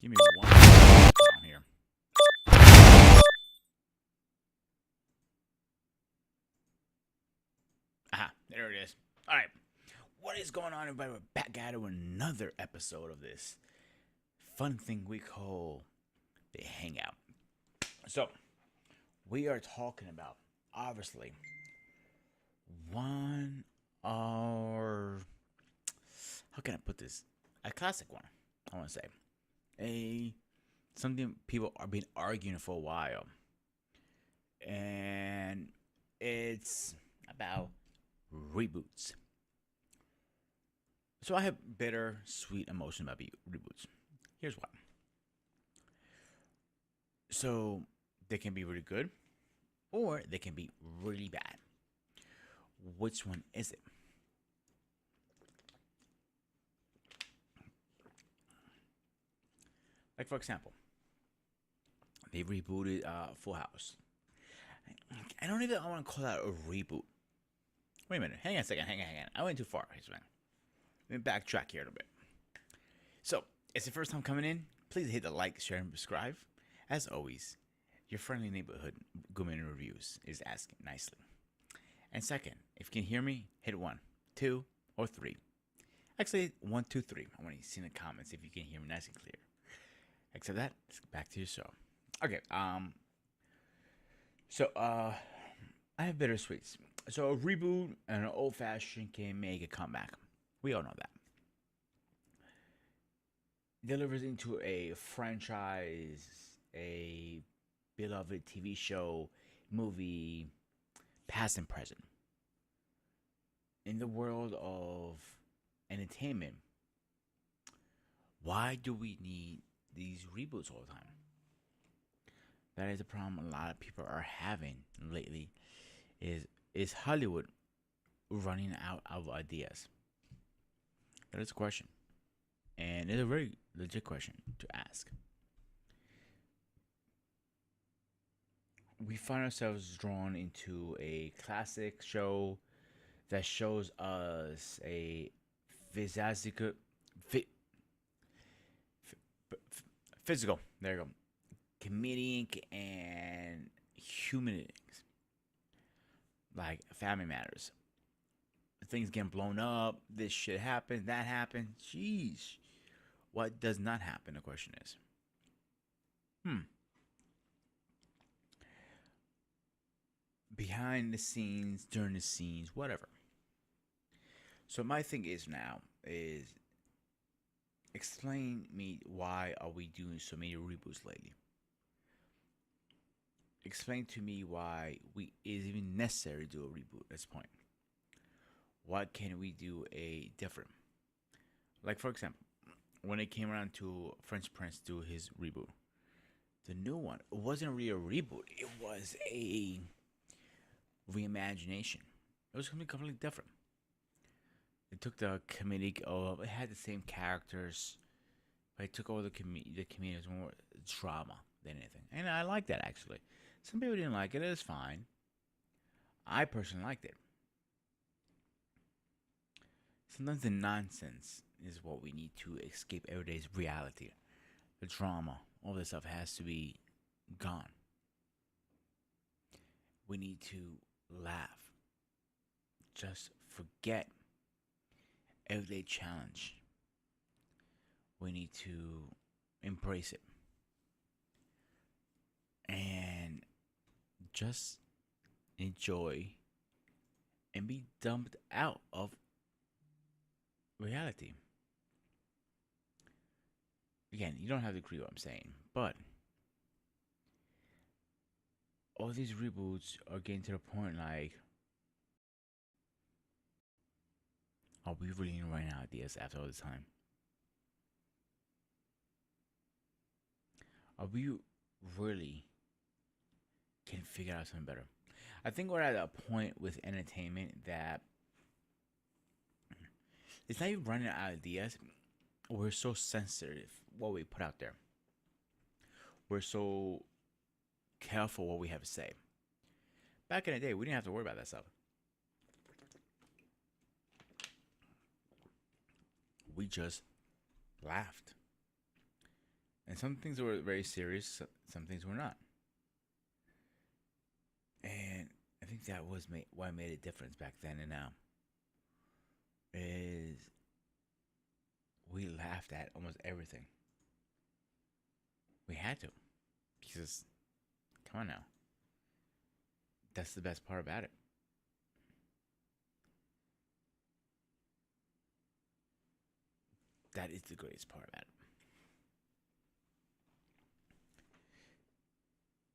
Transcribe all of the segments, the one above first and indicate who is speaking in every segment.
Speaker 1: Give me one down here. Aha, there it is. All right. What is going on, everybody? We're back at it with another episode of this fun thing we call the Hangout. So, we are talking about, obviously, one or how can I put this? A classic one, I want to say. Something people are been arguing for a while. And it's about reboots. So I have bitter, sweet emotion about reboots. Here's why. So they can be really good, or they can be really bad. Which one is it? Like, for example, they rebooted Full House. I don't even want to call that a reboot. Wait a minute. Hang on a second. Hang on. I went too far. Let me backtrack here a little bit. So, it's the first time coming in. Please hit the like, share, and subscribe. As always, your friendly neighborhood Gourmet Reviews is asking nicely. And second, if you can hear me, hit 1, 2, or 3. Actually, 1, 2, 3. I want to see in the comments if you can hear me nice and clear. Except that, back to your show. Okay, So, I have bittersweets. So, a reboot and an old-fashioned can make a comeback. We all know that. Delivers into a franchise, a beloved TV show, movie, past and present. In the world of entertainment, why do we need these reboots all the time? That is a problem a lot of people are having lately. Is Hollywood running out of ideas? That is a question, and it's a very legit question to ask. We find ourselves drawn into a classic show that shows us a physical, physical. There you go. Comedic and human things like Family Matters. Things getting blown up. This shit happened. That happened. Jeez, what does not happen? The question is, behind the scenes, during the scenes, whatever. So my thing is now is explain me why are we doing so many reboots lately? Explain to me why we is even necessary to do a reboot at this point. What can we do a different? Like, for example, when it came around to French Prince do his reboot, the new one, it wasn't really a reboot. It was a reimagination. It was something completely different. It took the comedic of it had the same characters, but it took over the comedic was more drama than anything. And I like that actually. Some people didn't like it. It's fine. I personally liked it. Sometimes the nonsense is what we need to escape everyday's reality. The drama, all this stuff has to be gone. We need to laugh. Just forget everyday challenge. We need to embrace it. And just enjoy and be dumped out of reality. Again, you don't have to agree with what I'm saying, but all these reboots are getting to the point like, are we really running out of ideas after all this time? Are we really can figure out something better? I think we're at a point with entertainment that it's not even running out of ideas. We're so sensitive what we put out there. We're so careful what we have to say. Back in the day, we didn't have to worry about that stuff. We just laughed. And some things were very serious, some things were not. And I think that was why made a difference back then and now. Is we laughed at almost everything. We had to. Because, come on now. That's the best part about it. That is the greatest part about it.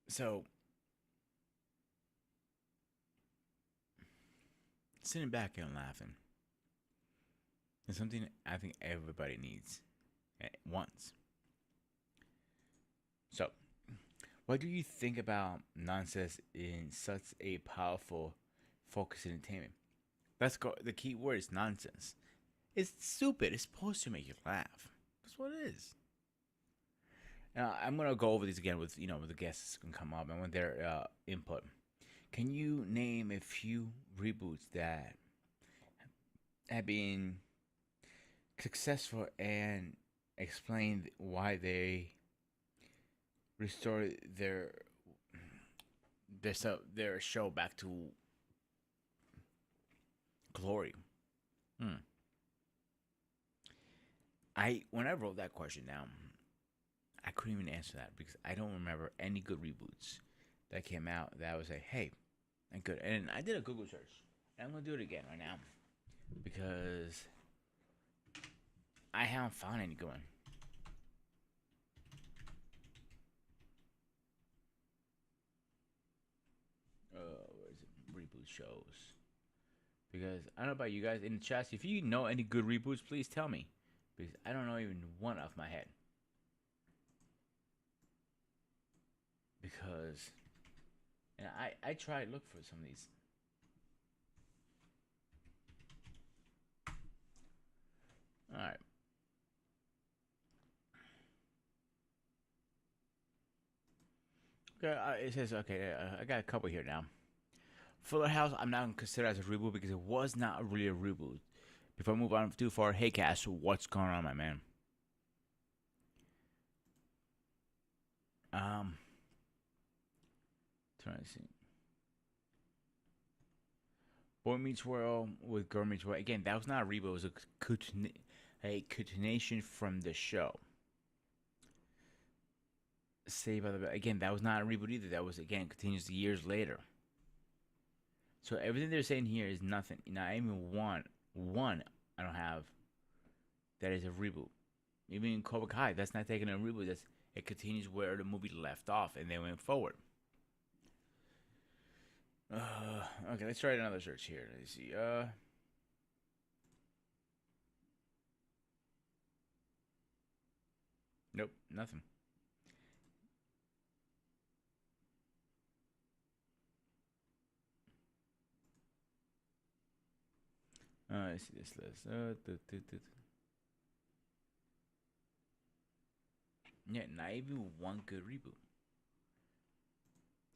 Speaker 1: So, sitting back and laughing is something I think everybody needs at once. So, what do you think about nonsense in such a powerful, focused entertainment? Let's go. The key word is nonsense. It's stupid. It's supposed to make you laugh. That's what it is. Now, I'm gonna go over these again with with the guests can come up and with their input. Can you name a few reboots that have been successful and explain why they restored their show back to glory? Hmm. When I wrote that question down, I couldn't even answer that because I don't remember any good reboots that came out that I was like, hey, and good. And I did a Google search, and I'm gonna do it again right now because I haven't found any good one. Where is it? Reboot shows. Because I don't know about you guys in the chat. If you know any good reboots, please tell me. Because I don't know even one off my head. Because, and I tried to look for some of these. All right. Okay, it says okay. I got a couple here now. Fuller House, I'm not gonna consider as a reboot because it was not really a reboot. Before I move on too far, hey Cass, what's going on, my man? Um, trying to see. Boy Meets World with Girl Meets World. Again, that was not a reboot. It was a continuation from the show. Saved by the Bell. Again, that was not a reboot either. That was again continues years later. So everything they're saying here is nothing. Not even one I don't have that is a reboot. Even Cobra Kai, that's not taking a reboot. That's it continues where the movie left off and they went forward. Okay, let's try another search here. Let's see. Nope, nothing. Let's see this list. Yeah, not even one good reboot.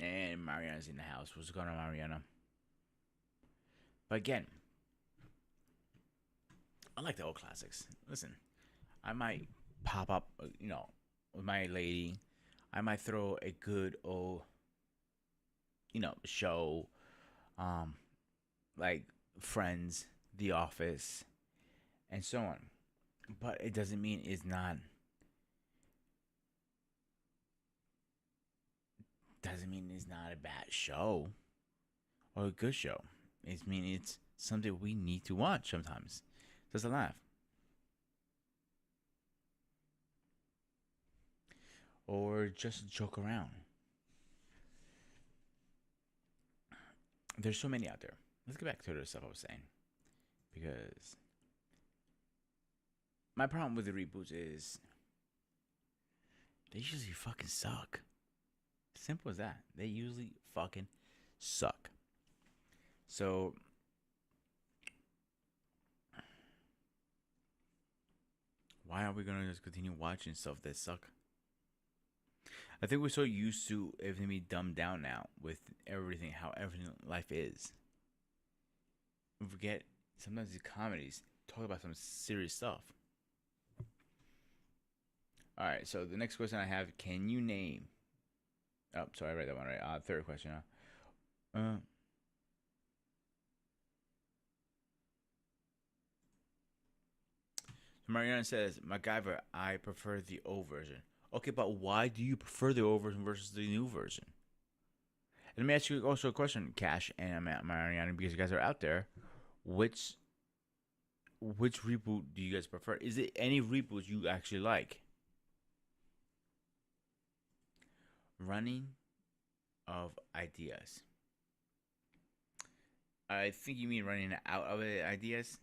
Speaker 1: And Mariana's in the house. What's going on, Mariana? But again, I like the old classics. Listen, I might pop up, with my lady. I might throw a good old, show, um, like Friends, The Office, and so on. But it doesn't mean it's not a bad show or a good show. It means it's something we need to watch sometimes. Just a laugh. Or just joke around. There's so many out there. Let's get back to the stuff I was saying. Because my problem with the reboots is they usually fucking suck. Simple as that. They usually fucking suck. So why are we gonna just continue watching stuff that suck? I think we're so used to everything being dumbed down now with everything, how everything life is. We forget sometimes these comedies talk about some serious stuff. All right. So the next question I have: Can you name? Oh, sorry, I read that one right. Third question. Uh, Mariana says, MacGyver, I prefer the old version. Okay, but why do you prefer the old version versus the new version? And let me ask you also a question, Cash and Mariana, because you guys are out there. Which which reboot do you guys prefer? Is it any reboots you actually like? Running of ideas. I think you mean running out of ideas.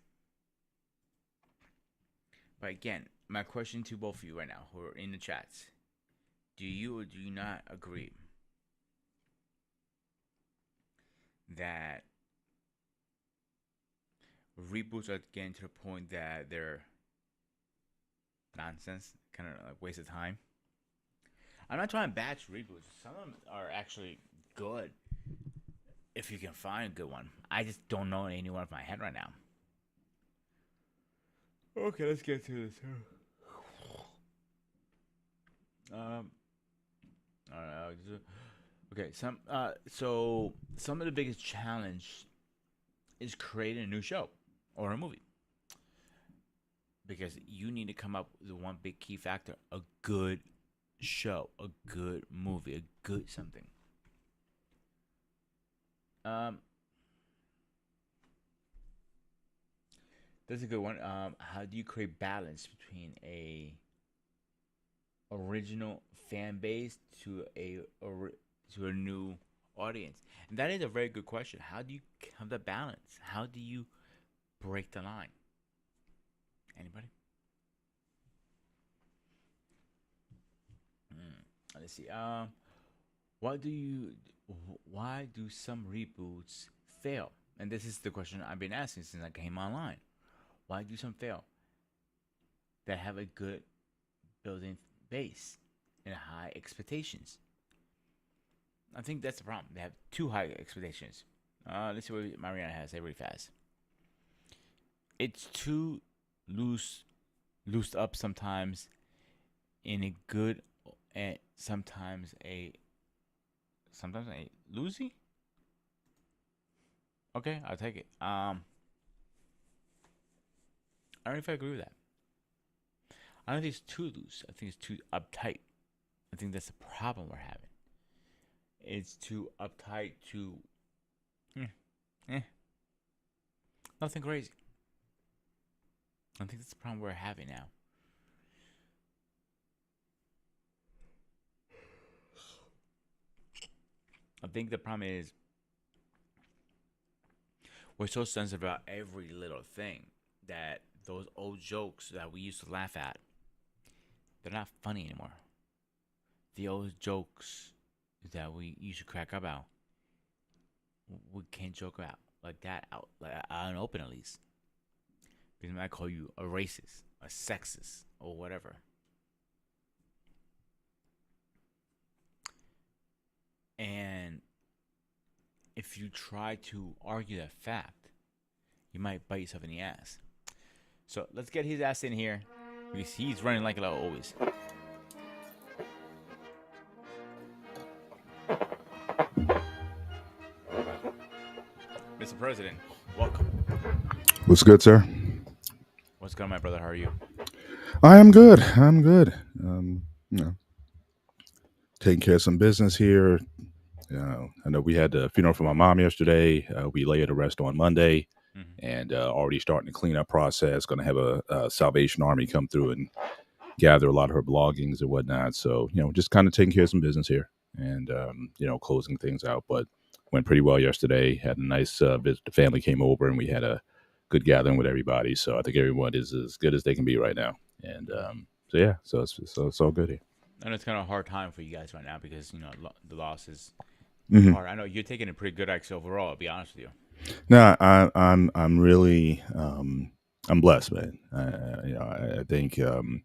Speaker 1: But again, my question to both of you right now who are in the chats: Do you or do you not agree that reboots are getting to the point that they're nonsense, kind of like waste of time? I'm not trying to batch reboots. Some of them are actually good if you can find a good one. I just don't know anyone off my head right now. Okay, let's get to this. Um, okay, so some of the biggest challenge is creating a new show or a movie because you need to come up with one big key factor: a good show, a good movie, a good something. Um, that's a good one. How do you create balance between a original fan base to a new audience? And that is a very good question. How do you have the balance? How do you break the line? Anybody? Let's see. Why do you? Why do some reboots fail? And this is the question I've been asking since I came online. Why do some fail that have a good building base and high expectations? I think that's the problem. They have too high expectations. Let's see what Mariana has. Say really fast. It's too loose, loosed up sometimes in a good and sometimes a loosey. Okay, I'll take it. I don't know if I agree with that. I don't think it's too loose. I think it's too uptight. I think that's the problem we're having. It's too uptight, too eh, eh, nothing crazy. I think that's the problem we're having now. I think the problem is we're so sensitive about every little thing that those old jokes that we used to laugh at, they're not funny anymore. The old jokes that we used to crack up about, we can't joke about like that out in open at least. Because they might call you a racist, a sexist, or whatever. And if you try to argue that fact, you might bite yourself in the ass. So let's get his ass in here because he's running like always. Mr. President, welcome.
Speaker 2: What's good, sir?
Speaker 1: What's going on, my brother? How are you?
Speaker 2: I am good. I'm good. You know, taking care of some business here. I know we had the funeral for my mom yesterday. We lay her to rest on Monday,
Speaker 1: Mm-hmm.
Speaker 2: and already starting the cleanup process. Going to have a Salvation Army come through and gather a lot of her belongings and whatnot. So just kind of taking care of some business here, and closing things out. But went pretty well yesterday. Had a nice visit. The family came over, and we had a good gathering with everybody. So I think everyone is as good as they can be right now. And so yeah, so it's all good here.
Speaker 1: And it's kind of a hard time for you guys right now because the loss is
Speaker 2: Mm-hmm.
Speaker 1: hard. I know you're taking it pretty good actually overall. I'll be honest with you.
Speaker 2: No, I'm really I'm blessed, man. I think you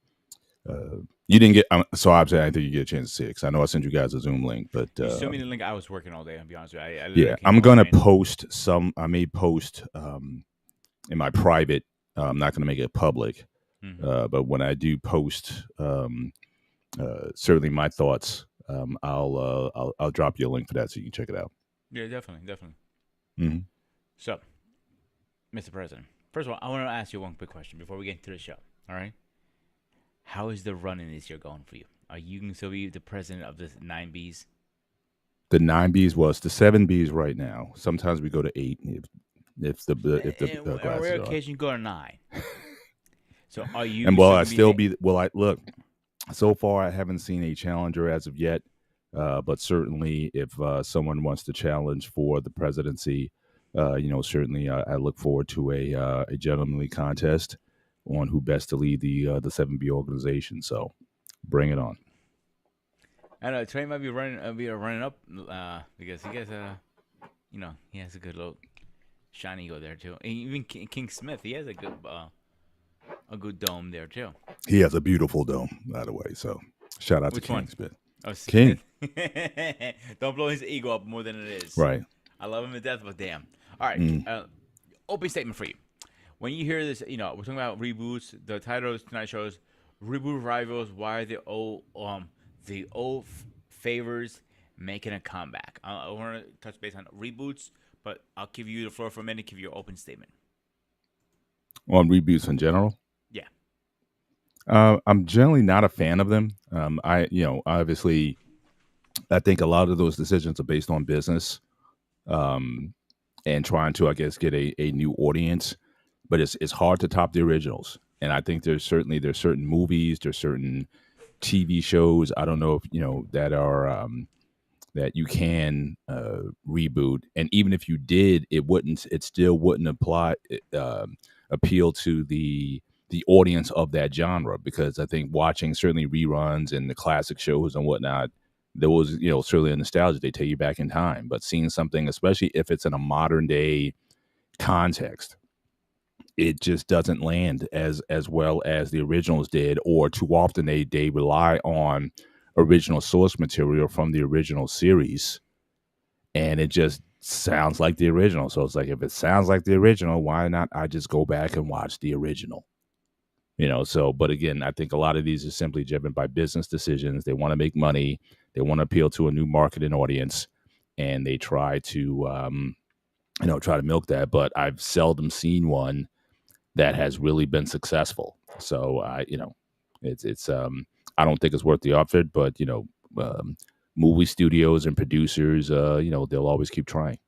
Speaker 2: didn't get so obviously I didn't think you get a chance to see it because I know I sent you guys a Zoom link, but
Speaker 1: You sent me the link. I was working all day. I'll be honest with you. I literally
Speaker 2: yeah,
Speaker 1: came
Speaker 2: I'm
Speaker 1: home
Speaker 2: gonna
Speaker 1: and
Speaker 2: post some. I may post in my private. I'm not gonna make it public,
Speaker 1: mm-hmm.
Speaker 2: but when I do post certainly my thoughts. I'll drop you a link for that so you can check it out.
Speaker 1: Yeah, definitely, definitely.
Speaker 2: Mm-hmm.
Speaker 1: So, Mr. President, first of all, I want to ask you one quick question before we get into the show. All right, how is the running this year going for you? Are you going to still be the president of the 9Bs?
Speaker 2: The 9Bs was the 7Bs right now. Sometimes we go to 8 if the
Speaker 1: On a rare
Speaker 2: glasses are.
Speaker 1: occasion, you go to 9. So, are
Speaker 2: And
Speaker 1: you
Speaker 2: well,
Speaker 1: still
Speaker 2: I
Speaker 1: going to be
Speaker 2: still be well. I look so far. I haven't seen a challenger as of yet, but certainly if someone wants to challenge for the presidency, certainly I look forward to a gentlemanly contest on who best to lead the 7B organization. So bring it on.
Speaker 1: I know Trey might be running up because he gets he has a good little shiny ego there too. And even King Smith, he has a good dome there too.
Speaker 2: He has a beautiful dome, by the way. So shout out
Speaker 1: Which
Speaker 2: to King
Speaker 1: one?
Speaker 2: Smith.
Speaker 1: Oh,
Speaker 2: King,
Speaker 1: Smith. Don't blow his ego up more than it is.
Speaker 2: right?
Speaker 1: I love him to death, but damn. All right,
Speaker 2: Mm.
Speaker 1: opening statement for you. When you hear this, we're talking about reboots. The title of tonight's show is Reboot Revivals. Why the old favors making a comeback. I want to touch base on reboots, but I'll give you the floor for a minute. Give your open statement.
Speaker 2: On reboots in general.
Speaker 1: Yeah.
Speaker 2: I'm generally not a fan of them. Obviously, I think a lot of those decisions are based on business, and trying to, I guess, get a new audience. But it's hard to top the originals. And I think there's certain movies, there's certain TV shows. I don't know if that are that you can reboot, and even if you did, it still wouldn't appeal to the audience of that genre, because I think watching certainly reruns and the classic shows and whatnot, there was certainly a nostalgia, they take you back in time. But seeing something, especially if it's in a modern day context, it just doesn't land as well as the originals did, or too often they rely on original source material from the original series, and it just sounds like the original. So it's like, if it sounds like the original, why not I just go back and watch the original? So, but again, I think a lot of these are simply driven by business decisions. They want to make money, they want to appeal to a new market and audience, and they try to try to milk that. But I've seldom seen one that has really been successful. So it's I don't think it's worth the effort, but movie studios and producers, they'll always keep trying.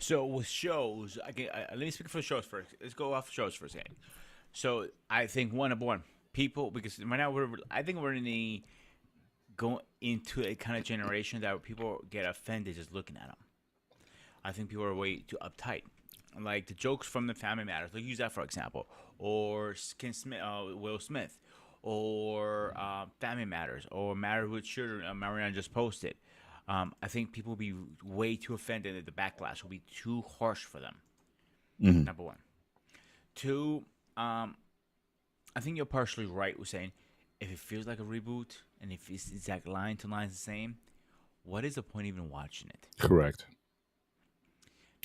Speaker 1: So with shows, let me speak for shows first. Let's go off shows for a second. So I think number one, people, because right now I think we're in the going into a kind of generation that people get offended just looking at them. I think people are way too uptight. Like the jokes from the Family Matters, like use that for example, or Will Smith, or Family Matters, or Married with Children. Marianne just posted. I think people will be way too offended that the backlash will be too harsh for them.
Speaker 2: Mm-hmm.
Speaker 1: Number one. Two, I think you're partially right with saying if it feels like a reboot and if it's exact line to line the same, what is the point even watching it?
Speaker 2: Correct.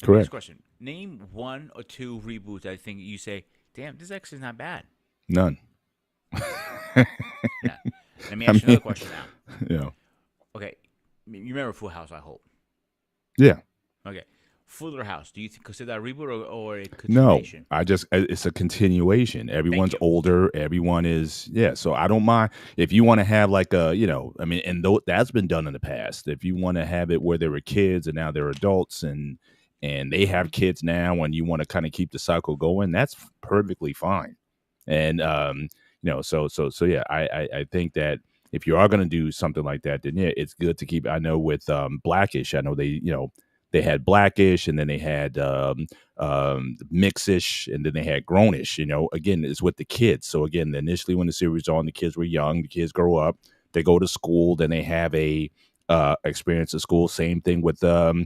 Speaker 1: Next question. Name one or two reboots I think you say, damn, this actually is not bad.
Speaker 2: None.
Speaker 1: Yeah. Let me ask you another question now.
Speaker 2: Yeah.
Speaker 1: Okay. You remember Full House, I hope.
Speaker 2: Yeah.
Speaker 1: Okay. Fuller House, do you consider that a reboot or a continuation?
Speaker 2: No, it's a continuation. Everyone's older. Everyone is, so I don't mind. If you want to have like that's been done in the past. If you want to have it where there were kids and now they're adults and they have kids now and you want to kind of keep the cycle going, that's perfectly fine. And, so yeah, I think that if you are going to do something like that, then yeah, it's good to keep. I know with Blackish, I know they had Blackish, and then they had Mixish, and then they had Grownish. Again, it's with the kids. So again, initially when the series was on, the kids were young. The kids grow up, they go to school, then they have a experience at school. Same thing with the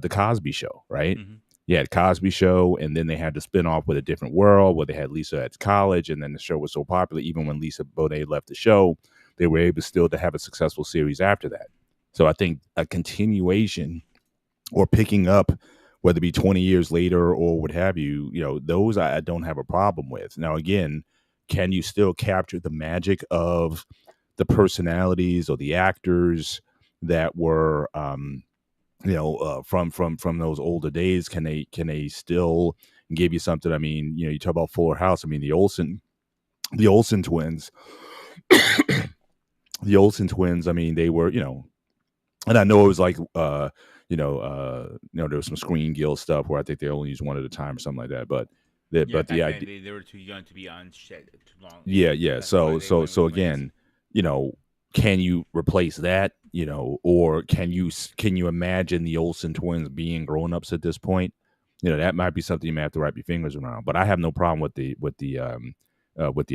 Speaker 2: Cosby Show, right?
Speaker 1: Mm-hmm.
Speaker 2: Yeah, Cosby Show, and then they had the spinoff with A Different World, where they had Lisa at college, and then the show was so popular, even when Lisa Bonet left the show, they were able still to have a successful series after that. So I think a continuation or picking up, whether it be 20 years later or what have you, those I don't have a problem with. Now, again, can you still capture the magic of the personalities or the actors that were from those older days? Can they still give you something? I mean, you talk about Fuller House. I mean, the Olsen twins, the Olsen twins. I mean, they were, and I know it was like, there was some screen guild stuff where I think they only used one at a time or something like that. But
Speaker 1: Yeah,
Speaker 2: the
Speaker 1: back then
Speaker 2: idea,
Speaker 1: they were too young to be on shit too long.
Speaker 2: yeah, yeah.
Speaker 1: That's why
Speaker 2: So
Speaker 1: they
Speaker 2: so
Speaker 1: went with
Speaker 2: so
Speaker 1: twins.
Speaker 2: again, can you replace that? Or can you imagine the Olsen twins being grown ups at this point? That might be something you may have to wrap your fingers around. But I have no problem with the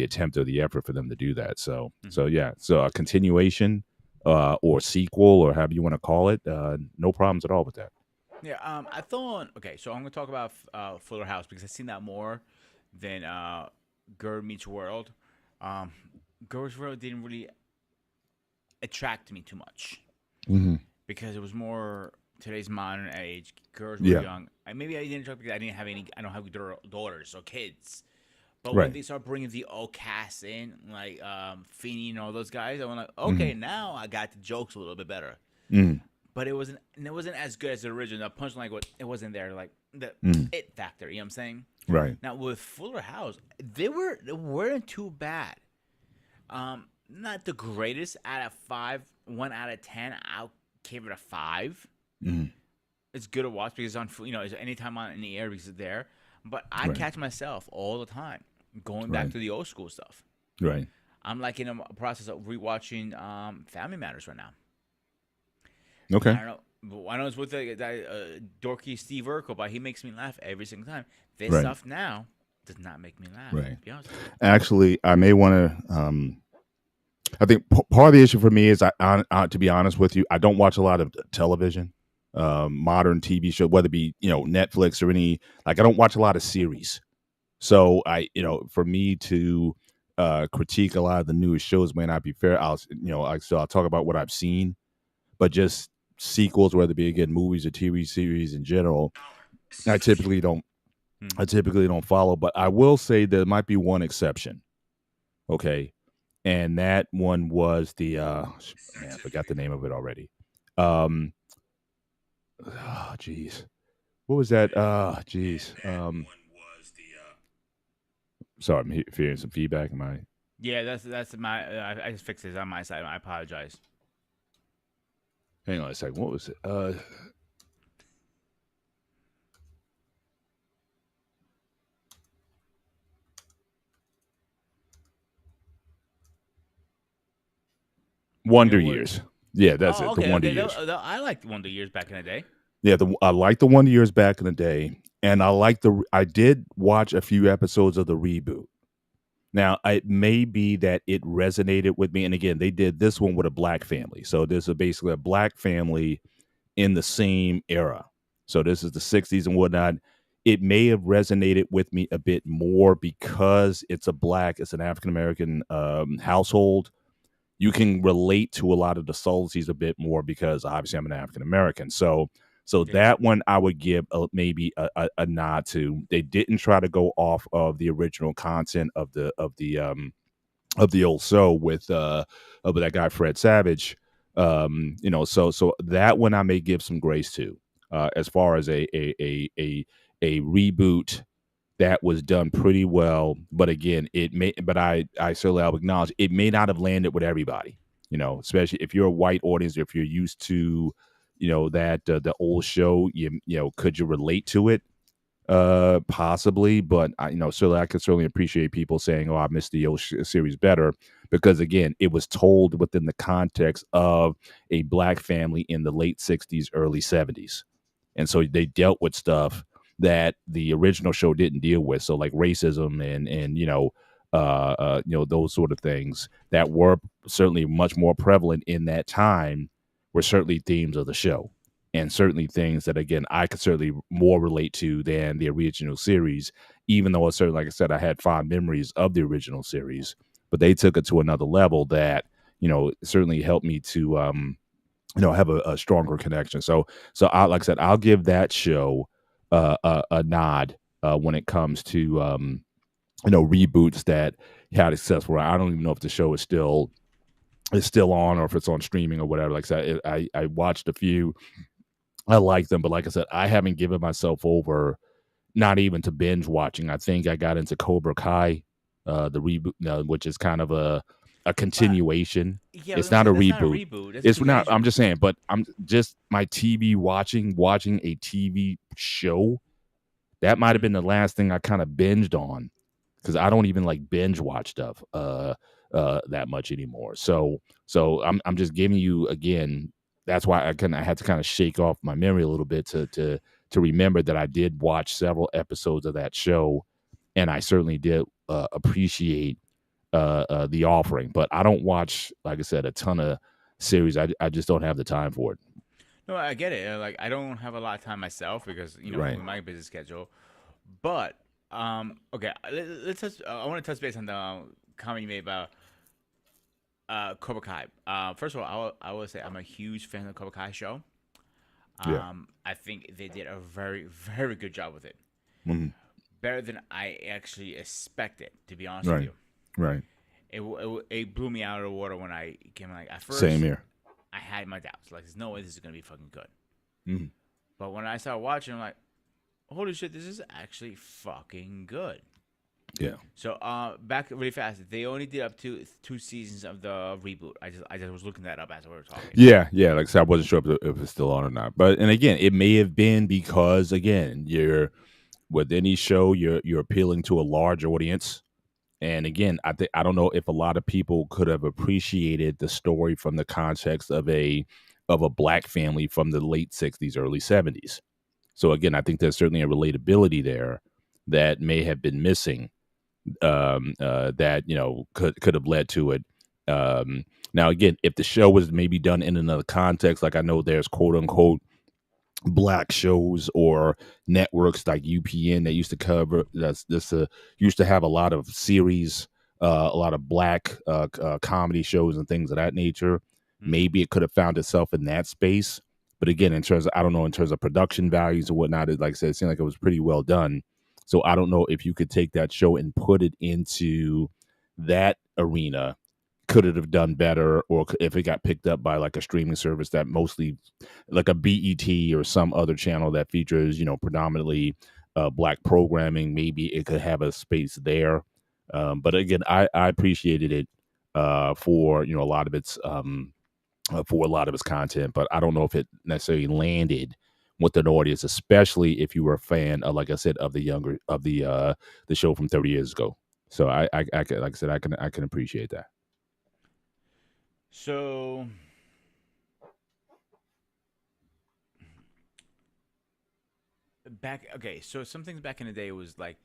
Speaker 2: attempt or the effort for them to do that. So
Speaker 1: Hmm.
Speaker 2: yeah. So a continuation, or sequel, or however you want to call it, no problems at all with that.
Speaker 1: Yeah, I thought okay, so I'm gonna talk about Fuller House because I've seen that more than Girl Meets World. Um, Girls World didn't really attract me too much
Speaker 2: Hmm.
Speaker 1: because it was more today's modern age. Girls were
Speaker 2: Yeah.
Speaker 1: young. Maybe I didn't attract because I didn't have any. I don't have daughters or kids. But when
Speaker 2: Right.
Speaker 1: they start bringing the old cast in, like Feeney and all those guys, I went like,
Speaker 2: Hmm.
Speaker 1: okay, now I got the jokes a little bit better.
Speaker 2: Hmm.
Speaker 1: But it wasn't as good as the original. The punchline, it wasn't there. Like the
Speaker 2: Hmm.
Speaker 1: it factor. You know what I'm saying?
Speaker 2: Right.
Speaker 1: Now with Fuller House, they weren't too bad. Not the greatest out of five. 1 out of 10. I'll give it a 5.
Speaker 2: Hmm.
Speaker 1: It's good to watch because it's anytime on in the air because it's there. But I
Speaker 2: Right.
Speaker 1: catch myself all the time going back
Speaker 2: Right.
Speaker 1: to the old school stuff.
Speaker 2: Right.
Speaker 1: I'm like in a process of rewatching Family Matters right now. I
Speaker 2: Okay.
Speaker 1: don't know. But I know it's with that dorky Steve Urkel, but he makes me laugh every single time. This
Speaker 2: Right.
Speaker 1: stuff now does not make me laugh.
Speaker 2: Right.
Speaker 1: To be honest with you.
Speaker 2: Actually, I may want to. I think part of the issue for me is, to be honest with you, I don't watch a lot of television, modern TV show, whether it be Netflix or any. Like, I don't watch a lot of series. So for me to critique a lot of the newest shows may not be fair. I'll talk about what I've seen, but just sequels, whether it be again movies or TV series in general, I typically don't.
Speaker 1: Hmm.
Speaker 2: I typically don't follow. But I will say there might be one exception. Okay, and that one was the man, I forgot the name of it already. Um, oh, jeez, what was that? Jeez. Sorry, I'm hearing some feedback. Am I?
Speaker 1: Yeah, that's my. I just fixed it on my side. I apologize.
Speaker 2: Hang on a second. What was it?
Speaker 1: Yeah,
Speaker 2: Wonder
Speaker 1: what?
Speaker 2: Years. Yeah, that's
Speaker 1: Oh,
Speaker 2: it. The
Speaker 1: okay,
Speaker 2: Wonder
Speaker 1: okay.
Speaker 2: Years.
Speaker 1: I liked Wonder Years back in the day.
Speaker 2: Yeah, I like the Wonder Years back in the day, and I did watch a few episodes of the reboot. Now, it may be that it resonated with me, and again, they did this one with a black family. So this is basically a black family in the same era. So this is the 60s and whatnot. It may have resonated with me a bit more because it's an African American household. You can relate to a lot of the subtleties a bit more because obviously I'm an African American. So
Speaker 1: Yeah.
Speaker 2: that one I would give maybe a nod to. They didn't try to go off of the original content of the old show with that guy Fred Savage. So that one I may give some grace to, as far as a reboot that was done pretty well. But again, I certainly I'll acknowledge it may not have landed with everybody. Especially if you're a white audience, if you're used to, that the old show, could you relate to it? Possibly, but certainly I could certainly appreciate people saying, "Oh, I missed the old series better," because again, it was told within the context of a black family in the late '60s, early '70s, and so they dealt with stuff that the original show didn't deal with. So like racism and those sort of things that were certainly much more prevalent in that time were certainly themes of the show and certainly things that again I could certainly more relate to than the original series, even though it's certainly like I said, I had fond memories of the original series, but they took it to another level that certainly helped me to have a stronger connection. So I like I said, I'll give that show a nod when it comes to reboots that had a successful run. I don't even know if the show is still on or if it's on streaming or whatever. Like I said, I watched a few. I like them, but like I said, I haven't given myself over, not even to binge watching. I think I got into Cobra Kai, the reboot, which is kind of a
Speaker 1: But
Speaker 2: continuation.
Speaker 1: yeah, I was
Speaker 2: It's
Speaker 1: gonna
Speaker 2: not
Speaker 1: say
Speaker 2: a
Speaker 1: that's not a
Speaker 2: reboot.
Speaker 1: reboot. That's a
Speaker 2: It's not. I'm
Speaker 1: continuation.
Speaker 2: just saying, but I'm just my TV watching a TV show. That might have
Speaker 1: Mm.
Speaker 2: been the last thing I kind of binged on, because I don't even like binge watch stuff that much anymore. So I'm just giving you again. That's why I had to kind of shake off my memory a little bit to remember that I did watch several episodes of that show, and I certainly did appreciate the offering. But I don't watch, like I said, a ton of series. I just don't have the time for it.
Speaker 1: No, I get it. Like I don't have a lot of time myself because
Speaker 2: Right.
Speaker 1: with my busy schedule. But okay, let's touch. I want to touch base on the comment you made about Cobra Kai. First of all, I will say I'm a huge fan of the Cobra Kai show.
Speaker 2: Yeah.
Speaker 1: I think they did a very very good job with it.
Speaker 2: Mhm.
Speaker 1: Better than I actually expected. To be honest with
Speaker 2: Right.
Speaker 1: you,
Speaker 2: Right.
Speaker 1: it blew me out of the water when I came. Like at
Speaker 2: Same
Speaker 1: first,
Speaker 2: here.
Speaker 1: I had my doubts. Like there's no way this is gonna be fucking good.
Speaker 2: Mhm.
Speaker 1: But when I started watching, I'm like, holy shit, this is actually fucking good.
Speaker 2: Yeah.
Speaker 1: So back really fast, they only did up to 2 seasons of the reboot. I just was looking that up as we were talking.
Speaker 2: Yeah. Like I said, I wasn't sure if it's still on or not. But and again, it may have been because again, you're with any show, you're appealing to a large audience. And again, I don't know if a lot of people could have appreciated the story from the context of a black family from the late 60s, early 70s. So again, I think there's certainly a relatability there that may have been missing, that could have led to it. Now, again, if the show was maybe done in another context, like I know there's quote unquote black shows or networks like UPN that used to cover that's this used to have a lot of series, a lot of black comedy shows and things of that nature.
Speaker 1: Mm-hmm.
Speaker 2: Maybe it could have found itself in that space, but again, in terms of, I don't know, in terms of production values or whatnot, like I said, it seemed like it was pretty well done. So I don't know if you could take that show and put it into that arena. Could it have done better, or if it got picked up by like a streaming service that mostly, like a BET or some other channel that features, predominantly black programming, maybe it could have a space there. But again, I appreciated it for a lot of its content, but I don't know if it necessarily landed with an audience, especially if you were a fan of, like I said, of the show from 30 years ago. So I can, like I said, I can appreciate that.
Speaker 1: So okay, so some things back in the day was like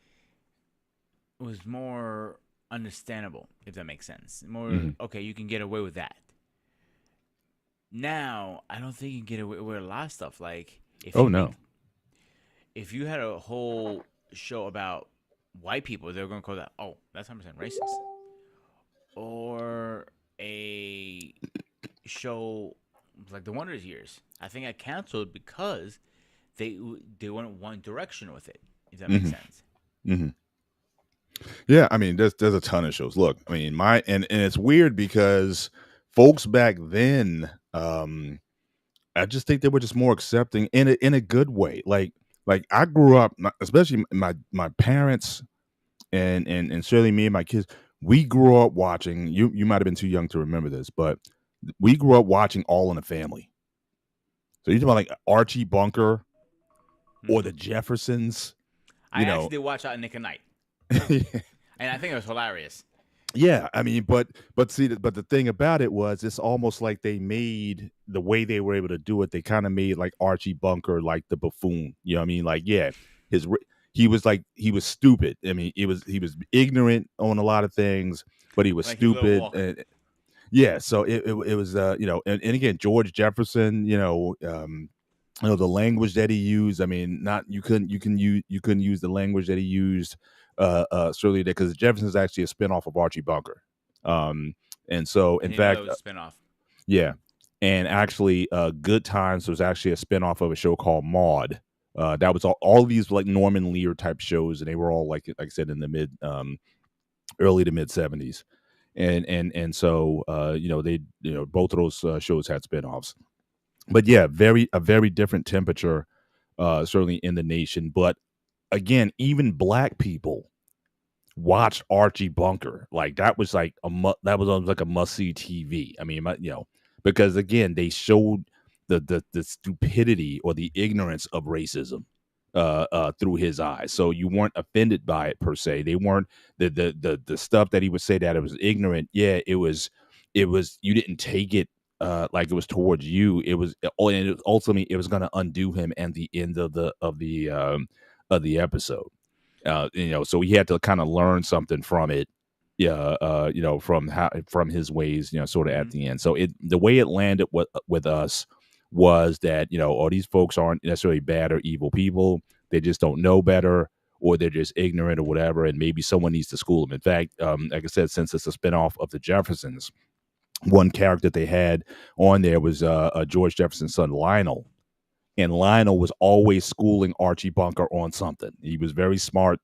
Speaker 1: was more understandable, if that makes sense. More
Speaker 2: Hmm.
Speaker 1: okay, you can get away with that. Now, I don't think you can get away with a lot of stuff. Like
Speaker 2: Oh no.
Speaker 1: if you had a whole show about white people, they're gonna call that, oh, that's 100% racist. Or a show like the Wonder Years, I think I canceled because they went one direction with it. If that makes
Speaker 2: Hmm.
Speaker 1: sense.
Speaker 2: Hmm. Yeah, I mean, there's a ton of shows. Look, I mean, and it's weird because folks back then, I just think they were just more accepting in a good way. Like I grew up, especially my parents and certainly me and my kids. We grew up watching. You might have been too young to remember this, but we grew up watching All in the Family. So you're talking about like Archie Bunker or the
Speaker 1: Hmm.
Speaker 2: Jeffersons.
Speaker 1: I
Speaker 2: You
Speaker 1: actually
Speaker 2: know,
Speaker 1: did watch out Nick and Night, and I think it was hilarious.
Speaker 2: yeah, I mean, but see, but the thing about it was, it's almost like they made the way they were able to do it. They kind of made like Archie Bunker like the buffoon. You know what I mean? Like, yeah, his he was stupid. I mean, he was ignorant on a lot of things, but he was
Speaker 1: Like his little
Speaker 2: stupid.
Speaker 1: walk.
Speaker 2: And yeah, so it was and again, George Jefferson, the language that he used. I mean, not you couldn't use the language that he used, certainly, because Jefferson is actually a spinoff of Archie Bunker. Um, and so,
Speaker 1: I
Speaker 2: in
Speaker 1: didn't know that
Speaker 2: fact,
Speaker 1: was a spinoff.
Speaker 2: yeah, and actually, Good Times was actually a spinoff of a show called Maude. That was all of these like Norman Lear type shows, and they were all like I said, in the mid early to mid 70s. And so they both of those shows had spinoffs. But yeah, a very different temperature, certainly in the nation. But again, even black people watched Archie Bunker. Like that was like that was almost like a must see TV. I mean, because again, they showed the stupidity or the ignorance of racism through his eyes. So you weren't offended by it per se. They weren't the stuff that he would say that it was ignorant. Yeah, it was you didn't take it like it was towards you. It was and ultimately it was going to undo him at the end of the episode. So he had to kind of learn something from it. Yeah, from his ways, sort of at
Speaker 1: Mm-hmm.
Speaker 2: the end. So the way it landed with us was that these folks aren't necessarily bad or evil people. They just don't know better, or they're just ignorant or whatever, and maybe someone needs to school them. In fact, like I said, since it's a spinoff of the Jeffersons, one character they had on there was George Jefferson's son Lionel, and Lionel was always schooling Archie Bunker on something. He was very smart,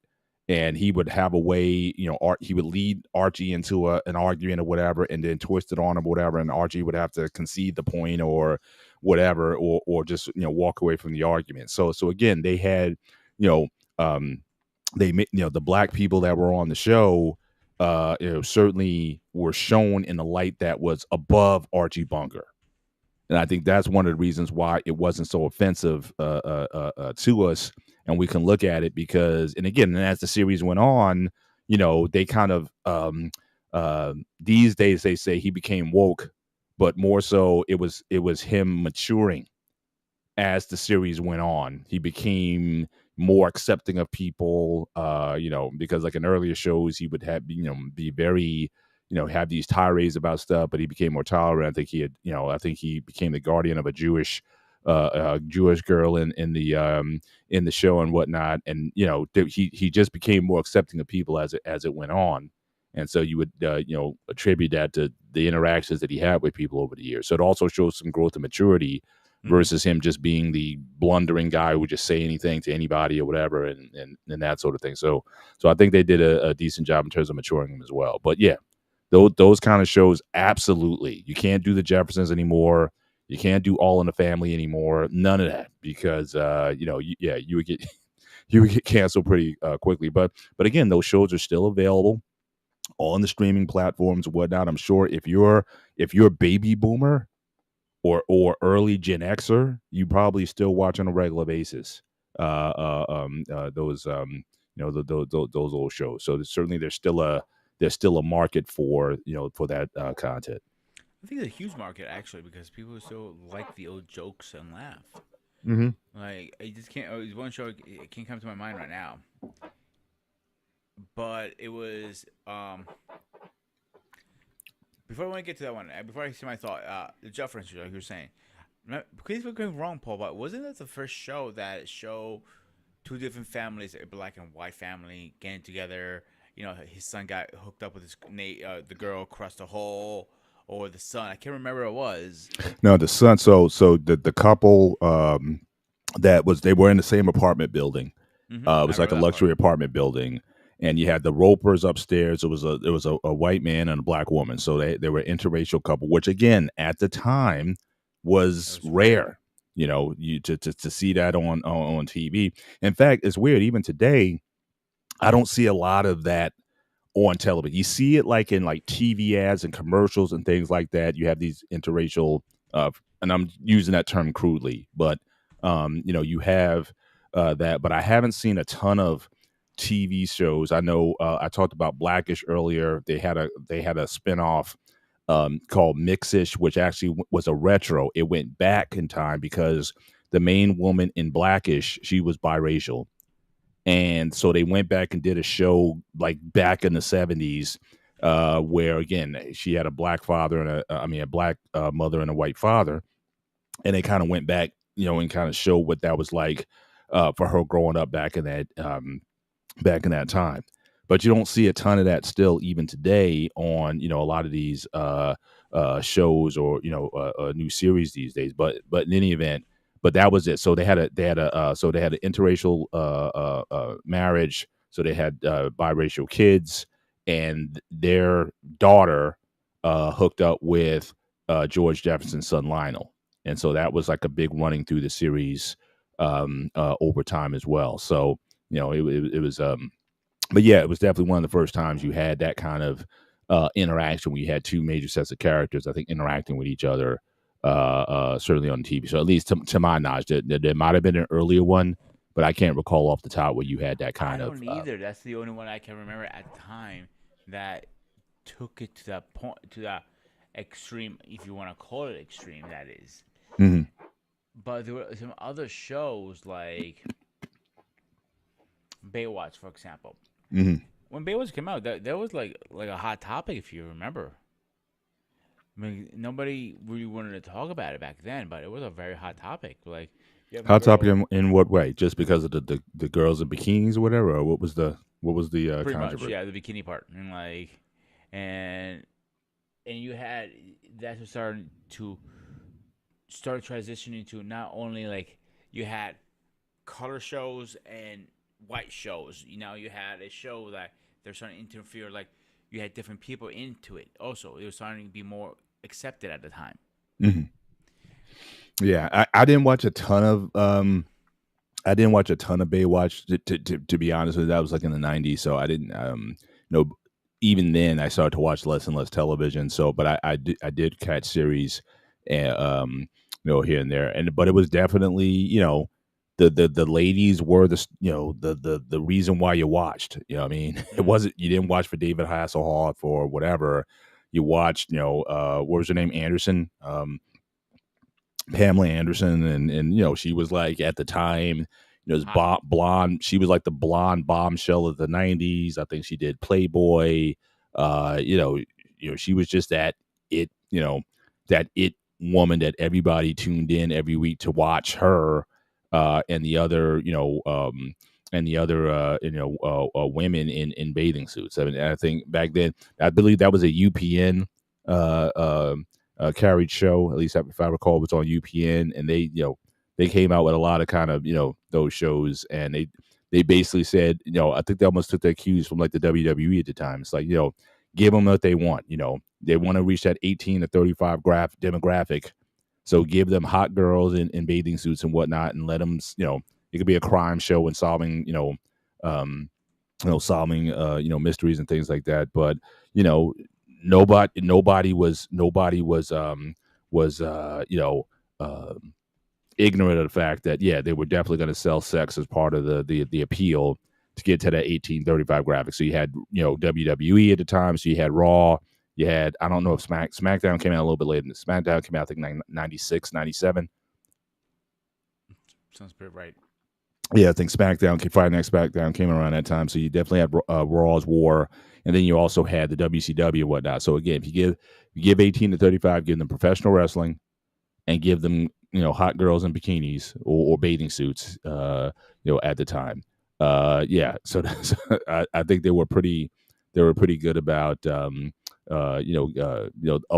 Speaker 2: and he would have a way, he would lead Archie into an argument or whatever, and then twist it on him or whatever, and Archie would have to concede the point or whatever, or just walk away from the argument. So again, they had, you know, um, the black people that were on the show, certainly were shown in a light that was above Archie Bunker. And I think that's one of the reasons why it wasn't so offensive to us. And we can look at it because, and again, and as the series went on, they kind of these days they say he became woke, but more so it was him maturing as the series went on. He became more accepting of people, because like in earlier shows, he would have, be very, have these tirades about stuff, but he became more tolerant. I think I think he became the guardian of a Jewish girl in the show and whatnot. And, he just became more accepting of people as it went on. And so you would, attribute that to the interactions that he had with people over the years. So it also shows some growth and maturity versus him just being the blundering guy who would just say anything to anybody or whatever, and that sort of thing. So I think they did a decent job in terms of maturing him as well. But yeah, those kind of shows, absolutely. You can't do the Jeffersons anymore. You can't do All in the Family anymore. None of that, because you would get you would get canceled pretty quickly. But again, those shows are still available on the streaming platforms and whatnot. I'm sure if you're a baby boomer or early Gen Xer, you probably still watch on a regular basis. Those those old shows. So certainly there's still a market for for that content.
Speaker 1: I think it's a huge market actually because people still like the old jokes and laugh.
Speaker 2: Mm-hmm.
Speaker 1: Like I just can't. There's one show it can't come to my mind right now, but it was before I want to get to that one. Before I say my thought, the Jefferson show, like you were saying. Please don't get me wrong, Paul, but wasn't that the first show that show two different families, a black and white family, getting together? His son got hooked up with the girl across the hole, or the son. I can't remember what it was.
Speaker 2: No, the son. So the couple they were in the same apartment building. It
Speaker 1: I
Speaker 2: was like
Speaker 1: remember
Speaker 2: a
Speaker 1: that part.
Speaker 2: luxury apartment building, and you had the Ropers upstairs. It was a white man and a black woman, so they were an interracial couple, which again at the time
Speaker 1: That
Speaker 2: was
Speaker 1: was weird.
Speaker 2: rare. You to see that on TV. In fact, it's weird. Even today, I don't see a lot of that on television. You see it like in like TV ads and commercials and things like that. You have these interracial, and I'm using that term crudely, but you have that. But I haven't seen a ton of TV shows. I know I talked about Blackish earlier. They had a spinoff called Mixish, which actually was a retro. It went back in time because the main woman in Blackish, she was biracial, and so they went back and did a show like back in the 70s, where again she had a black father and a black mother and a white father, and they kind of went back, and kind of showed what that was like for her growing up back in that time. But you don't see a ton of that still even today on a lot of these shows or new series these days. But in any event, but that was it. So they had an interracial marriage. So they had biracial kids, and their daughter hooked up with George Jefferson's son Lionel, and so that was like a big running through the series over time as well. So it was but yeah, it was definitely one of the first times you had that kind of interaction where you had two major sets of characters, I think, interacting with each other, certainly on TV. So at least to my knowledge, there might have been an earlier one, but I can't recall off the top where you had that
Speaker 1: I
Speaker 2: kind of.
Speaker 1: don't either. That's the only one I can remember at the time that took it to that point, to that extreme, if you want to call it extreme, that is.
Speaker 2: Mhm,
Speaker 1: But there were some other shows like Baywatch, for example.
Speaker 2: mhm.
Speaker 1: When Baywatch came out, that was like a hot topic, if you remember. I mean, nobody really wanted to talk about it back then, but it was a very hot topic. Like, you have a
Speaker 2: Hot topic
Speaker 1: girl,
Speaker 2: in what way? Just because of the girls in bikinis or whatever, or what was the
Speaker 1: pretty much,
Speaker 2: controversy?
Speaker 1: yeah, the bikini part, and like, and you had that was starting to start transitioning to not only like you had color shows and white shows. You know, you had a show that they're starting to interfere. Like, you had different people into it. Also, it was starting to be more accepted at the time.
Speaker 2: Mhm. Yeah, I didn't watch a ton of I didn't watch a ton of Baywatch to be honest with you. That was like in the '90s, so I didn't you know even then I started to watch less and less television. So, but I did catch series, and here and there, and but it was definitely the ladies were the reason why you watched. You know, what I mean, it
Speaker 1: Mm.
Speaker 2: wasn't you didn't watch for David Hasselhoff or whatever. You watched, what was her name, Anderson, Pamela Anderson, and she was like at the time, was
Speaker 1: Hot.
Speaker 2: blonde. She was like the blonde bombshell of the '90s. I think she did Playboy. Uh, you know, she was just that it woman that everybody tuned in every week to watch her, and the other, women in bathing suits. I mean, I think back then, I believe that was a UPN. Uh, uh, Carried show. At least if I recall, it was on UPN, and they came out with a lot of kind of those shows, and they basically said, I think they almost took their cues from like the WWE at the time. It's like, give them what they want. They want to reach that 18 to 35 demographic, so give them hot girls in bathing suits and whatnot, and let them, it could be a crime show and solving, um, solving mysteries and things like that. But you know, nobody was ignorant of the fact that they were definitely going to sell sex as part of the appeal to get to that 1835 graphic. So you had WWE at the time, so you had Raw, you had, I don't know if SmackDown came out a little bit later than SmackDown came out, I think 96, 97.
Speaker 1: Sounds pretty right.
Speaker 2: Yeah, I think Friday Night SmackDown came around that time. So you definitely had Raw's War, and then you also had the WCW and whatnot. So again, if you give 18 to 35, give them professional wrestling, and give them hot girls in bikinis or bathing suits, at the time. So I think they were pretty good about a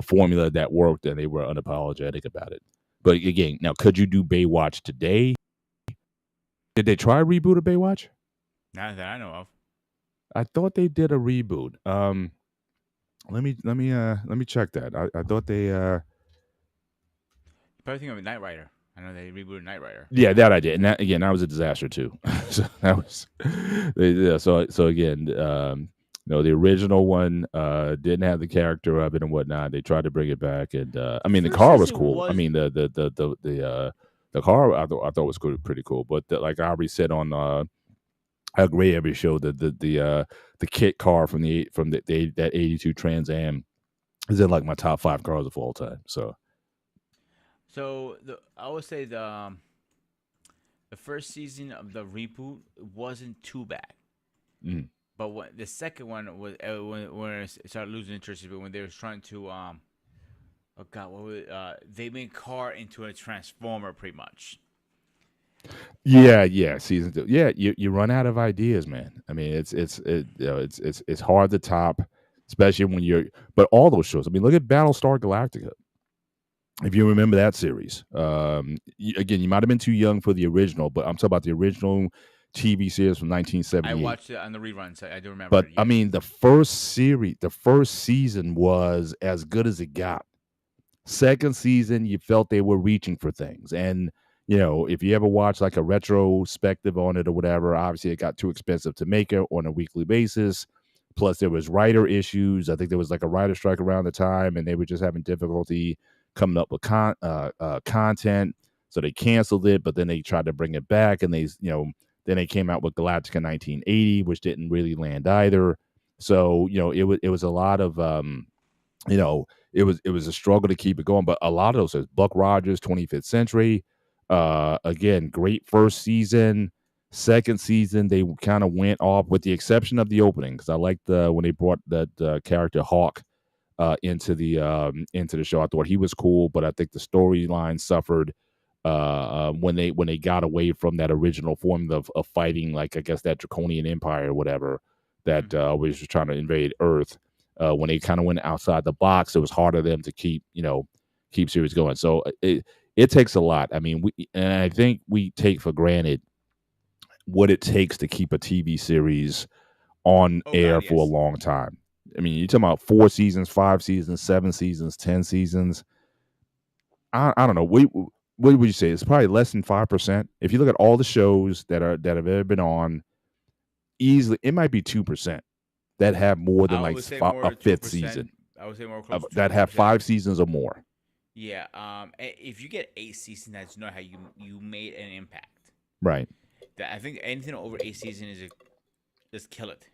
Speaker 2: formula that worked, and they were unapologetic about it. But again, now could you do Baywatch today? Did they try a reboot of Baywatch?
Speaker 1: Not that I know of.
Speaker 2: I thought they did a reboot. Let me check that. I thought they
Speaker 1: You probably think of Knight Rider. I know they rebooted Knight Rider.
Speaker 2: yeah, that I did, and that was a disaster too. So that was yeah. So again, the original one didn't have the character of it and whatnot. They tried to bring it back, and I
Speaker 1: The
Speaker 2: mean the
Speaker 1: first
Speaker 2: car was
Speaker 1: season
Speaker 2: cool. I
Speaker 1: was
Speaker 2: mean the car I thought was pretty cool. But like I already said on how great every show, the kit car from that '82 Trans Am is in like my top 5 cars of all time. So
Speaker 1: I would say the first season of the reboot wasn't too bad.
Speaker 2: mm,
Speaker 1: But when the second one was when it started losing interest, but when they were trying to oh god, what was they made car into a transformer pretty much.
Speaker 2: yeah, season 2. Yeah, you run out of ideas, man. I mean, it's hard to top, especially when you're. But all those shows. I mean, look at Battlestar Galactica. If you remember that series, again, you might have been too young for the original, but I'm talking about the original TV series from
Speaker 1: I
Speaker 2: 1978.
Speaker 1: watched it on the reruns. I do remember
Speaker 2: But
Speaker 1: it.
Speaker 2: I
Speaker 1: Yes.
Speaker 2: mean, the first season was as good as it got. Second season, you felt they were reaching for things. And, if you ever watch like a retrospective on it or whatever, obviously it got too expensive to make it on a weekly basis. Plus, there was writer issues. I think there was like a writer strike around the time, and they were just having difficulty coming up with content. So they canceled it, but then they tried to bring it back, and then they came out with Galactica 1980, which didn't really land either. So it was a lot of you know, it was a struggle to keep it going. But a lot of those, Buck Rogers, 25th Century, again, great first season. Second season, they kind of went off, with the exception of the opening, because I liked when they brought that character Hawk into the show. I thought he was cool, but I think the storyline suffered when they got away from that original formula of fighting, like I guess that draconian empire or whatever that
Speaker 1: Mhm.
Speaker 2: was just trying to invade Earth. When they kind of went outside the box, it was hard for them to keep series going. So it takes a lot. I mean, I think we take for granted what it takes to keep a TV series on
Speaker 1: Oh
Speaker 2: air
Speaker 1: God,
Speaker 2: for a
Speaker 1: yes.
Speaker 2: long time. I mean, you're talking about 4 seasons, 5 seasons, 7 seasons, 10 seasons. I don't know. What would you say? It's probably less than 5%. If you look at all the shows that have ever been on, easily it might be 2% that have more than
Speaker 1: I
Speaker 2: like
Speaker 1: would say
Speaker 2: a
Speaker 1: more two
Speaker 2: fifth
Speaker 1: percent.
Speaker 2: season
Speaker 1: I would say more close to
Speaker 2: that
Speaker 1: two
Speaker 2: have
Speaker 1: percent.
Speaker 2: 5 seasons or more.
Speaker 1: Yeah. If you get 8 seasons, that's know how you made an impact.
Speaker 2: Right.
Speaker 1: That I think anything over 8 seasons is just kill it.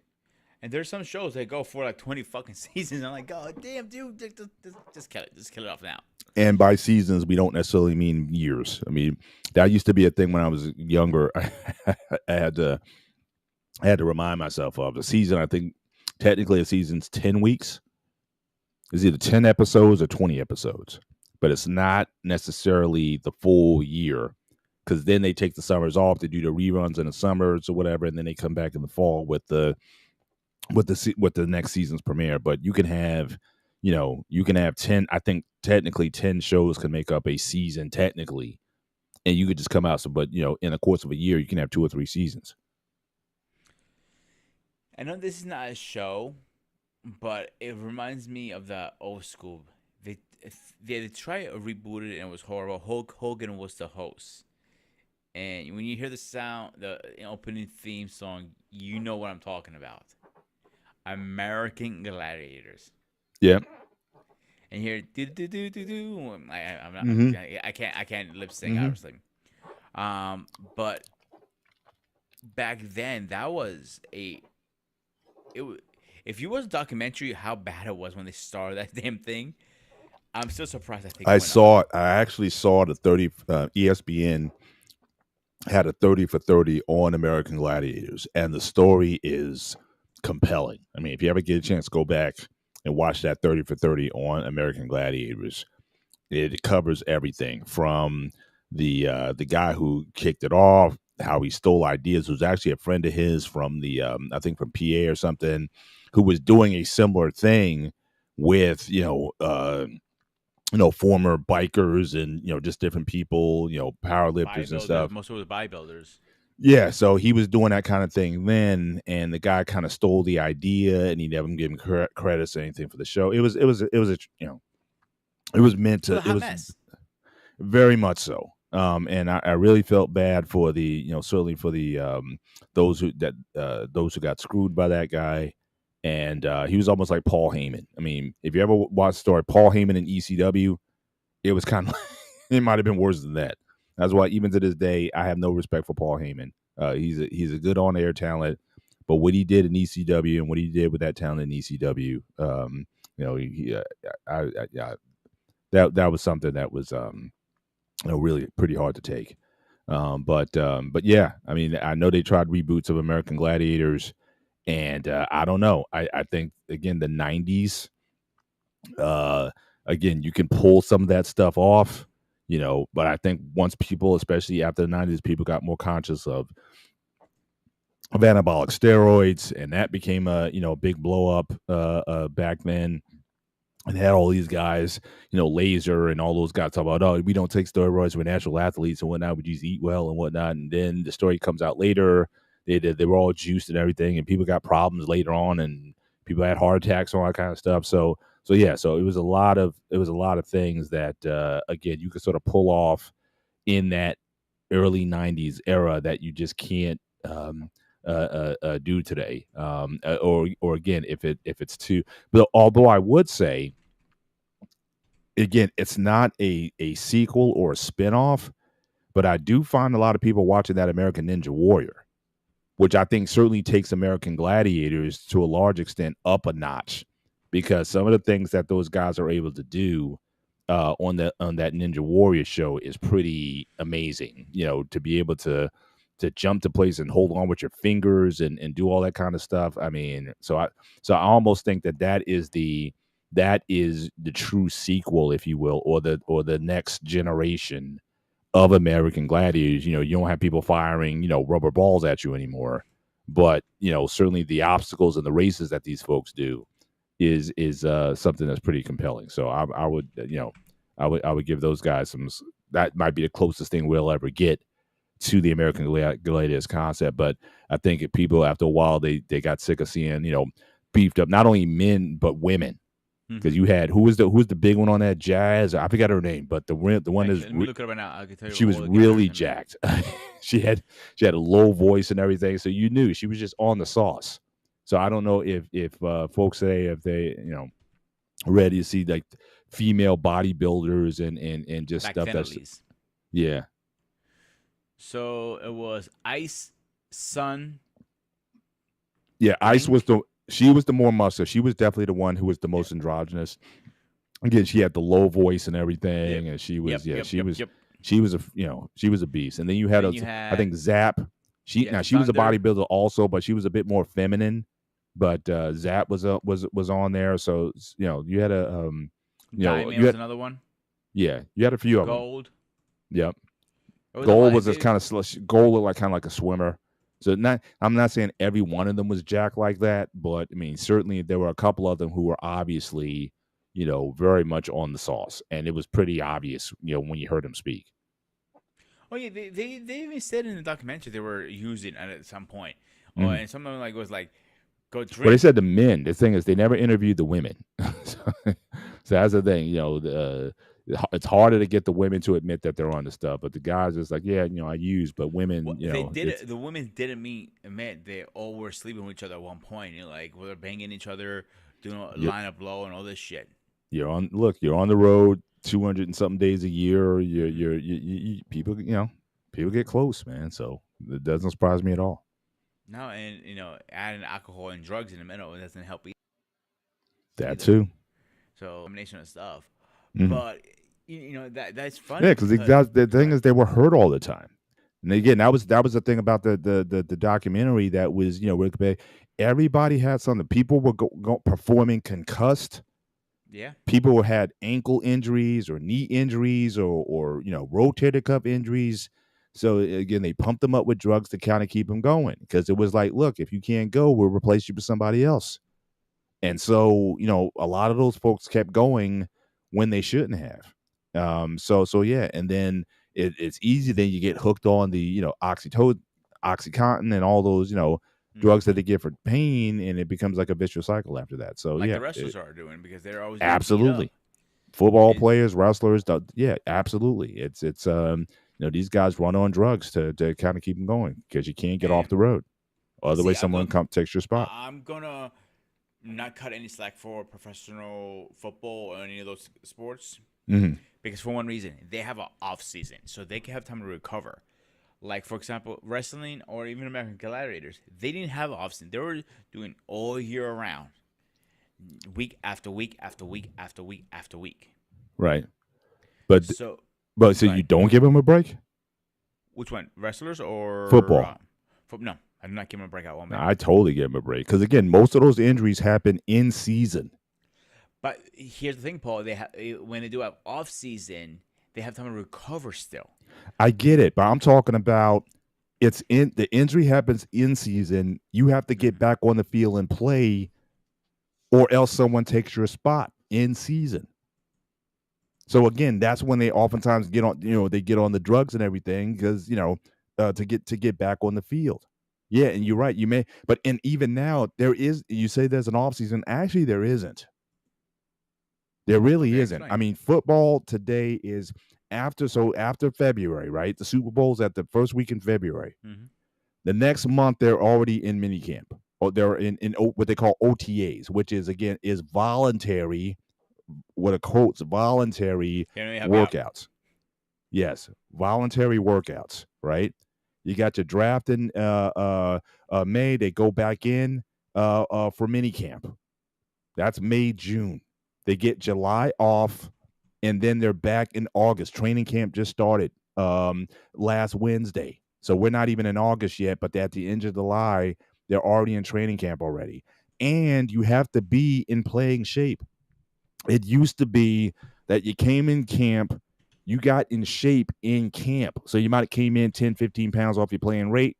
Speaker 1: And there's some shows that go for like 20 fucking seasons. I'm like, God damn, dude, just kill it. Just kill it off now.
Speaker 2: And by seasons, we don't necessarily mean years. I mean, that used to be a thing when I was younger. I had to I had to remind myself of the season. I think technically a season's 10 weeks. It's either 10 episodes or 20 episodes, but it's not necessarily the full year, because then they take the summers off to do the reruns in the summers or whatever, and then they come back in the fall with the next season's premiere. But you can have 10. I think technically 10 shows can make up a season technically, and you could just come out. So, but in the course of a year, you can have 2 or 3 seasons.
Speaker 1: I know this is not a show, but it reminds me of the old school. They they tried to reboot it and it was horrible. Hulk Hogan was the host, and when you hear the sound, the opening theme song, you know what I'm talking about. American Gladiators.
Speaker 2: Yeah.
Speaker 1: And here, do do do do do. I'm not.
Speaker 2: Mm-hmm.
Speaker 1: I can't lip sync
Speaker 2: Mm-hmm.
Speaker 1: obviously. But back then, that was a it. If you watch a documentary, how bad it was when they started that damn thing, I'm still surprised that thing
Speaker 2: I
Speaker 1: went on.
Speaker 2: saw it. I actually saw the 30 ESPN had a 30 for 30 on American Gladiators, and the story is compelling. I mean, if you ever get a chance, go back and watch that 30 for 30 on American Gladiators. It covers everything from the guy who kicked it off, how he stole ideas. It was actually a friend of his from the I think from PA or something, who was doing a similar thing with former bikers and just different people, power lifters and
Speaker 1: Bodybuilders,
Speaker 2: stuff.
Speaker 1: most of it was bodybuilders.
Speaker 2: Yeah, so he was doing that kind of thing then, and the guy kind of stole the idea, and he never gave him credits or anything for the show. It was meant
Speaker 1: So
Speaker 2: to.
Speaker 1: the
Speaker 2: It
Speaker 1: hot
Speaker 2: was
Speaker 1: mess.
Speaker 2: very much so. And I really felt bad for certainly for the those who got screwed by that guy. And he was almost like Paul Heyman. I mean, if you ever watched the story, Paul Heyman in ECW, it was kind of it might have been worse than that. That's why even to this day, I have no respect for Paul Heyman. He's a good on air talent, but what he did in ECW and what he did with that talent in ECW, that was something that was really pretty hard to take. But yeah, I mean, I know they tried reboots of American Gladiators, and I don't know. I think again the '90s. Again, you can pull some of that stuff off, but I think once people, especially after the '90s, people got more conscious of anabolic steroids, and that became a big blow up back then. And had all these guys, Laser and all those guys talk about, oh, we don't take steroids, we're natural athletes and whatnot, we just eat well and whatnot. And then the story comes out later they were all juiced and everything, and people got problems later on, and people had heart attacks and all that kind of stuff. So yeah, so it was a lot of things that again you could sort of pull off in that early '90s era that you just can't do today. Or again, if it's too, but although I would say again, it's not a sequel or a spinoff, but I do find a lot of people watching that American Ninja Warrior, which I think certainly takes American Gladiators to a large extent up a notch, because some of the things that those guys are able to do on that Ninja Warrior show is pretty amazing. You know, to be able to jump to place and hold on with your fingers and do all that kind of stuff. I mean, so I almost think that is the true sequel, if you will, or the next generation of American Gladiators. You know, you don't have people firing, rubber balls at you anymore, but certainly the obstacles and the races that these folks do is something that's pretty compelling. So I would I would give those guys some. That might be the closest thing we'll ever get to the American Gladiators concept. But I think people after a while they got sick of seeing beefed up not only men but women. Because you had who was the big one on that Jazz? I forgot her name, but the one is
Speaker 1: let me look it up right now. I can tell you
Speaker 2: she was really jacked. she had a low voice and everything, so you knew she was just on the sauce. So I don't know if folks say if they ready to see like female bodybuilders and just
Speaker 1: like
Speaker 2: stuff that's yeah.
Speaker 1: So it was Ice, Sun.
Speaker 2: Yeah, Ice was she was the more muscular. She was definitely the one who was the most androgynous. Again, she had the low voice and everything, and she was she was a beast. And then you had I think Zap. She was a bodybuilder also, but she was a bit more feminine. But Zap was on there, so you had a
Speaker 1: Diamond was another one.
Speaker 2: Yeah, you had a few of them.
Speaker 1: Gold.
Speaker 2: Yep. Gold was just kind of Gold looked like kind of like a swimmer. So I'm not saying every one of them was jacked like that, but I mean certainly there were a couple of them who were obviously very much on the sauce, and it was pretty obvious when you heard them speak.
Speaker 1: Oh yeah, they even said in the documentary they were using it at some point.
Speaker 2: Mm-hmm.
Speaker 1: And some of them was like, go drink.
Speaker 2: Well, they said the men. The thing is, they never interviewed the women. So that's the thing. It's harder to get the women to admit that they're on the stuff, but the guys is like, yeah, I use, but women,
Speaker 1: they did it. The women didn't admit they all were sleeping with each other at one point. Like they're banging each other, doing line up low and all this shit. You're on
Speaker 2: the road 200 and something days a year. People get close, man. So it doesn't surprise me at all.
Speaker 1: No, and adding alcohol and drugs in the middle doesn't help either.
Speaker 2: That too.
Speaker 1: So combination of stuff, but that's funny.
Speaker 2: Yeah, because the thing is they were hurt all the time, and again that was the thing about the documentary that was everybody had something. People were performing concussed.
Speaker 1: Yeah.
Speaker 2: People had ankle injuries or knee injuries or rotator cuff injuries. So again, they pumped them up with drugs to kind of keep them going, because it was like, look, if you can't go, we'll replace you with somebody else. And so, a lot of those folks kept going when they shouldn't have. So yeah, and then it's easy. Then you get hooked on the Oxycontin and all those drugs that they give for pain, and it becomes like a vicious cycle after that. So
Speaker 1: like the wrestlers are doing, because they're always
Speaker 2: absolutely football players, wrestlers. Yeah, absolutely. It's these guys run on drugs to kind of keep them going, because you can't get off the road. Otherwise, someone takes your spot.
Speaker 1: I'm gonna not cut any slack for professional football or any of those sports, because for one reason, they have an off season, so they can have time to recover. Like, for example, wrestling or even American Gladiators, they didn't have an off season. They were doing all year round, week after week after week after week after week.
Speaker 2: Right. But so you don't give them a break?
Speaker 1: Which one, wrestlers or
Speaker 2: football?
Speaker 1: No, I do not give them a break at one
Speaker 2: minute. I totally give them a break, because again, most of those injuries happen in season.
Speaker 1: But here's the thing, Paul. When they do have off season, they have time to recover still.
Speaker 2: I get it, but I'm talking about the injury happens in season. You have to get back on the field and play, or else someone takes your spot in season. So again, that's when they oftentimes get on, they get on the drugs and everything, because to get back on the field. Yeah, and you're right. You may, but and even now there is. You say there's an off season. Actually, there isn't. There really
Speaker 1: Okay,
Speaker 2: isn't. I
Speaker 1: explain.
Speaker 2: mean, football today is after February, right? The Super Bowl's at the first week in February.
Speaker 1: Mm-hmm.
Speaker 2: The next month they're already in minicamp, or they're in what they call OTAs, which is again is voluntary. What a quotes voluntary
Speaker 1: They don't even help you out.
Speaker 2: workouts. Yes, voluntary workouts. Right. You got your draft in May. They go back in for minicamp. That's May, June. They get July off, and then they're back in August. Training camp just started last Wednesday. So we're not even in August yet, but at the end of July, they're already in training camp already. And you have to be in playing shape. It used to be that you came in camp, you got in shape in camp. So you might have came in 10, 15 pounds off your playing rate.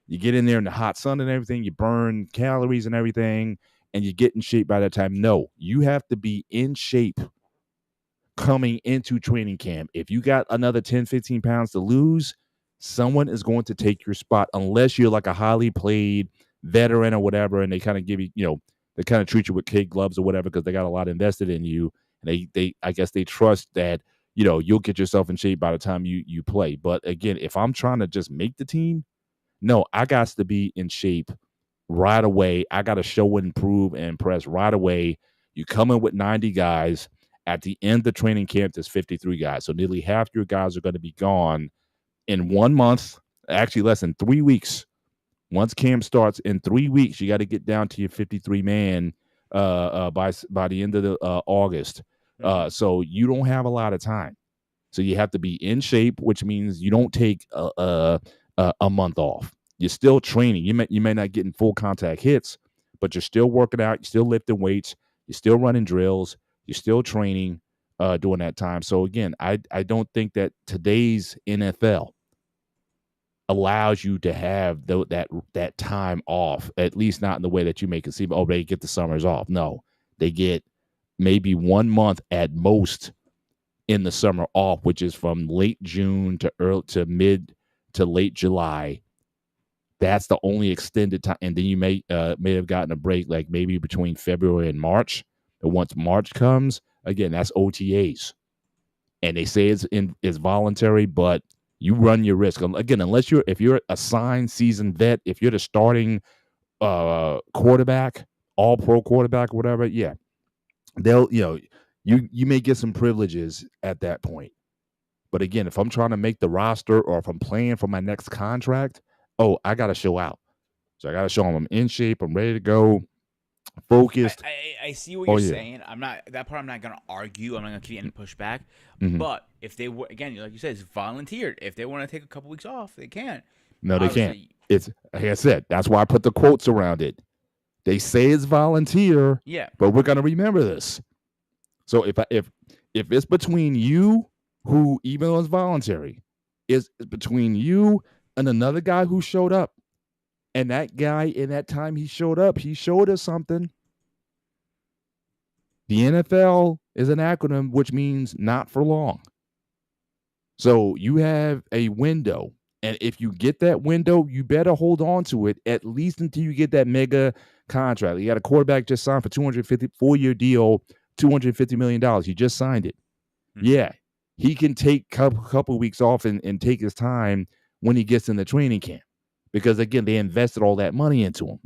Speaker 2: You get in there in the hot sun and everything, you burn calories and everything, and you get in shape by that time. No, you have to be in shape coming into training camp. If you got another 10, 15 pounds to lose, someone is going to take your spot unless you're like a highly played veteran or whatever, and they kind of give you, they kind of treat you with kid gloves or whatever because they got a lot invested in you. And they I guess they trust that, you'll get yourself in shape by the time you play. But again, if I'm trying to just make the team, no, I got to be in shape right away. I got to show and prove and impress right away. You come in with 90 guys. At the end of training camp, there's 53 guys. So nearly half your guys are going to be gone in 1 month, actually less than 3 weeks. Once camp starts in 3 weeks, you got to get down to your 53 man by the end of the August.
Speaker 1: Mm-hmm.
Speaker 2: So you don't have a lot of time. So you have to be in shape, which means you don't take a month off. You're still training. You may not get in full contact hits, but you're still working out. You're still lifting weights. You're still running drills. You're still training during that time. So again, I don't think that today's NFL allows you to have that time off. At least not in the way that you may conceive. Oh, they get the summers off. No, they get maybe 1 month at most in the summer off, which is from late June to mid to late July. That's the only extended time, and then you may have gotten a break, like maybe between February and March. But once March comes, again, that's OTAs, and they say it's voluntary, but you run your risk again unless if you're a signed seasoned vet, if you're the starting quarterback, all pro quarterback, or whatever. Yeah, they'll you may get some privileges at that point. But again, if I'm trying to make the roster or if I'm playing for my next contract, I got to show out. So I got to show them I'm in shape, I'm ready to go,
Speaker 1: I,
Speaker 2: focused.
Speaker 1: I, I see what
Speaker 2: Oh
Speaker 1: you're
Speaker 2: yeah.
Speaker 1: saying. I'm not that part. I'm not gonna argue. I'm not gonna keep getting pushback.
Speaker 2: Mm-hmm.
Speaker 1: But if they were again, like you said, it's volunteered. If they want to take a couple weeks off, they can.
Speaker 2: No, they can't.
Speaker 1: Obviously,
Speaker 2: It's like I said. That's why I put the quotes around it. They say it's volunteer,
Speaker 1: yeah.
Speaker 2: but we're gonna remember this. So if it's between you, who even though it's voluntary, is between you and another guy who showed up, and that guy in that time he showed up, he showed us something. The NFL is an acronym which means not for long. So you have a window. And if you get that window, you better hold on to it at least until you get that mega contract. You got a quarterback just signed for 250 4-year deal, $250 million. He just signed it.
Speaker 1: Mm-hmm.
Speaker 2: Yeah. He can take a couple weeks off and take his time when he gets in the training camp. Because again, they invested all that money into him.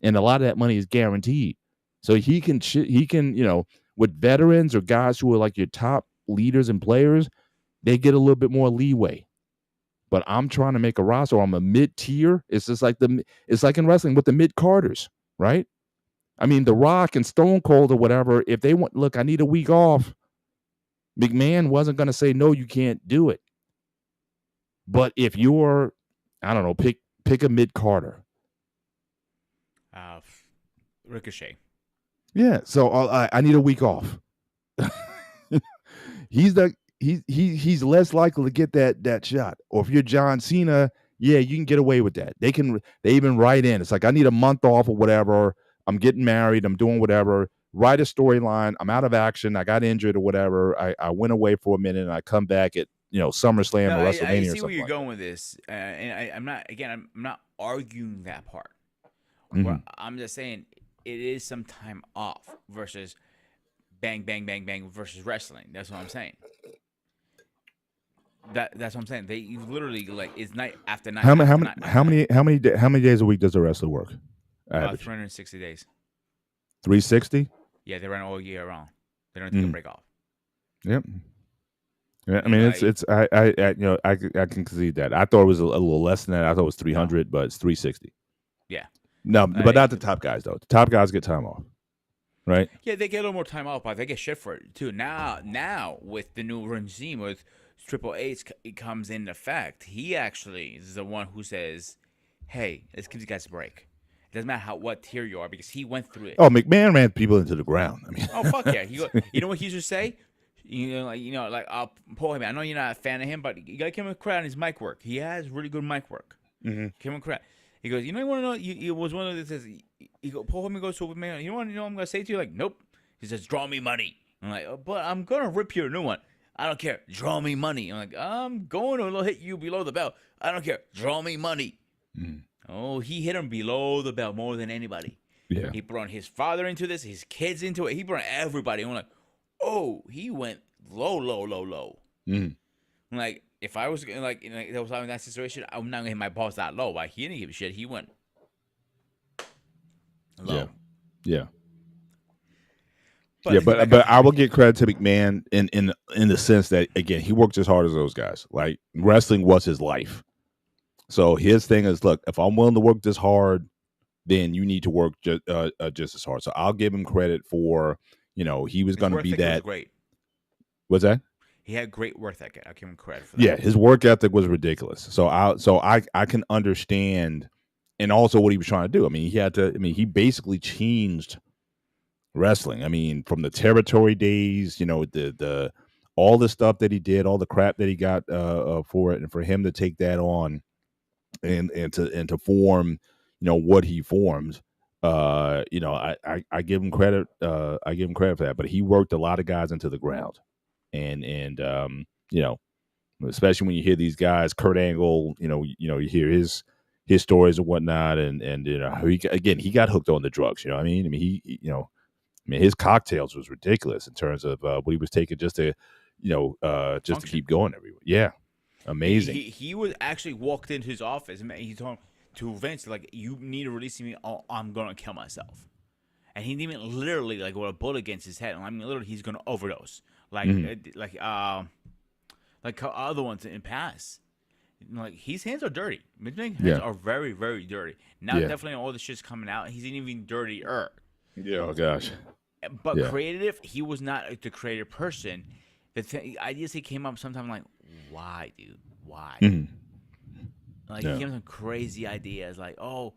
Speaker 2: And a lot of that money is guaranteed. So he can, with veterans or guys who are like your top leaders and players, they get a little bit more leeway. But I'm trying to make a roster. I'm a mid-tier. It's just like it's like in wrestling with the mid-carders, right? I mean, The Rock and Stone Cold or whatever, if they want, look, I need a week off, McMahon wasn't going to say, no, you can't do it. But if you're, I don't know, pick a mid-carder.
Speaker 1: Ricochet.
Speaker 2: Yeah, so I need a week off. He's less likely to get that shot. Or if you're John Cena, yeah, you can get away with that. They even write in. It's like, I need a month off or whatever. I'm getting married. I'm doing whatever. Write a storyline. I'm out of action. I got injured or whatever. I went away for a minute and I come back at SummerSlam
Speaker 1: No,
Speaker 2: or
Speaker 1: I
Speaker 2: WrestleMania or
Speaker 1: see where
Speaker 2: something
Speaker 1: you're
Speaker 2: like
Speaker 1: going with this, and I'm not arguing that part.
Speaker 2: that.
Speaker 1: What I'm just saying, it is some time off versus bang, bang, bang, bang versus wrestling. That's what I'm saying. That's what I'm saying. They literally like it's night after night
Speaker 2: How many
Speaker 1: after night after night.
Speaker 2: how many days a week does a wrestler work? Average
Speaker 1: 360 days.
Speaker 2: 360.
Speaker 1: Yeah, they run all year round. They don't take a break off.
Speaker 2: Yep. Yeah, I
Speaker 1: You
Speaker 2: mean,
Speaker 1: know,
Speaker 2: it's I can concede that. I thought it was a little less than that. I thought it was 300, but it's 360.
Speaker 1: yeah.
Speaker 2: No, but not the top guys though. The top guys get time off, right?
Speaker 1: Yeah, they get a little more time off, but they get shit for it too. Now with the new regime with Triple H, it comes into effect. He actually is the one who says, "Hey, let's give you guys a break. It doesn't matter what tier you are because he went through it."
Speaker 2: Oh, McMahon ran people into the ground. I mean,
Speaker 1: Oh fuck yeah! You know what he should say? Paul Heyman. I know you're not a fan of him, but you gotta give him credit on his mic work. He has really good mic work. Give him credit. He goes, you know, you want to know? You was one of the says. Paul Heyman goes to McMahon. You want to know? What I'm gonna say to you, like, nope. He says, draw me money. I'm like, oh, but I'm gonna rip you a new one. I don't care. Draw me money. I'm like, I'm going to hit you below the belt. I don't care. Draw me money. Oh, he hit him below the belt more than anybody.
Speaker 2: yeah,
Speaker 1: He brought his father into this, his kids into it. He brought everybody. I'm like, oh, he went low, low, low, low. I'm like, if I was like, that was in that situation, I'm not gonna hit my balls that low. Like, he didn't give a shit. He went low.
Speaker 2: yeah.
Speaker 1: But
Speaker 2: Yeah, but I will give credit to McMahon in the sense that again he worked as hard as those guys. Like wrestling was his life, so his thing is, look, if I'm willing to work this hard, then you need to work just as hard. So I'll give him credit for he was going to be that.
Speaker 1: Was great.
Speaker 2: What's that?
Speaker 1: He had great work ethic. I'll give him credit for that.
Speaker 2: Yeah, his work ethic was ridiculous. So I can understand, and also what he was trying to do. I mean, he basically changed wrestling. I mean, from the territory days, the all the stuff that he did, all the crap that he got for it, and for him to take that on and to form, what he formed. I give him credit. I give him credit for that. But he worked a lot of guys into the ground, and especially when you hear these guys, Kurt Angle, you hear his stories and whatnot, and he got hooked on the drugs. You know what I mean? I mean, his cocktails was ridiculous in terms of what he was taking just to, just to keep going everywhere. Yeah, amazing.
Speaker 1: He was actually walked into his office and he told to Vince, like, you need to release me. Or I'm gonna kill myself. And he didn't even literally like with a bullet against his head. I mean, literally, he's gonna overdose. Like other ones in past. Like, his hands are dirty. McMahon's hands are very, very dirty. Now, definitely all the shit's coming out. He's even dirtier.
Speaker 2: Yeah, oh gosh.
Speaker 1: But creative, he was not the creative person. The ideas he came up sometimes like, why, dude? Why? Like, he came up with some crazy ideas like, oh,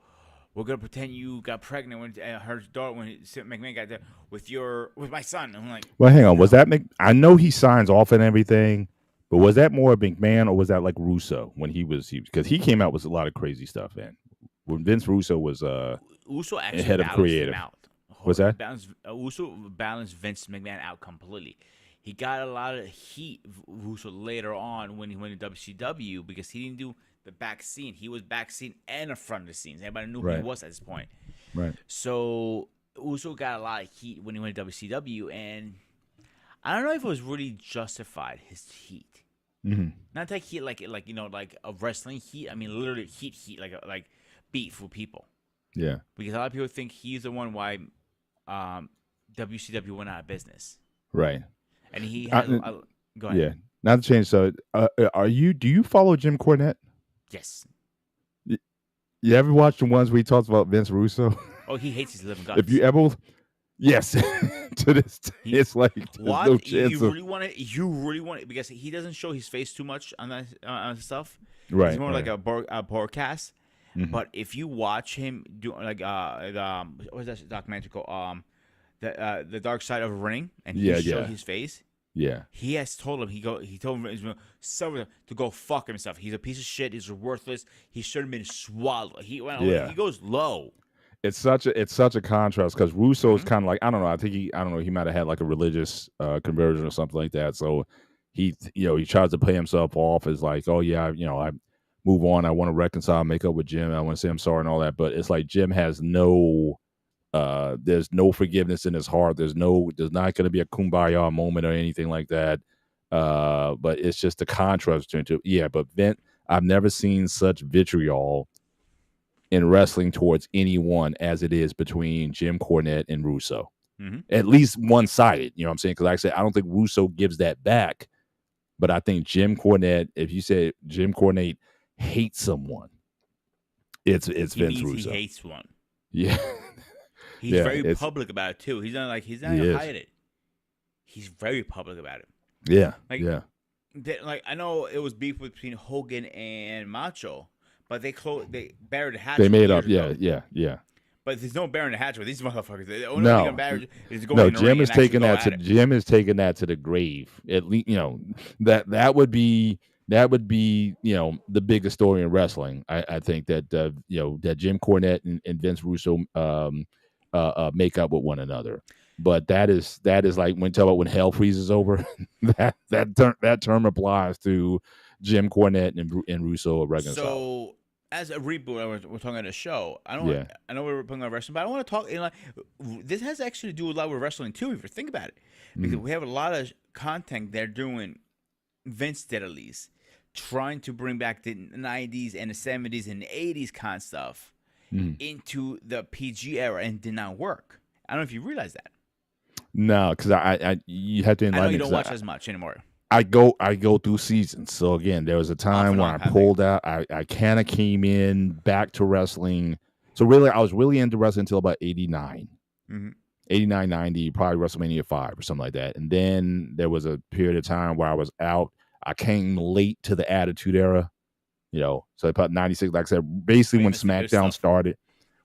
Speaker 1: we're gonna pretend you got pregnant when her daughter when McMahon got there with my son. I'm like,
Speaker 2: well, hang on. Was that I know he signs off and everything, but was that more McMahon or was that like Russo when because he came out with a lot of crazy stuff, man. When Vince Russo was
Speaker 1: Uso actually
Speaker 2: head of creative. What's that?
Speaker 1: Uso balanced Vince McMahon out completely. He got a lot of heat, Russo, later on when he went to WCW because he didn't do the back scene. He was back scene and the front of the scenes. Everybody knew who he was at this point.
Speaker 2: Right.
Speaker 1: So Uso got a lot of heat when he went to WCW, and I don't know if it was really justified, his heat. Not that heat like a wrestling heat. I mean, literally heat, like beef with people.
Speaker 2: Yeah.
Speaker 1: Because a lot of people think he's the one why WCW went out of business.
Speaker 2: Right.
Speaker 1: And he had go ahead.
Speaker 2: Yeah. Not to change. So, do you follow Jim Cornette?
Speaker 1: Yes.
Speaker 2: You ever watched the ones where he talks about Vince Russo?
Speaker 1: Oh, he hates his living guts.
Speaker 2: If you ever, yes, to this day, it's like
Speaker 1: what
Speaker 2: no chance
Speaker 1: you really want it. You really want it because he doesn't show his face too much on that stuff.
Speaker 2: Right.
Speaker 1: He's more like a broadcast. But if you watch him do like what's that documentary called? The Dark Side of Ring, and he showed his face. Yeah, he has told him he told him to go fuck himself. He's a piece of shit. He's worthless. He should have been swallowed. He goes low.
Speaker 2: It's such a contrast because Russo is kind of like, I don't know. He might have had like a religious conversion or something like that. So he tries to play himself off as like, oh yeah, I move on, I want to reconcile, make up with Jim, I want to say I'm sorry and all that, but it's like Jim has there's no forgiveness in his heart. There's not going to be a kumbaya moment or anything like that. But it's just a contrast between two. Yeah, but I've never seen such vitriol in wrestling towards anyone as it is between Jim Cornette and Russo.
Speaker 1: Mm-hmm.
Speaker 2: At least one-sided, you know what I'm saying? Because like I said, I don't think Russo gives that back. But I think Jim Cornette, if you say Jim Cornette hates someone, it's Vince Russo.
Speaker 1: He hates one.
Speaker 2: Yeah.
Speaker 1: He's very public about it too. He's not gonna hide it. He's very public about it.
Speaker 2: Yeah.
Speaker 1: Like I know it was beef between Hogan and Macho, but they buried the hatch.
Speaker 2: They made up. Yeah.
Speaker 1: But there's no burying the hatch with these motherfuckers. The only
Speaker 2: no,
Speaker 1: thing bury is going in the
Speaker 2: Jim
Speaker 1: ring
Speaker 2: is taking that to Jim is taking that to the grave. At least that would be the biggest story in wrestling. I think that that Jim Cornette and Vince Russo make up with one another. But that is like when hell freezes over. that term applies to Jim Cornette and Russo reconciled.
Speaker 1: So as a reboot, we're talking about a show. I know we're talking about wrestling, but I want to talk. This has actually to do a lot with wrestling too, if you think about it, because we have a lot of content they're doing. Vince did at least trying to bring back the 90s and the 70s and the 80s kind of stuff into the PG era, and did not work. I don't know if you realize that.
Speaker 2: No, because you have to enlighten me.
Speaker 1: I know you don't watch as much anymore.
Speaker 2: I go through seasons. So again, there was a time when I pulled out. I kind of came in back to wrestling. So really, I was really into wrestling until about 89. 89, 90, probably WrestleMania 5 or something like that. And then there was a period of time where I was out. I came late to the Attitude Era, so about 96, like I said, basically when SmackDown started.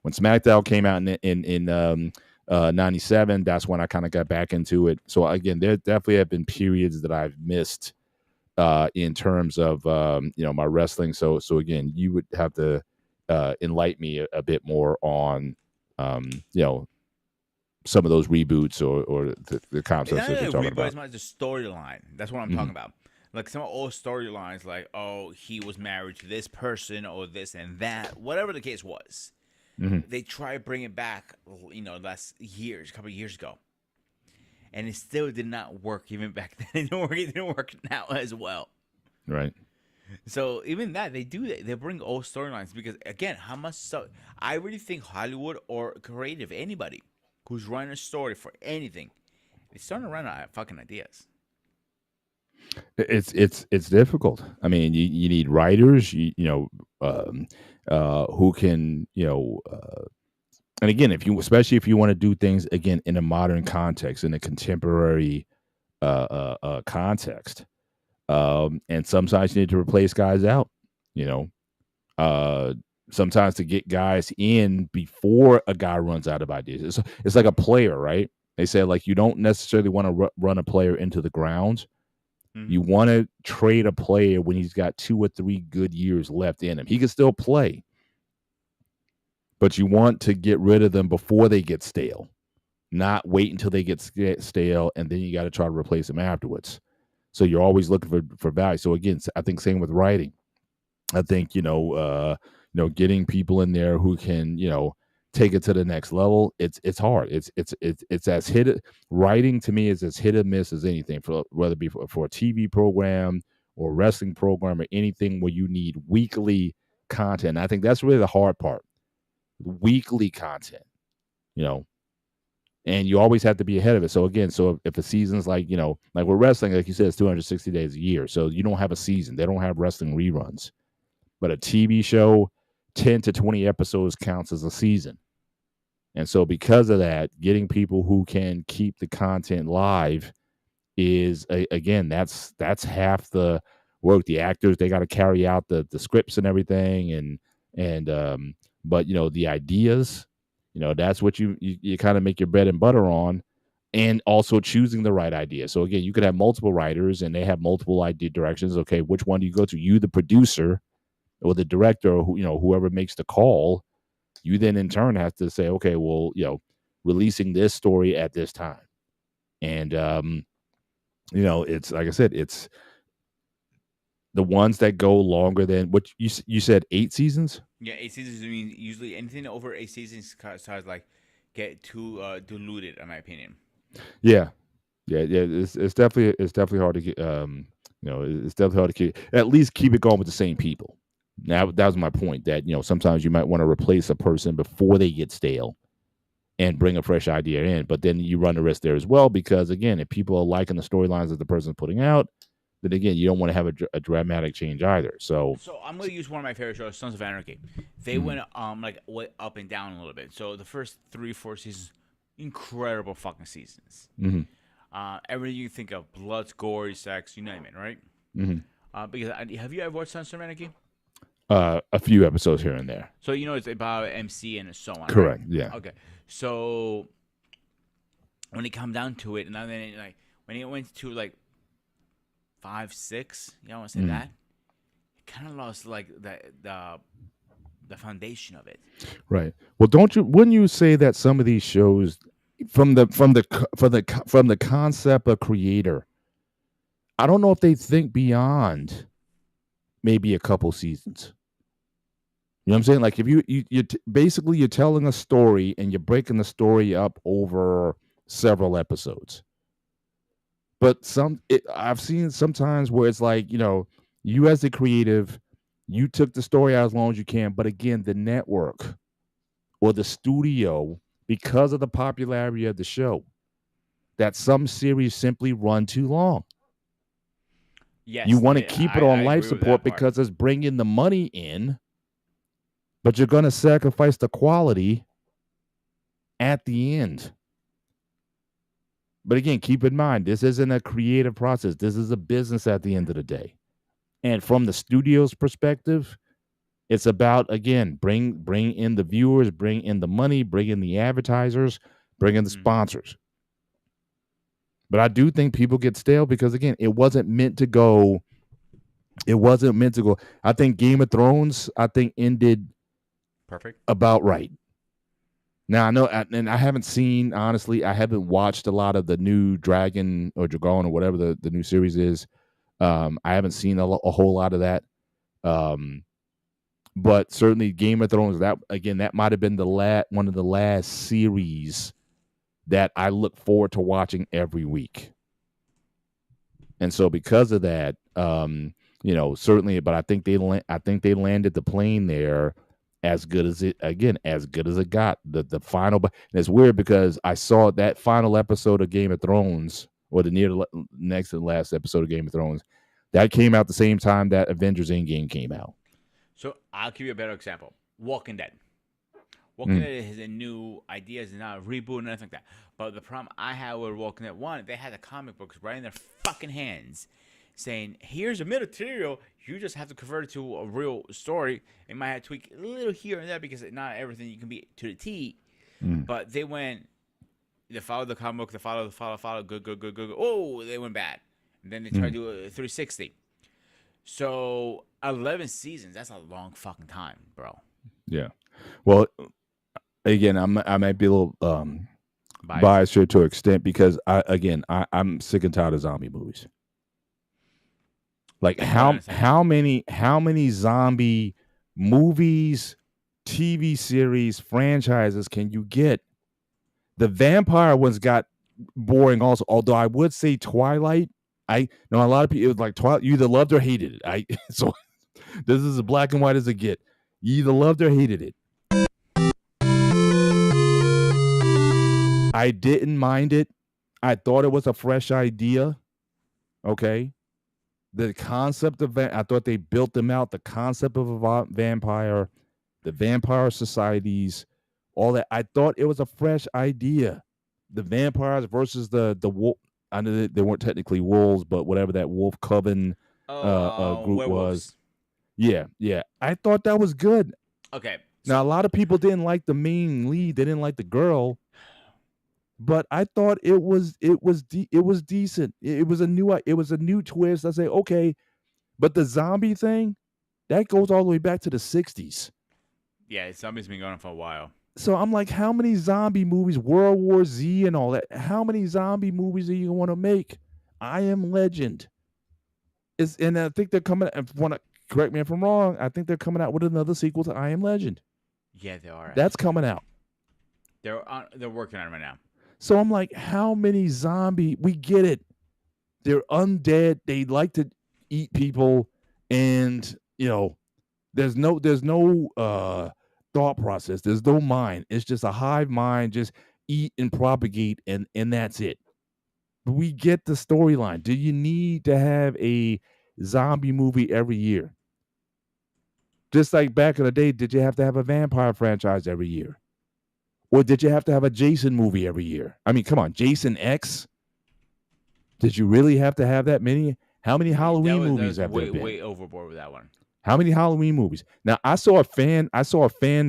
Speaker 2: When SmackDown came out in 97, that's when I kind of got back into it. So again, there definitely have been periods that I've missed in terms of my wrestling. So again, you would have to enlighten me a bit more on some of those reboots or the concepts that you're talking about.
Speaker 1: It's not just storyline. That's what I'm talking about. Like some old storylines, like, oh, he was married to this person or this and that, whatever the case was. They try to bring it back, last years, a couple of years ago, and it still did not work. Even back then, it didn't work now as well.
Speaker 2: Right.
Speaker 1: So even that they do that. They bring old storylines because again, how much I really think Hollywood or creative anybody who's running a story for anything, is starting to run out of fucking ideas.
Speaker 2: It's difficult. I mean, you need writers, who can, and again, especially if you want to do things again in a modern context, in a contemporary context, and sometimes you need to replace guys out. Sometimes to get guys in before a guy runs out of ideas. It's like a player, right? They say like you don't necessarily want to run a player into the ground. You want to trade a player when he's got 2 or 3 good years left in him. He can still play, but you want to get rid of them before they get stale, not wait until they get stale, and then you got to try to replace them afterwards. So you're always looking for value. So again, I think same with writing. I think getting people in there who can take it to the next level. It's hard. It's as writing to me is as hit or miss as anything, whether it be for a TV program or wrestling program or anything where you need weekly content. I think that's really the hard part. Weekly content, and you always have to be ahead of it. So again, if a season's like like we're wrestling, like you said, it's 260 days a year. So you don't have a season. They don't have wrestling reruns, but a TV show, 10 to 20 episodes counts as a season. And so because of that, getting people who can keep the content live is, again, that's half the work. The actors, they got to carry out the scripts and everything. But, the ideas, that's what you kind of make your bread and butter on, and also choosing the right idea. So again, you could have multiple writers and they have multiple idea directions. Okay, which one do you go to? You, the producer or the director, or whoever makes the call. You then in turn have to say, okay, well, releasing this story at this time. And It's like I said, it's the ones that go longer than what you said 8 seasons.
Speaker 1: Yeah, 8 seasons. I mean, usually anything over 8 seasons starts like get too diluted, in my opinion.
Speaker 2: Yeah, yeah. It's definitely hard to get. It's definitely hard to at least keep it going with the same people. Now that was my point. That sometimes you might want to replace a person before they get stale and bring a fresh idea in, but then you run the risk there as well because again, if people are liking the storylines that the person's putting out, then again, you don't want to have a dramatic change either. So,
Speaker 1: So I'm gonna use one of my favorite shows, Sons of Anarchy. They
Speaker 2: mhm,
Speaker 1: went like way up and down a little bit. So the first 3 4 seasons, incredible fucking seasons.
Speaker 2: mhm,
Speaker 1: Everything you think of, blood, gore, sex, you name it, right?
Speaker 2: mhm.
Speaker 1: Because have you ever watched Sons of Anarchy?
Speaker 2: A few episodes here and there.
Speaker 1: So it's about MC and so on, right?
Speaker 2: Correct. Yeah.
Speaker 1: Okay. So when it come down to it, and then when it went to like 5 6, I want to say
Speaker 2: Mhm.
Speaker 1: that it kind of lost like the foundation of it.
Speaker 2: Right. Well, wouldn't you say that some of these shows from the concept of creator, I don't know if they think beyond maybe a couple seasons. You know what I'm saying? Like if basically you're telling a story and you're breaking the story up over several episodes. But I've seen sometimes where it's like, you as the creative, you took the story out as long as you can, but again, the network or the studio, because of the popularity of the show, that some series simply run too long. You
Speaker 1: Yes,
Speaker 2: want to keep it
Speaker 1: I
Speaker 2: on life
Speaker 1: agree with that
Speaker 2: support
Speaker 1: part.
Speaker 2: because it's bringing the money in, but you're going to sacrifice the quality at the end. But again, keep in mind, this isn't a creative process. This is a business at the end of the day. And from the studio's perspective, it's about, again, bring in the viewers, bring in the money, bring in the advertisers, bring in the
Speaker 1: Mhm.
Speaker 2: sponsors. But I do think people get stale because again, it wasn't meant to go. It wasn't meant to go. I think Game of Thrones, ended
Speaker 1: Perfect.
Speaker 2: about right. Now I know, and I haven't seen, honestly, I haven't watched a lot of the new Dragon or Dragon or whatever the new series is. I haven't seen a whole lot of that. But certainly Game of Thrones, that might have been one of the last series that I look forward to watching every week. And so because of that, certainly, but I think they landed the plane there as good as it got. The final, but it's weird because I saw that final episode of Game of Thrones, or the next to the last episode of Game of Thrones, that came out the same time that Avengers Endgame came out.
Speaker 1: So I'll give you a better example. Walking Dead. Walking
Speaker 2: Mm,
Speaker 1: Dead has a new ideas and not a reboot and anything like that. But the problem I had with Walking Dead, one, they had the comic books right in their fucking hands, saying, "Here's a material. You just have to convert it to a real story. It might have to tweak a little here and there because not everything you can be to the T."
Speaker 2: mm,
Speaker 1: But they followed the comic book, they follow, good, good, good, good, good. Oh, they went bad. And then they tried
Speaker 2: mm.
Speaker 1: to do a 360. So 11 seasons, that's a long fucking time, bro.
Speaker 2: Yeah. Well, again, I might be a little
Speaker 1: Bias.
Speaker 2: biased here to an extent because I'm sick and tired of zombie movies. Like
Speaker 1: I totally understand that.
Speaker 2: how many zombie movies, TV series, franchises can you get? The vampire ones got boring also. Although I would say Twilight, I know a lot of people, it was like Twilight, you either loved or hated it. So this is as black and white as it get. You either loved or hated it. I didn't mind it. I thought it was a fresh idea. Okay. The concept of I thought they built them out. The concept of a vampire, the vampire societies, all that. I thought it was a fresh idea. The vampires versus the wolf. I know that they weren't technically wolves, but whatever that wolf coven
Speaker 1: Oh,
Speaker 2: group was.
Speaker 1: werewolves.
Speaker 2: Yeah, yeah. I thought that was good.
Speaker 1: Okay,
Speaker 2: Now a
Speaker 1: so
Speaker 2: lot of people didn't like the main lead. They didn't like the girl, but I thought it was decent. It was a new twist. I say okay, but the zombie thing that goes all the way back to the 60s.
Speaker 1: yeah, zombies been going on for a while.
Speaker 2: So I'm like, how many zombie movies, World War Z and all that? How many zombie movies are you want to make? I Am Legend is, and I think they're coming. If want to correct me if I'm wrong, I think they're coming out with another sequel to I Am Legend.
Speaker 1: Yeah, they are
Speaker 2: That's
Speaker 1: actually.
Speaker 2: coming out.
Speaker 1: They're working on it right now.
Speaker 2: So I'm like, how many zombie? We get it. They're undead. They like to eat people, and there's no thought process. There's no mind. It's just a hive mind. Just eat and propagate, and that's it. We get the storyline. Do you need to have a zombie movie every year? Just like back in the day, did you have to have a vampire franchise every year? Or did you have to have a Jason movie every year? I mean, come on, Jason X? Did you really have to have that many? How many Halloween
Speaker 1: That
Speaker 2: movies
Speaker 1: was
Speaker 2: have there
Speaker 1: way
Speaker 2: been?
Speaker 1: way overboard with that one.
Speaker 2: How many Halloween movies? Now, I saw a fan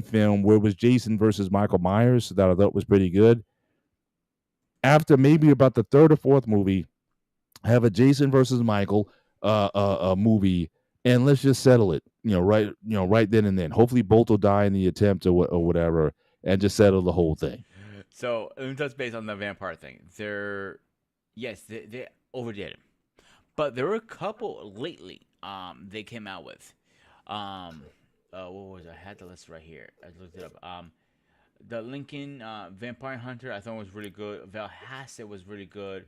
Speaker 2: film where it was Jason versus Michael Myers that I thought was pretty good. After maybe about the third or fourth movie, have a Jason versus Michael movie, and let's just settle it. Right then and then. Hopefully, both will die in the attempt or whatever, and just settle the whole thing.
Speaker 1: So let me touch base on the vampire thing. They overdid it, but there were a couple lately. They came out with. What was it? I had the list right here. I looked it up. The Lincoln Vampire Hunter I thought was really good. Valhassa was really good.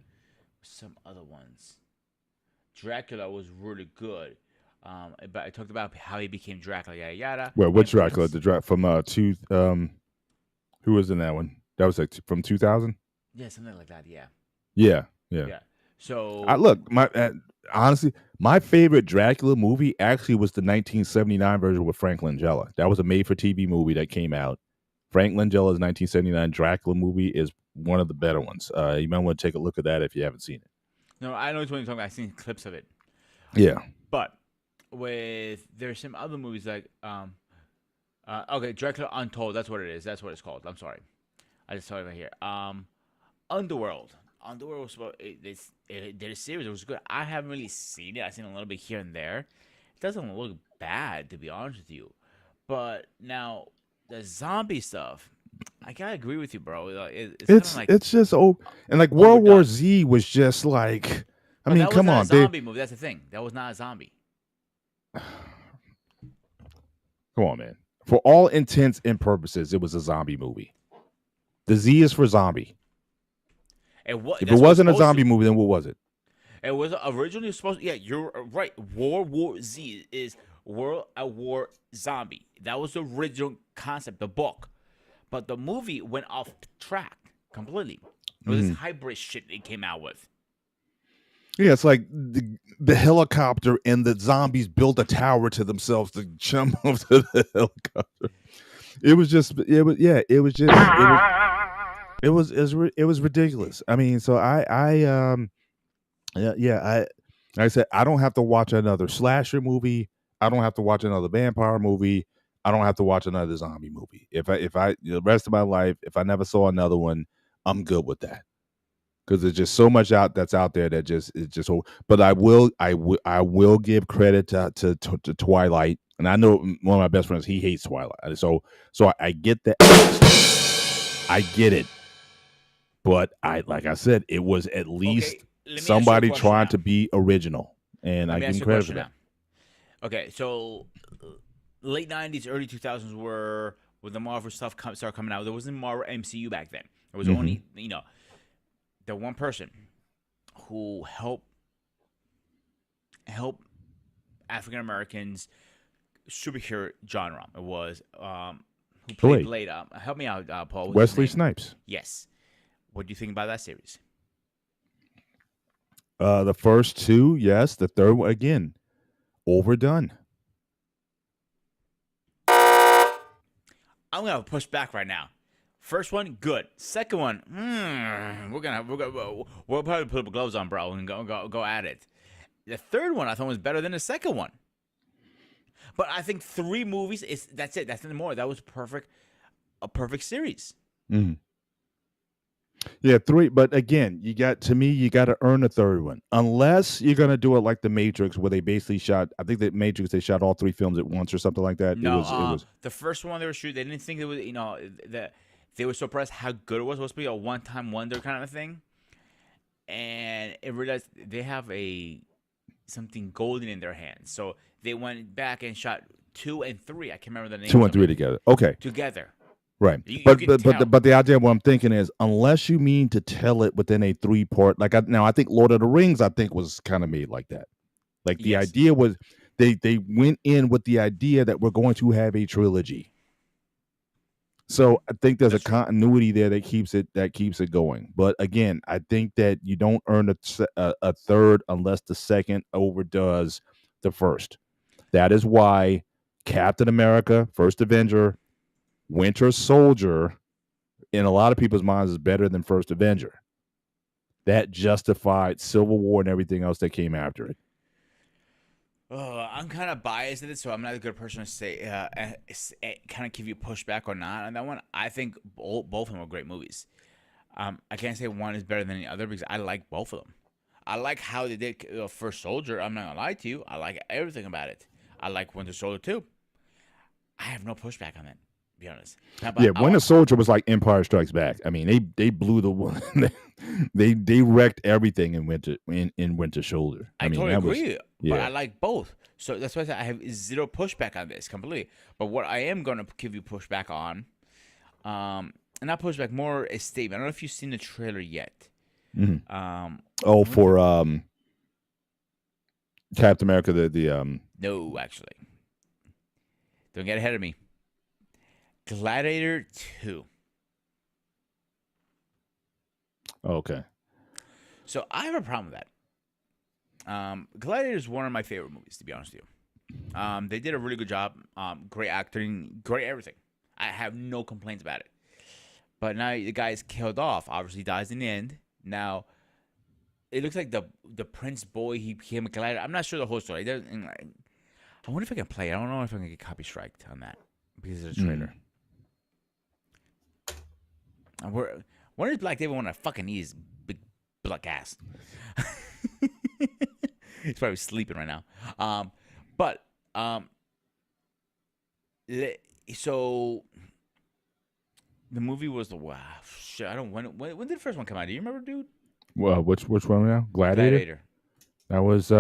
Speaker 1: Some other ones. Dracula was really good. But I talked about how he became Dracula, yada yada.
Speaker 2: Well, which Dracula? The from who was in that one? That was like from 2000.
Speaker 1: Yeah, something like that. Yeah.
Speaker 2: Yeah.
Speaker 1: So
Speaker 2: honestly, my favorite Dracula movie actually was the 1979 version with Frank Langella. That was a made-for-TV movie that came out. Frank Langella's 1979 Dracula movie is one of the better ones. You might want to take a look at that if you haven't seen it.
Speaker 1: No, I know what you're talking about. I've seen clips of it.
Speaker 2: Yeah.
Speaker 1: But there's some other movies like okay, Dracula Untold. That's what it is. That's what it's called. I'm sorry, I just saw it right here. Underworld. Underworld was it did a series. It was good. I haven't really seen it. I've seen a little bit here and there. It doesn't look bad, to be honest with you. But now the zombie stuff, I gotta agree with you, bro.
Speaker 2: It's just and like World War Z was just like, I mean, come on,
Speaker 1: that was not a zombie movie. That's the thing. That was not a zombie.
Speaker 2: Come on, man. For all intents and purposes, it was a zombie movie. The Z is for zombie. If it wasn't a zombie movie, then what was it?
Speaker 1: It was originally supposed. Yeah, you're right. World War Z is World at War Zombie. That was the original concept, the book. But the movie went off track completely. It was this hybrid shit they came out with.
Speaker 2: Yeah, it's like the helicopter and the zombies built a tower to themselves to jump off to the helicopter. It was ridiculous. I mean, so like I said, I don't have to watch another slasher movie. I don't have to watch another vampire movie. I don't have to watch another zombie movie. If I the rest of my life, if I never saw another one, I'm good with that. Because there's just so much that's out there that it's just. But I will give credit to Twilight, and I know one of my best friends, he hates Twilight, so I get that. I get it, but like I said, it was at least somebody trying to be original, and I give him credit for that.
Speaker 1: Okay, so late 90s, early 2000s were when the Marvel stuff started coming out. There wasn't Marvel MCU back then. It was only the one person who helped African Americans superhero genre. It was who played Blade. Help me out, Paul. What's
Speaker 2: Wesley Snipes.
Speaker 1: Yes. What do you think about that series?
Speaker 2: The first two, yes. The third one, again, overdone.
Speaker 1: I'm gonna push back right now. First one, good. Second one, we'll probably put gloves on, bro, and go at it. The third one I thought was better than the second one. But I think 3 movies that's it. That's nothing more. That was a perfect series.
Speaker 2: Mm-hmm. Yeah, 3. But again, you got to earn a third one, unless you're gonna do it like the Matrix, where they basically shot. I think the Matrix, they shot all 3 films at once or something like that.
Speaker 1: No, it was the first one they were shooting. They didn't think it was that they were surprised how good it was. It was supposed to be a one-time wonder kind of thing. and it realized they have a something golden in their hands. So they went back and shot 2 and 3. I can't remember the
Speaker 2: Two
Speaker 1: names
Speaker 2: and
Speaker 1: of
Speaker 2: three
Speaker 1: it
Speaker 2: together. Okay.
Speaker 1: together.
Speaker 2: Right.
Speaker 1: You
Speaker 2: But
Speaker 1: can
Speaker 2: but but the,
Speaker 1: tell.
Speaker 2: but the idea what I'm thinking is unless you mean to tell it within a 3-part, like I think Lord of the Rings I think was kind of made like that. Like the
Speaker 1: Yes,
Speaker 2: idea was they went in with the idea that we're going to have a trilogy. So I think there's a
Speaker 1: that's true.
Speaker 2: continuity there that keeps it going. But again, I think that you don't earn a third unless the second overdoes the first. That is why Captain America, First Avenger, Winter Soldier, in a lot of people's minds, is better than First Avenger. That justified Civil War and everything else that came after it.
Speaker 1: I'm kind of biased at it, so I'm not a good person to say, kind of give you pushback or not on that one. I think both of them are great movies. I can't say one is better than the other because I like both of them. I like how they did First Soldier. I'm not gonna lie to you. I like everything about it. I like Winter Soldier too. I have no pushback on that. To be honest.
Speaker 2: Yeah, Winter Soldier was like Empire Strikes Back. I mean, they blew the they wrecked everything in Winter Soldier.
Speaker 1: I
Speaker 2: mean,
Speaker 1: totally
Speaker 2: that was
Speaker 1: agree, but I
Speaker 2: yeah.
Speaker 1: like both. So that's why I said I have zero pushback on this completely. But what I am gonna give you pushback on, not pushback, more a statement. I don't know if you've seen the trailer yet.
Speaker 2: Mhm.
Speaker 1: Um,
Speaker 2: Oh, for Captain America,
Speaker 1: no, actually, don't get ahead of me. Gladiator 2.
Speaker 2: okay.
Speaker 1: So I have a problem with that. Gladiator is one of my favorite movies, to be honest with you. They did a really good job. Great acting, great everything. I have no complaints about it. But now the guy's killed off. Obviously, dies in the end. Now it looks like the prince boy he became a gladiator. I'm not sure the whole story. I wonder if I can play it. I don't know if I can get copy striked on that because of the trailer. When does Black David want to fucking eat his big black ass? He's probably sleeping right now. But so the movie was the wow shit. I don't when did the first one come out? Do you remember, dude?
Speaker 2: Well, which one now? Gladiator.
Speaker 1: Gladiator.
Speaker 2: That was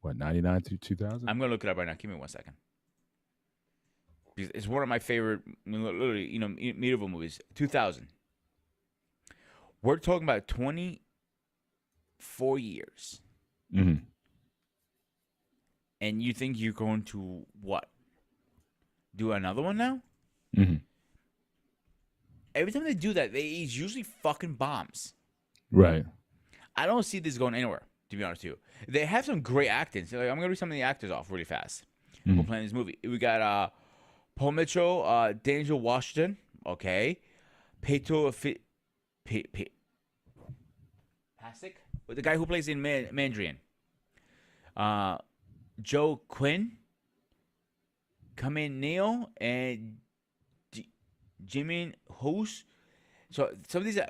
Speaker 2: what 99 through 2000.
Speaker 1: I'm gonna look it up right now. Give me 1 second. Because it's one of my favorite, literally, medieval movies. 2000. We're talking about 24 years.
Speaker 2: Mm-hmm.
Speaker 1: And you think you're going to what? Do another one now?
Speaker 2: Mm-hmm.
Speaker 1: Every time they do that, it's usually fucking bombs.
Speaker 2: Right.
Speaker 1: I don't see this going anywhere, to be honest with you. They have some great acting. So, I'm going to read some of the actors off really fast.
Speaker 2: Mm-hmm.
Speaker 1: We're playing this movie. We got Paul Mitchell, Denzel Washington, okay. Peto Pasek, the guy who plays in Mandarin. Joe Quinn, Kamen Neal, and Jimin Hoos. So some of these,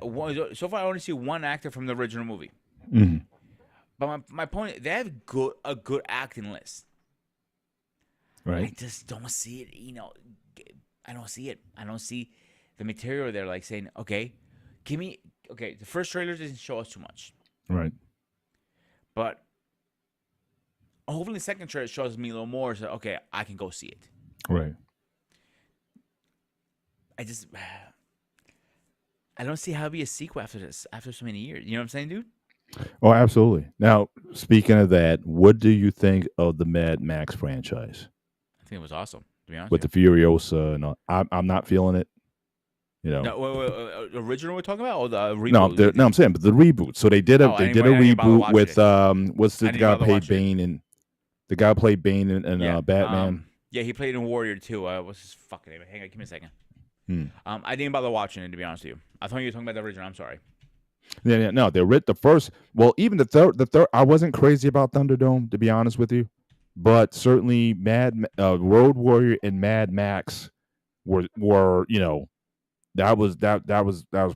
Speaker 1: so far I only see one actor from the original movie.
Speaker 2: Mm-hmm.
Speaker 1: But my point, they have a good acting list.
Speaker 2: Right.
Speaker 1: I just don't see it. I don't see it. I don't see the material there. Like saying, okay, the first trailer doesn't show us too much.
Speaker 2: Right.
Speaker 1: But hopefully the second trailer shows me a little more. So, okay, I can go see it.
Speaker 2: Right.
Speaker 1: I don't see how it'd be a sequel after this, after so many years. You know what I'm saying, dude?
Speaker 2: Oh, absolutely. Now, speaking of that, what do you think of the Mad Max franchise
Speaker 1: I think it was awesome, to be honest
Speaker 2: with
Speaker 1: with
Speaker 2: the Furiosa? And all? I'm not feeling it.
Speaker 1: you. No, original we're talking about or the reboot?
Speaker 2: No, I'm saying, but the reboot. So they did a reboot with what's the guy played Bane and the guy played Bane and Batman.
Speaker 1: Yeah, he played in Warrior too. What's his fucking name? Hang on, give me a second. I didn't bother watching it, to be honest with you. I thought you were talking about the original. I'm sorry.
Speaker 2: Yeah, no, they read the first. Well, even the third. I wasn't crazy about Thunderdome, to be honest with you, but certainly Road Warrior and Mad Max were that was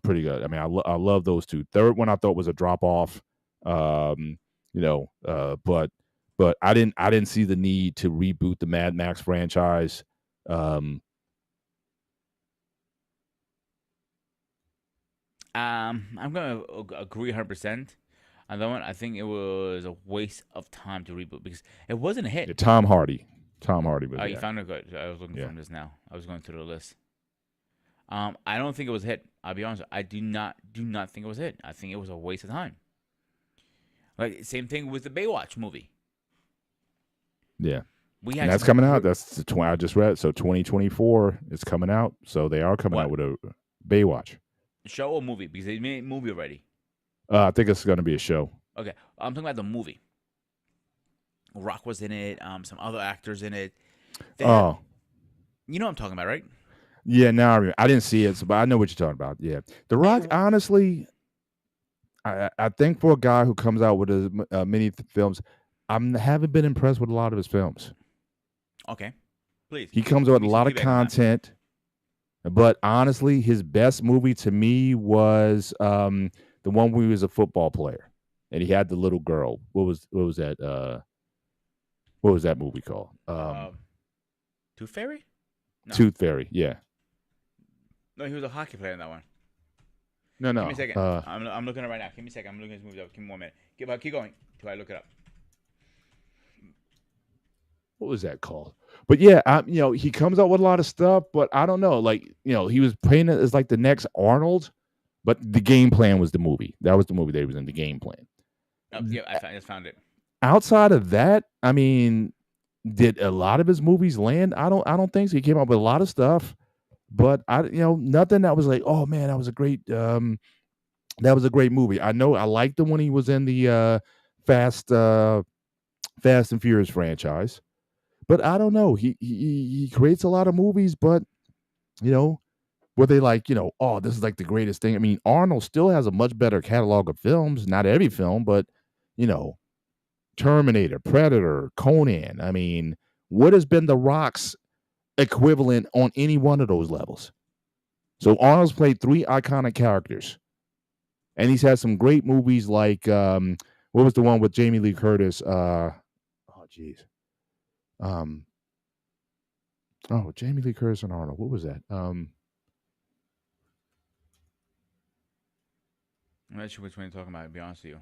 Speaker 2: pretty good. I mean, I love those two. Third one I thought was a drop off. But I didn't see the need to reboot the Mad Max franchise.
Speaker 1: I'm gonna agree 100%. On that one, I think it was a waste of time to reboot because it wasn't a hit.
Speaker 2: Yeah, Tom Hardy. Tom Hardy was
Speaker 1: Oh,
Speaker 2: the
Speaker 1: you
Speaker 2: actor.
Speaker 1: found it good. I was looking
Speaker 2: Yeah.
Speaker 1: from this now. I was going through the list. I don't think it was a hit. I'll be honest. I do not think it was a hit. I think it was a waste of time. Like same thing with the Baywatch movie.
Speaker 2: Yeah.
Speaker 1: We
Speaker 2: And
Speaker 1: had
Speaker 2: that's
Speaker 1: some
Speaker 2: coming out. That's I just read. So 2024 is coming out. So they are coming out
Speaker 1: what
Speaker 2: with a Baywatch.
Speaker 1: show or movie because they made a movie already.
Speaker 2: I think it's going to be a show.
Speaker 1: Okay, I'm talking about the movie. Rock was in it. Some other actors in it. They had,
Speaker 2: Oh,
Speaker 1: you know what I'm talking about, right?
Speaker 2: yeah. Now I didn't see it, so, but I know what you're talking about. Yeah. The Rock, honestly, I think for a guy who comes out with many films, haven't been impressed with a lot of his films.
Speaker 1: Okay, please.
Speaker 2: He comes out
Speaker 1: Give
Speaker 2: with a
Speaker 1: me some
Speaker 2: lot of
Speaker 1: feedback on that.
Speaker 2: content, but honestly, his best movie to me was the one where he was a football player and he had the little girl. What was that? What was that movie called?
Speaker 1: Tooth Fairy? No,
Speaker 2: Tooth Fairy. Yeah.
Speaker 1: no, he was a hockey player in that one.
Speaker 2: No,
Speaker 1: Give me a
Speaker 2: no.
Speaker 1: second. I'm looking at it right now. Give me a second. I'm looking at this movie up. Give me 1 minute. Keep going till I look it up.
Speaker 2: What was that called? But yeah, he comes out with a lot of stuff, but I don't know. Like, he was playing it as like the next Arnold, but the game plan was the movie. That was the movie that he was in, the game plan.
Speaker 1: Oh, yeah, I just found it.
Speaker 2: Outside of that, I mean, did a lot of his movies land? I don't think so. He came out with a lot of stuff, but nothing that was like, oh man, that was a great movie. I know I liked him when he was in the Fast Fast and Furious franchise. But I don't know. He creates a lot of movies, but you know, were they like, oh, this is like the greatest thing? I mean, Arnold still has a much better catalog of films. Not every film, but you know, Terminator, Predator, Conan. I mean, what has been The Rock's equivalent on any one of those levels? So Arnold's played three iconic characters, and he's had some great movies like what was the one with Jamie Lee Curtis? Oh, jeez. Um, oh, Jamie Lee Curtis and Arnold. What was that?
Speaker 1: I'm not sure which one you're talking about. To be honest with you,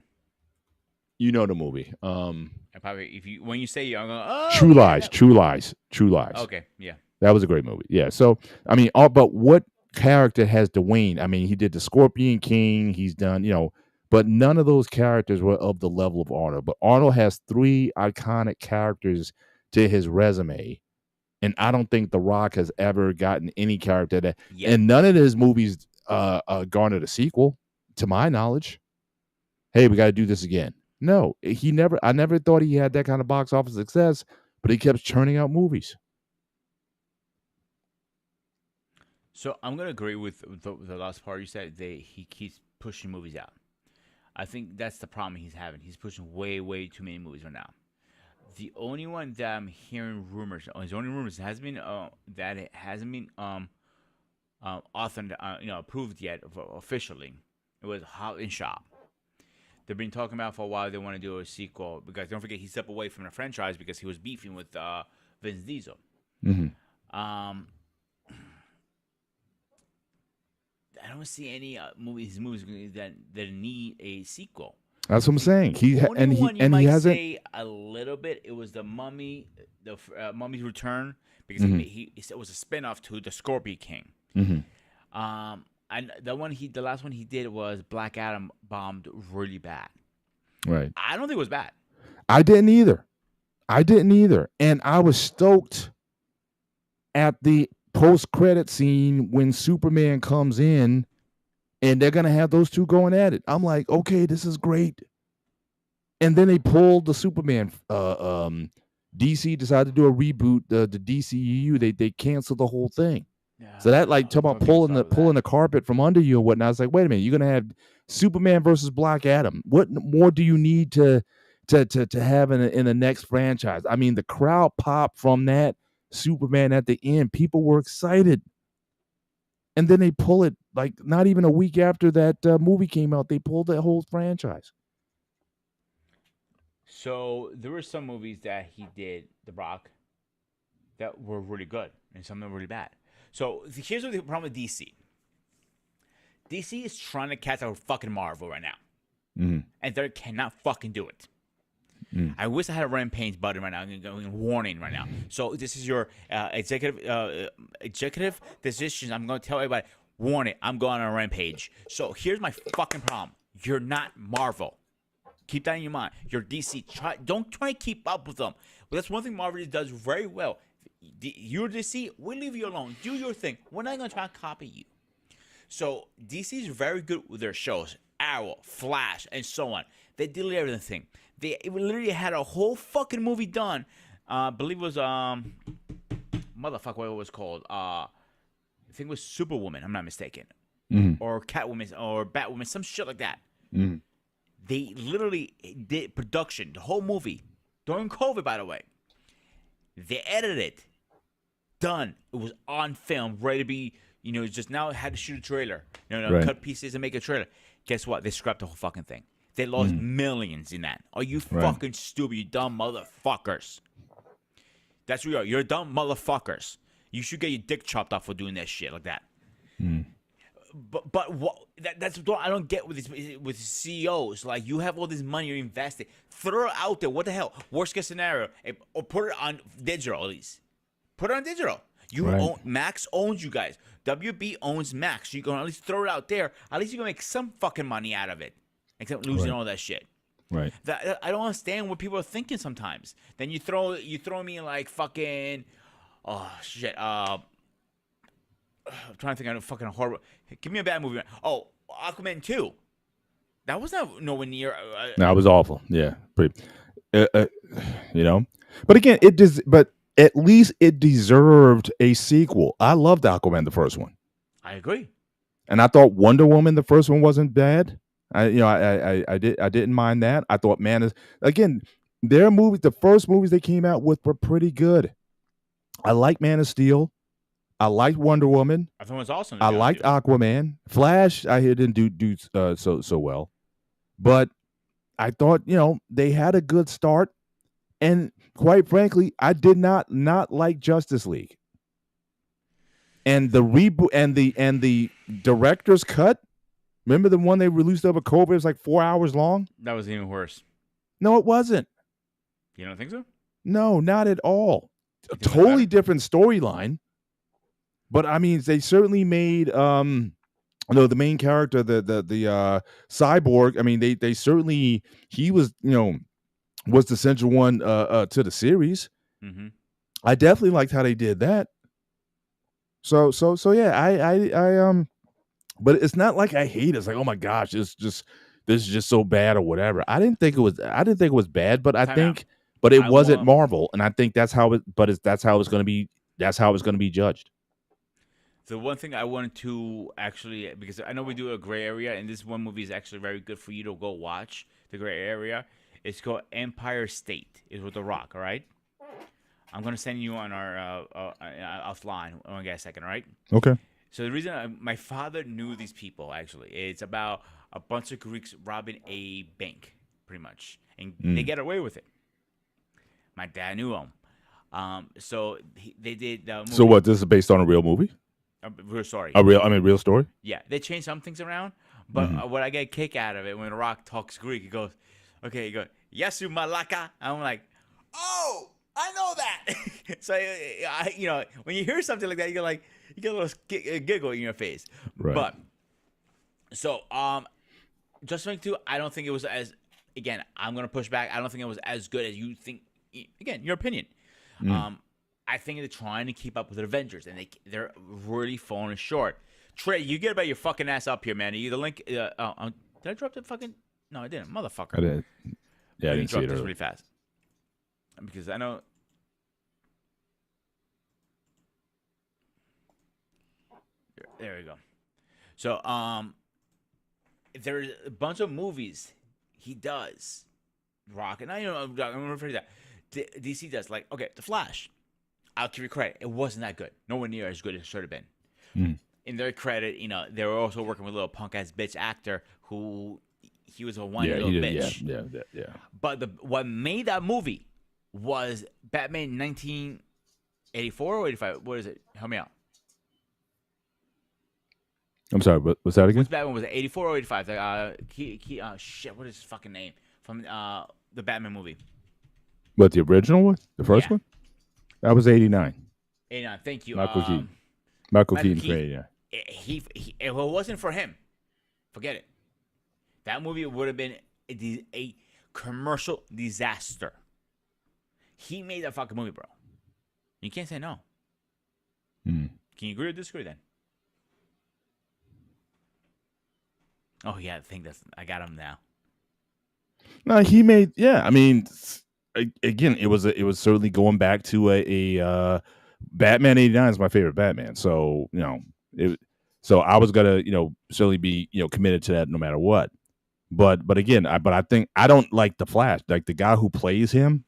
Speaker 2: You know the movie.
Speaker 1: I probably when you say it, I'm going, oh
Speaker 2: True
Speaker 1: yeah,
Speaker 2: Lies, True Lies, True Lies.
Speaker 1: okay, yeah.
Speaker 2: That was a great movie. Yeah. So I mean, but what character has Dwayne? I mean, he did the Scorpion King. He's done, but none of those characters were of the level of Arnold. But Arnold has three iconic characters to his resume, and I don't think The Rock has ever gotten any character that.
Speaker 1: Yet.
Speaker 2: And none of his movies garnered a sequel, to my knowledge. Hey, we got to do this again. No, he never. I never thought he had that kind of box office success, but he kept churning out movies.
Speaker 1: So I'm gonna agree with the last part you said. He keeps pushing movies out. I think that's the problem he's having. He's pushing way too many movies right now. The only one that I'm hearing rumors, his only rumors has been that it hasn't been authored, approved yet officially. It was Hot and Shop. They've been talking about for a while. They want to do a sequel because don't forget he stepped away from the franchise because he was beefing with Vince Diesel.
Speaker 2: Mm-hmm.
Speaker 1: I don't see any movies that need a sequel.
Speaker 2: That's what I'm saying. He hasn't.
Speaker 1: Say a little bit. It was the Mummy, the Mummy's Return, because it was a spinoff to the Scorpion King.
Speaker 2: Mm-hmm.
Speaker 1: And the last one he did was Black Adam, bombed really bad.
Speaker 2: Right.
Speaker 1: I don't think it was bad.
Speaker 2: I didn't either. And I was stoked at the post-credit scene when Superman comes in and they're going to have those two going at it. I'm like, okay, this is great. And then they pulled the Superman. DC decided to do a reboot, the DCEU. They canceled the whole thing. Yeah, so that talk about pulling the carpet from under you and whatnot. I was like, wait a minute, you're going to have Superman versus Black Adam. What more do you need to have in the next franchise? I mean, the crowd pop from that Superman at the end. People were excited. And then they pull it, like not even a week after that movie came out, they pulled that whole franchise.
Speaker 1: So there were some movies that he did, The Rock, that were really good, and some of them were really bad. So here's what the problem with DC. DC is trying to catch out fucking Marvel right now,
Speaker 2: Mm.
Speaker 1: and they cannot fucking do it. I wish I had a Rampage button right now. I'm going warning right now. So this is your executive decisions. I'm going to tell everybody, warning, I'm going on a Rampage. So here's my fucking problem. You're not Marvel. Keep that in your mind. You're DC. Don't try to keep up with them. But that's one thing Marvel does very well. You're DC. We'll leave you alone. Do your thing. We're not going to try to copy you. So DC is very good with their shows. Arrow, Flash, and so on. They did everything. They literally had a whole fucking movie done. I believe it was motherfucker, what it was called. I think it was Superwoman. I'm not mistaken, or Catwoman, or Batwoman, some shit like that. They literally did production, the whole movie during COVID. By the way, they edited it, done. It was on film, ready to be. Just now had to shoot a trailer.
Speaker 2: Right.
Speaker 1: Cut pieces and make a trailer. Guess what? They scrapped the whole fucking thing. They lost millions in that. Are you fucking stupid? You dumb motherfuckers. That's what you are. You're dumb motherfuckers. You should get your dick chopped off for doing that shit like that. But what? That's what I don't get with CEOs. Like, you have all this money you're investing. Throw it out there. What the hell? Worst case scenario, or put it on digital at least. Put it on digital. Max owns you guys. WB owns Max. You can at least throw it out there. At least you can make some fucking money out of it. Except losing all that shit.
Speaker 2: Right.
Speaker 1: I don't understand what people are thinking sometimes. Then you throw me like fucking, oh shit. I'm trying to think of a fucking horrible. Give me a bad movie. Oh, Aquaman 2. That was nowhere near.
Speaker 2: No, it was awful. Yeah, pretty. But again, But at least it deserved a sequel. I loved Aquaman, the first one.
Speaker 1: I agree.
Speaker 2: And I thought Wonder Woman, the first one, wasn't bad. I didn't mind that. I thought their movies, the first movies they came out with were pretty good. I liked Man of Steel. I liked Wonder Woman.
Speaker 1: I thought it was awesome.
Speaker 2: I liked Aquaman. Flash, I didn't do so well, but I thought they had a good start. And quite frankly, I did not like Justice League. And the reboot and the director's cut. Remember the one they released over COVID? It was like 4 hours long.
Speaker 1: That was even worse.
Speaker 2: No, it wasn't.
Speaker 1: You don't think so?
Speaker 2: No, not at all. A totally different storyline. But I mean, they certainly made the main character, the cyborg. I mean, they certainly, he was was the central one to the series.
Speaker 1: Mm-hmm.
Speaker 2: I definitely liked how they did that. So yeah, I but it's not like I hate it. It's like, oh my gosh, this is just so bad or whatever. I didn't think it was bad, but it wasn't Marvel, and I think that's how it's going to be. That's how it's going to be judged.
Speaker 1: The one thing I wanted to actually, because I know we do a gray area, and this one movie is actually very good for you to go watch. The gray area. It's called Empire State. It's with The Rock. All right. I'm gonna send you on our offline. I want to get a second. All right.
Speaker 2: Okay.
Speaker 1: So the reason my father knew these people, actually, it's about a bunch of Greeks robbing a bank, pretty much, and they get away with it. My dad knew them. So they did the movie.
Speaker 2: So what? This is based on a real movie?
Speaker 1: Real story.
Speaker 2: Real story?
Speaker 1: Yeah, they changed some things around, but what I get a kick out of it when Rock talks Greek, he goes, Yasu Malaka. I'm like, oh, I know that. So when you hear something like that, you get a little giggle in your face.
Speaker 2: Right.
Speaker 1: But so Just 2, I don't think it was as. Again, I'm gonna push back. I don't think it was as good as you think. Again, your opinion. I think they're trying to keep up with the Avengers, and they're really falling short. Trey, you get about your fucking ass up here, man. Are you the link? Did I drop the fucking? No, I didn't, motherfucker.
Speaker 2: I did. Yeah, I didn't see it
Speaker 1: this really fast because I know. There we go. So, there's a bunch of movies he does. Rock, and I'm gonna refer to that. DC does, like, okay, The Flash. I'll give you credit. It wasn't that good. Nowhere near as good as it should have been. In their credit, they were also working with a little punk ass bitch actor who he was a whiny little bitch.
Speaker 2: Yeah.
Speaker 1: But what made that movie was Batman 1984 or 85. What is it? Help me out.
Speaker 2: I'm sorry, what was that again?
Speaker 1: Which Batman was it? 84 or 85? Shit, what is his fucking name from the Batman movie?
Speaker 2: What, the original one, the first
Speaker 1: Yeah,
Speaker 2: one? That was 89.
Speaker 1: 89. Thank you.
Speaker 2: Michael Keaton. Michael
Speaker 1: Michael
Speaker 2: Keaton for
Speaker 1: Keith.
Speaker 2: 89.
Speaker 1: If it wasn't for him, forget it. That movie would have been a commercial disaster. He made that fucking movie, bro. You can't say no.
Speaker 2: Hmm.
Speaker 1: Can you agree or disagree then? Oh yeah, I got him now.
Speaker 2: No, he made. Yeah, I mean, again, it was certainly going back to a Batman '89 is my favorite Batman. So so I was gonna certainly be committed to that no matter what. But again, I think I don't like the Flash, like the guy who plays him,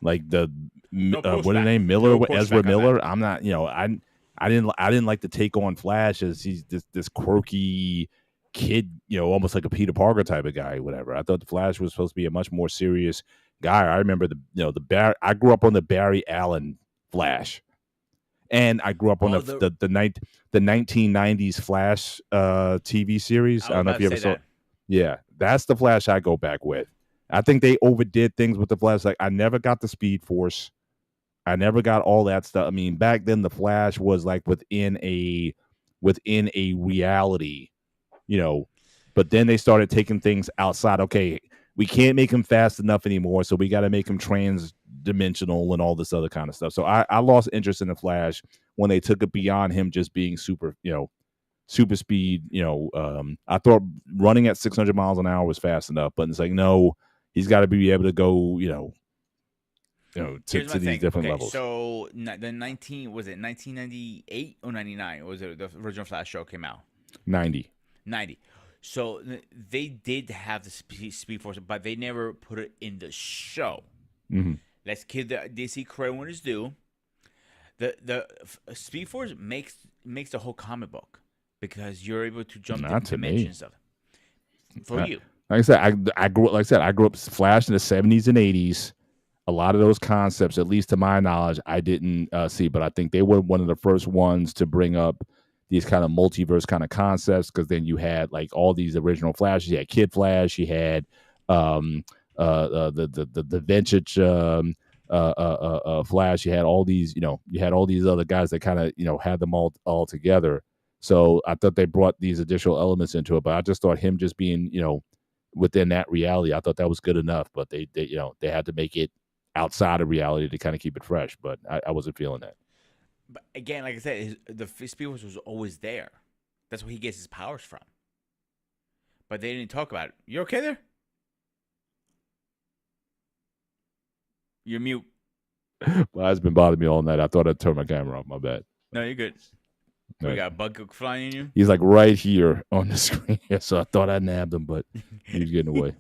Speaker 2: like the
Speaker 1: No
Speaker 2: what the
Speaker 1: pushback.
Speaker 2: name Miller,
Speaker 1: No
Speaker 2: Ezra
Speaker 1: pushback on that.
Speaker 2: Miller. I'm not, I didn't like to take on Flash as he's this quirky kid, almost like a Peter Parker type of guy, whatever. I thought the Flash was supposed to be a much more serious guy. I remember I grew up on the Barry Allen Flash, and I grew up on
Speaker 1: Oh,
Speaker 2: the 1990s Flash TV series.
Speaker 1: I
Speaker 2: I
Speaker 1: was
Speaker 2: don't know
Speaker 1: about
Speaker 2: if
Speaker 1: to
Speaker 2: you ever
Speaker 1: say
Speaker 2: saw
Speaker 1: that.
Speaker 2: it. Yeah, that's the Flash I go back with. I think they overdid things with the Flash. Like I never got the Speed Force. I never got all that stuff. I mean, back then the Flash was like within a reality, but then they started taking things outside. Okay, we can't make him fast enough anymore, so we got to make him trans-dimensional and all this other kind of stuff. So I lost interest in the Flash when they took it beyond him just being super speed. I thought running at 600 miles an hour was fast enough, but it's like, no, he's got to be able to go,
Speaker 1: Here's my
Speaker 2: to these
Speaker 1: thing.
Speaker 2: different
Speaker 1: Okay,
Speaker 2: levels.
Speaker 1: so the 1998 or 99 was it the original Flash show came out?
Speaker 2: 90.
Speaker 1: 90. So they did have the Speed Force, but they never put it in the show.
Speaker 2: Mm-hmm.
Speaker 1: Let's give the DC credit when it's due. The Speed Force makes the whole comic book because you're able to jump
Speaker 2: Not to me.
Speaker 1: dimensions of it. For you.
Speaker 2: Like I said, I grew up Flash in the 70s and 80s. A lot of those concepts, at least to my knowledge, I didn't see, but I think they were one of the first ones to bring up these kind of multiverse kind of concepts, because then you had like all these original Flashes. You had Kid Flash, you had the vintage Flash. You had all these, you had all these other guys that kind of had them all together. So I thought they brought these additional elements into it, but I just thought him just being within that reality, I thought that was good enough. But they had to make it outside of reality to kind of keep it fresh. But I wasn't feeling that.
Speaker 1: But again, like I said, the Speed Force was always there. That's where he gets his powers from. But they didn't talk about it. You okay there? You're mute.
Speaker 2: Well, it's been bothering me all night. I thought I'd turn my camera off. My bad.
Speaker 1: No, you're good.
Speaker 2: Right.
Speaker 1: We got a bug flying in you.
Speaker 2: He's like right here on the screen, so I thought I nabbed him, but he was getting away.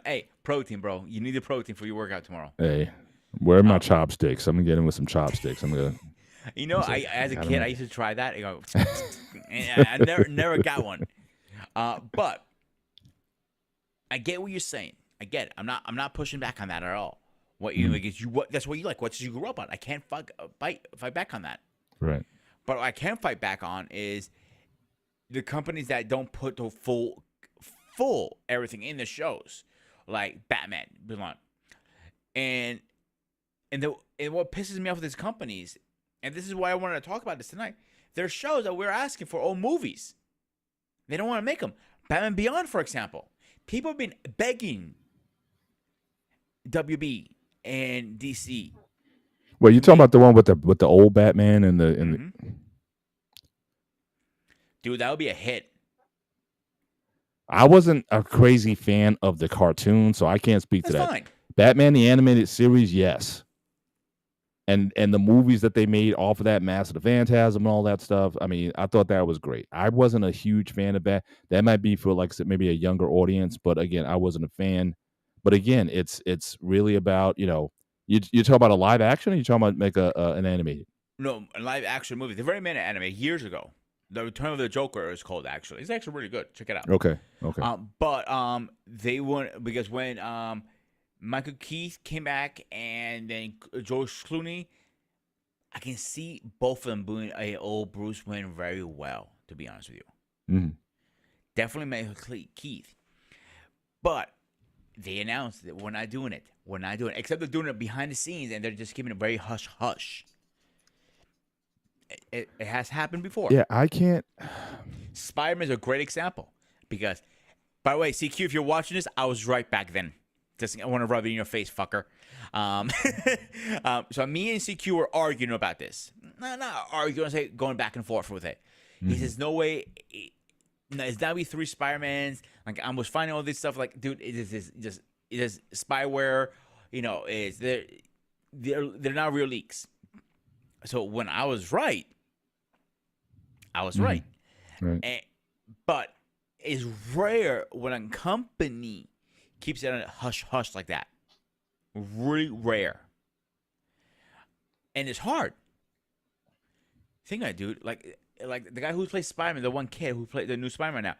Speaker 1: Hey, protein, bro. You need the protein for your workout tomorrow.
Speaker 2: Hey, where are my chopsticks? I'm gonna get him with some chopsticks. I'm gonna.
Speaker 1: As a kid, I used to try that. I go, I never got one. But I get what you're saying. I get it. I'm not pushing back on that at all. What you like is that's what you like. What you grew up on. I can't fight back on that.
Speaker 2: Right.
Speaker 1: But what I can fight back on is the companies that don't put the full everything in the shows, like Batman, and what pisses me off with these companies, and this is why I wanted to talk about this tonight. There's shows that we're asking for, old movies. They don't want to make them. Batman Beyond, for example, people have been begging WB and DC.
Speaker 2: Well, you talking about the one with the old Batman and the
Speaker 1: Dude, that would be a hit.
Speaker 2: I wasn't a crazy fan of the cartoon, so I can't speak to that.
Speaker 1: Fine.
Speaker 2: Batman the animated series, yes. And the movies that they made off of that, Mask of the Phantasm and all that stuff, I mean, I thought that was great. I wasn't a huge fan of that. That might be for, like I said, maybe a younger audience, but again, I wasn't a fan. But again, it's really about, you talk about a live action, or you talking about make an animated?
Speaker 1: No, a live action movie. The very minute anime years ago. The Return of the Joker is called, actually. It's actually really good. Check it out.
Speaker 2: Okay.
Speaker 1: But they wouldn't, because when Michael Keith came back and then George Clooney, I can see both of them doing a old Bruce Wayne very well, to be honest with you.
Speaker 2: Mhm.
Speaker 1: Definitely met Keith. But they announced that we're not doing it. We're not doing it. Except they're doing it behind the scenes and they're just keeping it very hush hush. It has happened before.
Speaker 2: Yeah, I can't.
Speaker 1: Spider-Man is a great example because, by the way, CQ, if you're watching this, I was right back then. Just I want to rub it in your face, fucker. Um, so me and CQ were arguing about this. Not arguing, say going back and forth with it. He says, "No way, it's not be 3 Spider-Mans." Like I was finding all this stuff. Like, dude, it is spyware. You know, they're not real leaks. So when I was right, I was right.
Speaker 2: Right.
Speaker 1: And, but it's rare when a company keeps it on a hush hush like that. Really rare. And it's hard. Think of it, dude. Like the guy who plays Spider-Man, the one kid who played the new Spider-Man now,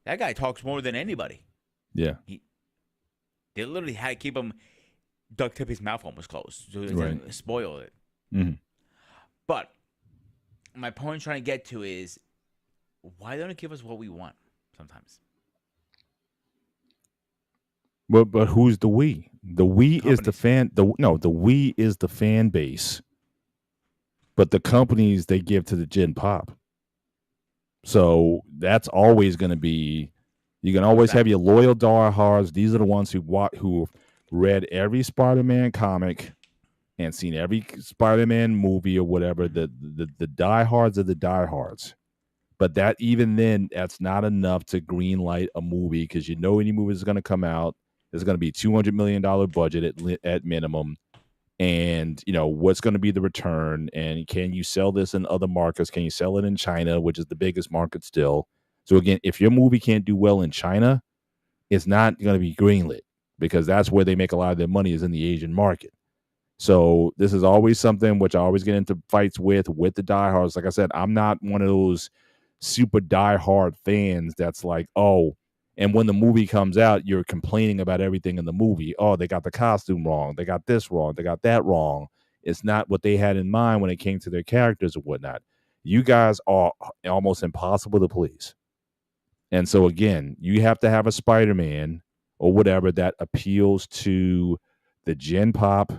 Speaker 1: that guy talks more than anybody.
Speaker 2: Yeah.
Speaker 1: They literally had to keep him duct tape his mouth almost closed so they
Speaker 2: Right.
Speaker 1: didn't spoil it.
Speaker 2: Mm-hmm.
Speaker 1: But my point I'm trying to get to is why don't it give us what we want sometimes?
Speaker 2: But who's the we? The we is the
Speaker 1: Companies.
Speaker 2: fan. The we is the fan base. But the companies they give to the Gen Pop. So that's always going to be. You can always have your loyal diehards. These are the ones who read every Spider-Man comic and seen every Spider-Man movie or whatever. The diehards are the diehards. But that even then, that's not enough to green light a movie because you know any movie is going to come out. There's going to be $200 million budget at minimum. And, you know, what's going to be the return? And can you sell this in other markets? Can you sell it in China, which is the biggest market still? So, again, if your movie can't do well in China, it's not going to be greenlit because that's where they make a lot of their money is in the Asian market. So this is always something which I always get into fights with the diehards. Like I said, I'm not one of those super diehard fans that's like, oh, and when the movie comes out, you're complaining about everything in the movie. Oh, they got the costume wrong. They got this wrong. They got that wrong. It's not what they had in mind when it came to their characters or whatnot. You guys are almost impossible to please. And so, again, you have to have a Spider-Man or whatever that appeals to the Gen Pop,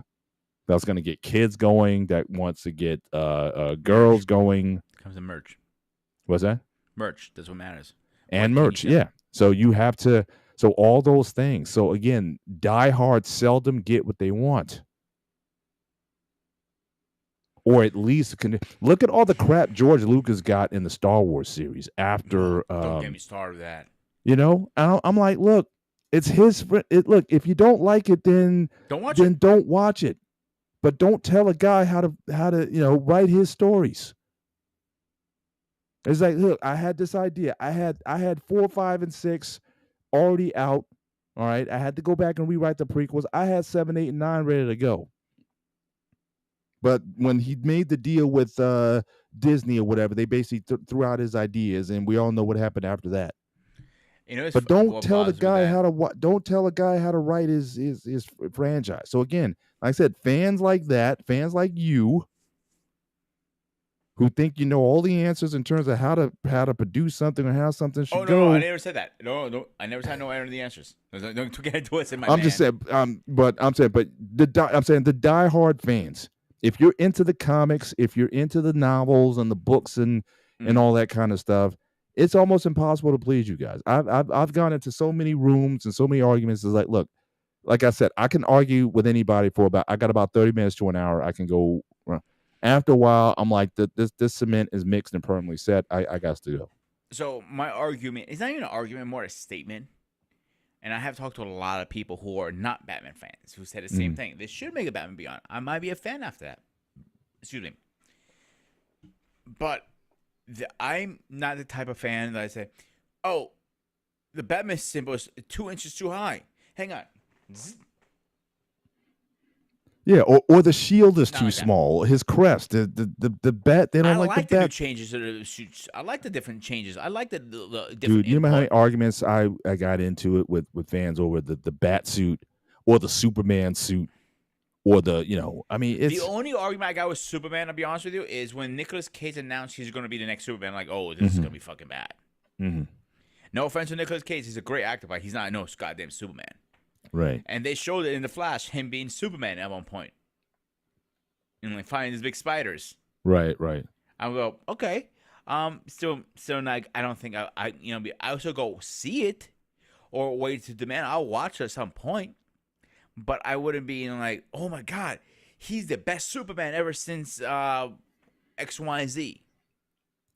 Speaker 2: that's going to get kids going, that wants to get girls going.
Speaker 1: Comes to merch.
Speaker 2: What's that?
Speaker 1: Merch. That's what matters.
Speaker 2: And merch, yeah. So you have to, so all those things. So again, diehards seldom get what they want. Or at least look at all the crap George Lucas got in the Star Wars series after.
Speaker 1: Don't get me started with that.
Speaker 2: You know, I'm like, look, it's his. Look, if you don't like it, then
Speaker 1: don't watch
Speaker 2: it. Don't watch it. But don't tell a guy how to write his stories. It's like, look, I had this idea. I had 4, 5, and 6 already out. All right. I had to go back and rewrite the prequels. I had 7, 8, and 9 ready to go. But when he made the deal with Disney or whatever, they basically threw out his ideas, and we all know what happened after that.
Speaker 1: You know,
Speaker 2: but don't tell the guy don't tell a guy how to write his franchise. So again, like I said, fans like that, fans like you, who think you know all the answers in terms of how to produce something or how something should go.
Speaker 1: No, I never said that. No, I never said I know the answers. Don't get into it.
Speaker 2: I'm just saying, I'm saying the diehard fans. If you're into the comics, if you're into the novels and the books and all that kind of stuff, it's almost impossible to please you guys. I've gone into so many rooms and so many arguments. It's like, look, like I said, I can argue with anybody for I got about 30 minutes to an hour. I can go. After a while, I'm like, this cement is mixed and permanently set. I got to go.
Speaker 1: So my argument is not even an argument, more a statement. And I have talked to a lot of people who are not Batman fans who said the same thing. They should make a Batman Beyond. I might be a fan after that. Excuse me. But I'm not the type of fan that I say, oh, the Batman symbol is 2 inches too high. Hang on.
Speaker 2: Yeah, or the shield is too small. His crest, the bat. They don't like the bat.
Speaker 1: New changes to the suits. I like the different changes. I like the different.
Speaker 2: Dude, you know how many arguments I got into it with fans over the bat suit or the Superman suit or I mean, it's
Speaker 1: the only argument I got with Superman. I'll be honest with you, is when Nicolas Cage announced he's going to be the next Superman. Like, oh, this is going to be fucking bad.
Speaker 2: Hmm.
Speaker 1: No offense to Nicolas Cage, he's a great actor, but he's not no goddamn Superman.
Speaker 2: Right.
Speaker 1: And they showed it in the Flash, him being Superman at one point, and like fighting these big spiders.
Speaker 2: Right. Right.
Speaker 1: I go, okay. Still not. I don't think I also go see it or wait to demand. I'll watch it at some point, but I wouldn't be like, oh my god, he's the best Superman ever since X Y Z.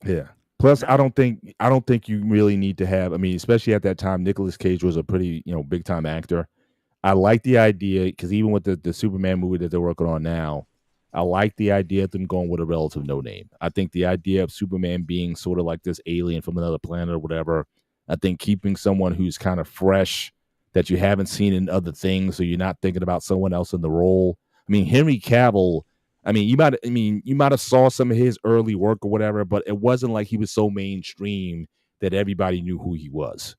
Speaker 2: Yeah. Plus, I
Speaker 1: No,
Speaker 2: don't think you really need to have. I mean, especially at that time, Nicolas Cage was a pretty big time actor. I like the idea because even with the Superman movie that they're working on now, I like the idea of them going with a relative no name. I think the idea of Superman being sort of like this alien from another planet or whatever. I think keeping someone who's kind of fresh that you haven't seen in other things, so you're not thinking about someone else in the role. I mean, Henry Cavill. You might have saw some of his early work or whatever, but it wasn't like he was so mainstream that everybody knew who he was.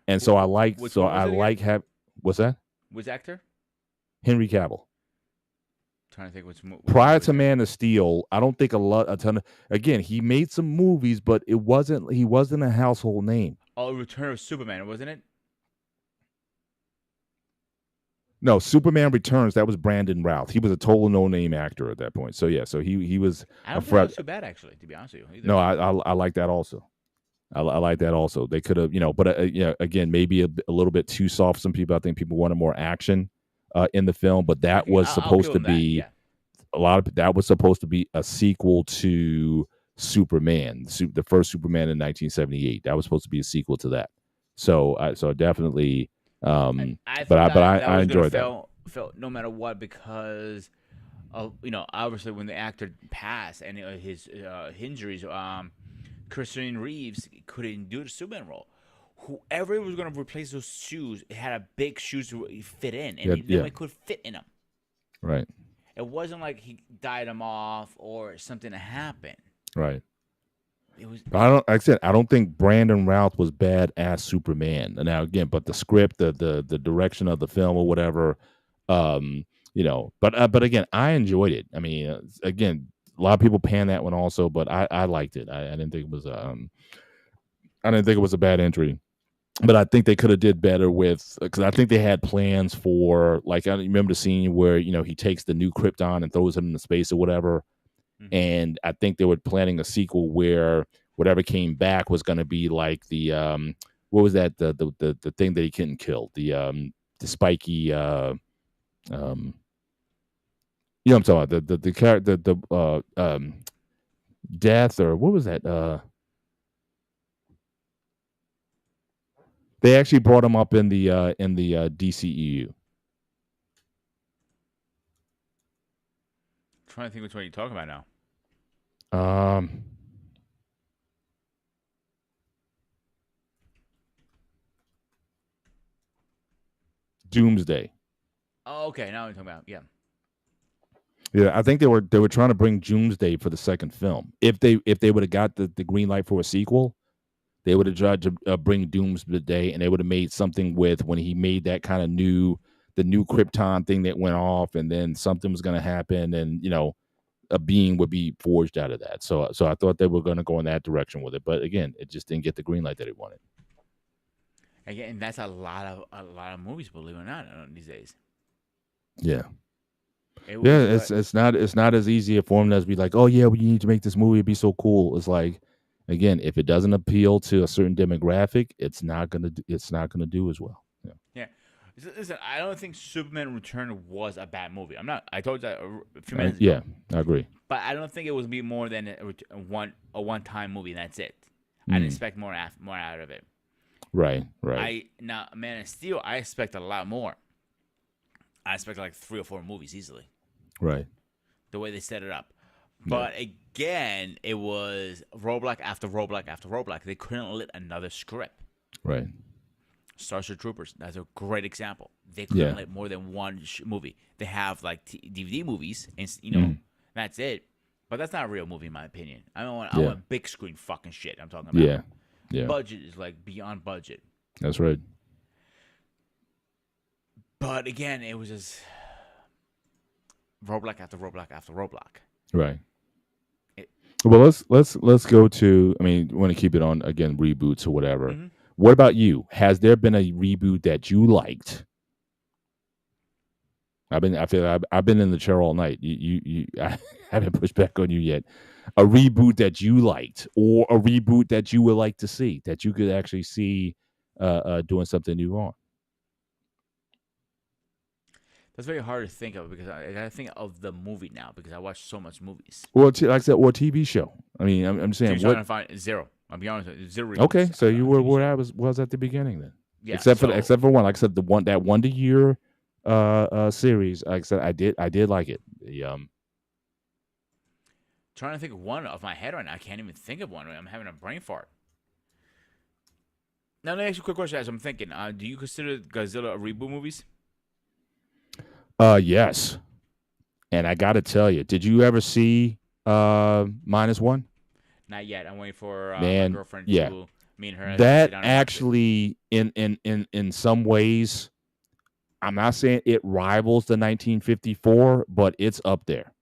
Speaker 2: And so
Speaker 1: which one was it again?
Speaker 2: What's that?
Speaker 1: Which actor?
Speaker 2: Henry Cavill.
Speaker 1: Trying to think which movie
Speaker 2: Prior
Speaker 1: was
Speaker 2: to
Speaker 1: it.
Speaker 2: Man of Steel, I don't think a ton of, again, he made some movies, but he wasn't a household name.
Speaker 1: Oh, Return of Superman, wasn't it?
Speaker 2: No, Superman Returns, that was Brandon Routh. He was a total no name actor at that point. So yeah, so he was
Speaker 1: I
Speaker 2: a
Speaker 1: don't think that
Speaker 2: fresh.
Speaker 1: was too bad actually, to be honest with you. Either.
Speaker 2: No, I like that also. I like that also. They could have, but again, maybe a little bit too soft. For some people, I think people wanted more action in the film, but that was
Speaker 1: I'll give
Speaker 2: supposed to
Speaker 1: him that.
Speaker 2: be
Speaker 1: Yeah.
Speaker 2: that was supposed to be a sequel to Superman, the first Superman in 1978. That was supposed to be a sequel to that. So I definitely,
Speaker 1: I
Speaker 2: but
Speaker 1: thought that
Speaker 2: I
Speaker 1: was gonna
Speaker 2: enjoyed that.
Speaker 1: fail no matter what because of obviously when the actor passed and his injuries, Christian Reeves couldn't do the Superman role. Whoever was gonna replace those shoes, it had a big shoes to fit in, and
Speaker 2: Yeah,
Speaker 1: nobody could fit in them.
Speaker 2: right,
Speaker 1: It wasn't like he died them off or something happened.
Speaker 2: right.
Speaker 1: It was.
Speaker 2: But like I said, I don't think Brandon Routh was bad as Superman. And now again, but the script, the direction of the film or whatever, but again, I enjoyed it. I mean, again, a lot of people pan that one also, but I liked it. I didn't think it was a bad entry. But I think they could have did better with because I think they had plans for like I remember the scene where he takes the new Krypton and throws it into space or whatever,
Speaker 1: Mhm.
Speaker 2: and I think they were planning a sequel where whatever came back was going to be like the what was that the thing that he couldn't kill the spiky you know what I'm talking about the character death or what was that they actually brought him up in the DCEU.
Speaker 1: Trying to think which one you're talking about now.
Speaker 2: Um, Doomsday.
Speaker 1: Oh, okay. Now we're talking about
Speaker 2: Yeah, I think they were trying to bring Doomsday for the second film. If they would have got the green light for a sequel, they would have tried to bring Doomsday, and they would have made something with when he made that kind of the new Krypton thing that went off, and then something was going to happen, and a being would be forged out of that. So I thought they were going to go in that direction with it, but again, it just didn't get the green light that it wanted.
Speaker 1: again, and that's a lot of movies, believe it or not, these days.
Speaker 2: Yeah.
Speaker 1: It
Speaker 2: Yeah,
Speaker 1: was
Speaker 2: it's not as easy a formula as be like, oh yeah, well, you need to make this movie. It'd be so cool. It's like, again, if it doesn't appeal to a certain demographic, it's not gonna do as well. Yeah,
Speaker 1: yeah. Listen, I don't think Superman Return was a bad movie. I'm not. I told you that a few minutes ago.
Speaker 2: yeah, I agree.
Speaker 1: But I don't think it was be more than a one time movie. And that's it. I didn't expect more out of it.
Speaker 2: Right.
Speaker 1: Now Man of Steel, I expect a lot more. I expect like 3 or 4 movies easily.
Speaker 2: Right.
Speaker 1: The way they set it up.
Speaker 2: Yeah.
Speaker 1: But again, it was roadblock after roadblock after roadblock. They couldn't let another script.
Speaker 2: Right.
Speaker 1: Starship Troopers, that's a great example. They couldn't
Speaker 2: Yeah.
Speaker 1: let more than one movie. They have like DVD movies, and that's it. But that's not a real movie, in my opinion. I want big screen fucking shit. I'm talking about.
Speaker 2: Yeah. Yeah.
Speaker 1: Budget is like beyond budget.
Speaker 2: That's right.
Speaker 1: But again, it was just roadblock after roadblock after roadblock.
Speaker 2: Right. Well, let's go to. I mean, want to keep it on again reboots or whatever.
Speaker 1: Mm-hmm.
Speaker 2: What about you? Has there been a reboot that you liked? I feel I've been in the chair all night. I haven't pushed back on you yet. A reboot that you liked, or a reboot that you would like to see, that you could actually see doing something new on.
Speaker 1: That's very hard to think of because I gotta think of the movie now because I watch so much movies.
Speaker 2: Or like I said, or TV show. I mean, I'm saying
Speaker 1: TV show I'm
Speaker 2: what.
Speaker 1: gonna find zero. I'll be honest, with you, zero
Speaker 2: Okay,
Speaker 1: reboots
Speaker 2: so you
Speaker 1: on
Speaker 2: were
Speaker 1: TV
Speaker 2: where
Speaker 1: show.
Speaker 2: I was at the beginning then.
Speaker 1: Yeah,
Speaker 2: Except for one, like I said, the one that one to year series. Like I said, I did like it.
Speaker 1: Trying to think of one off my head right now. I can't even think of one. I'm having a brain fart. Now, let me ask you a quick question as I'm thinking. Do you consider Godzilla a reboot movies?
Speaker 2: Yes, and I got to tell you, did you ever see -1?
Speaker 1: Not yet. I'm waiting for my
Speaker 2: Man,
Speaker 1: girlfriend
Speaker 2: yeah,
Speaker 1: to me and her sit
Speaker 2: that
Speaker 1: down and watch it.
Speaker 2: actually in some ways, I'm not saying it rivals the 1954, but it's up there.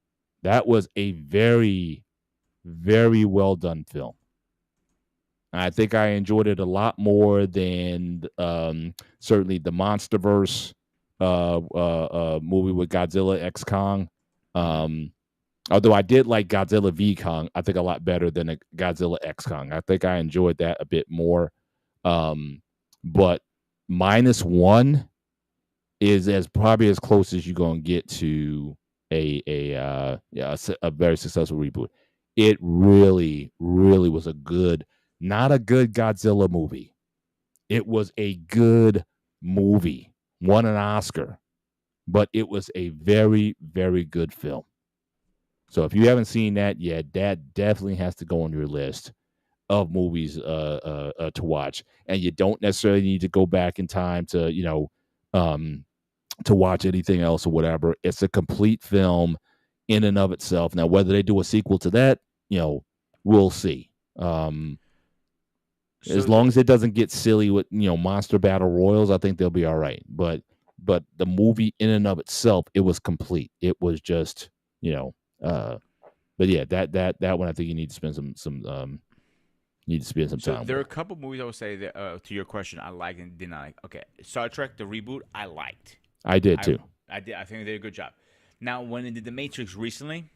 Speaker 2: That was a very, very well done film. I think I enjoyed it a lot more than certainly the MonsterVerse movie with Godzilla X Kong. Although I did like Godzilla v Kong, I think a lot better than a Godzilla X Kong. I think I enjoyed that a bit more. But -1 is as probably as close as you're gonna get to a very successful reboot. It really, really was a good, not a good Godzilla movie. It was a good movie. Won an Oscar, but it was a very, very good film. So if you haven't seen that yet, that definitely has to go on your list of movies to watch. And you don't necessarily need to go back in time to to watch anything else or whatever. It's a complete film in and of itself. Now, whether they do a sequel to that, we'll see. As long as it doesn't get silly with monster battle royals, I think they'll be all right. But the movie in and of itself, it was complete. It was just but yeah, that one I think you need to spend some
Speaker 1: So
Speaker 2: time
Speaker 1: there are a
Speaker 2: with.
Speaker 1: couple movies I would say that to your question I liked and did not like. Okay, Star Trek the reboot I liked.
Speaker 2: I did
Speaker 1: I
Speaker 2: too.
Speaker 1: I did. I think they did a good job. Now when they did the Matrix recently,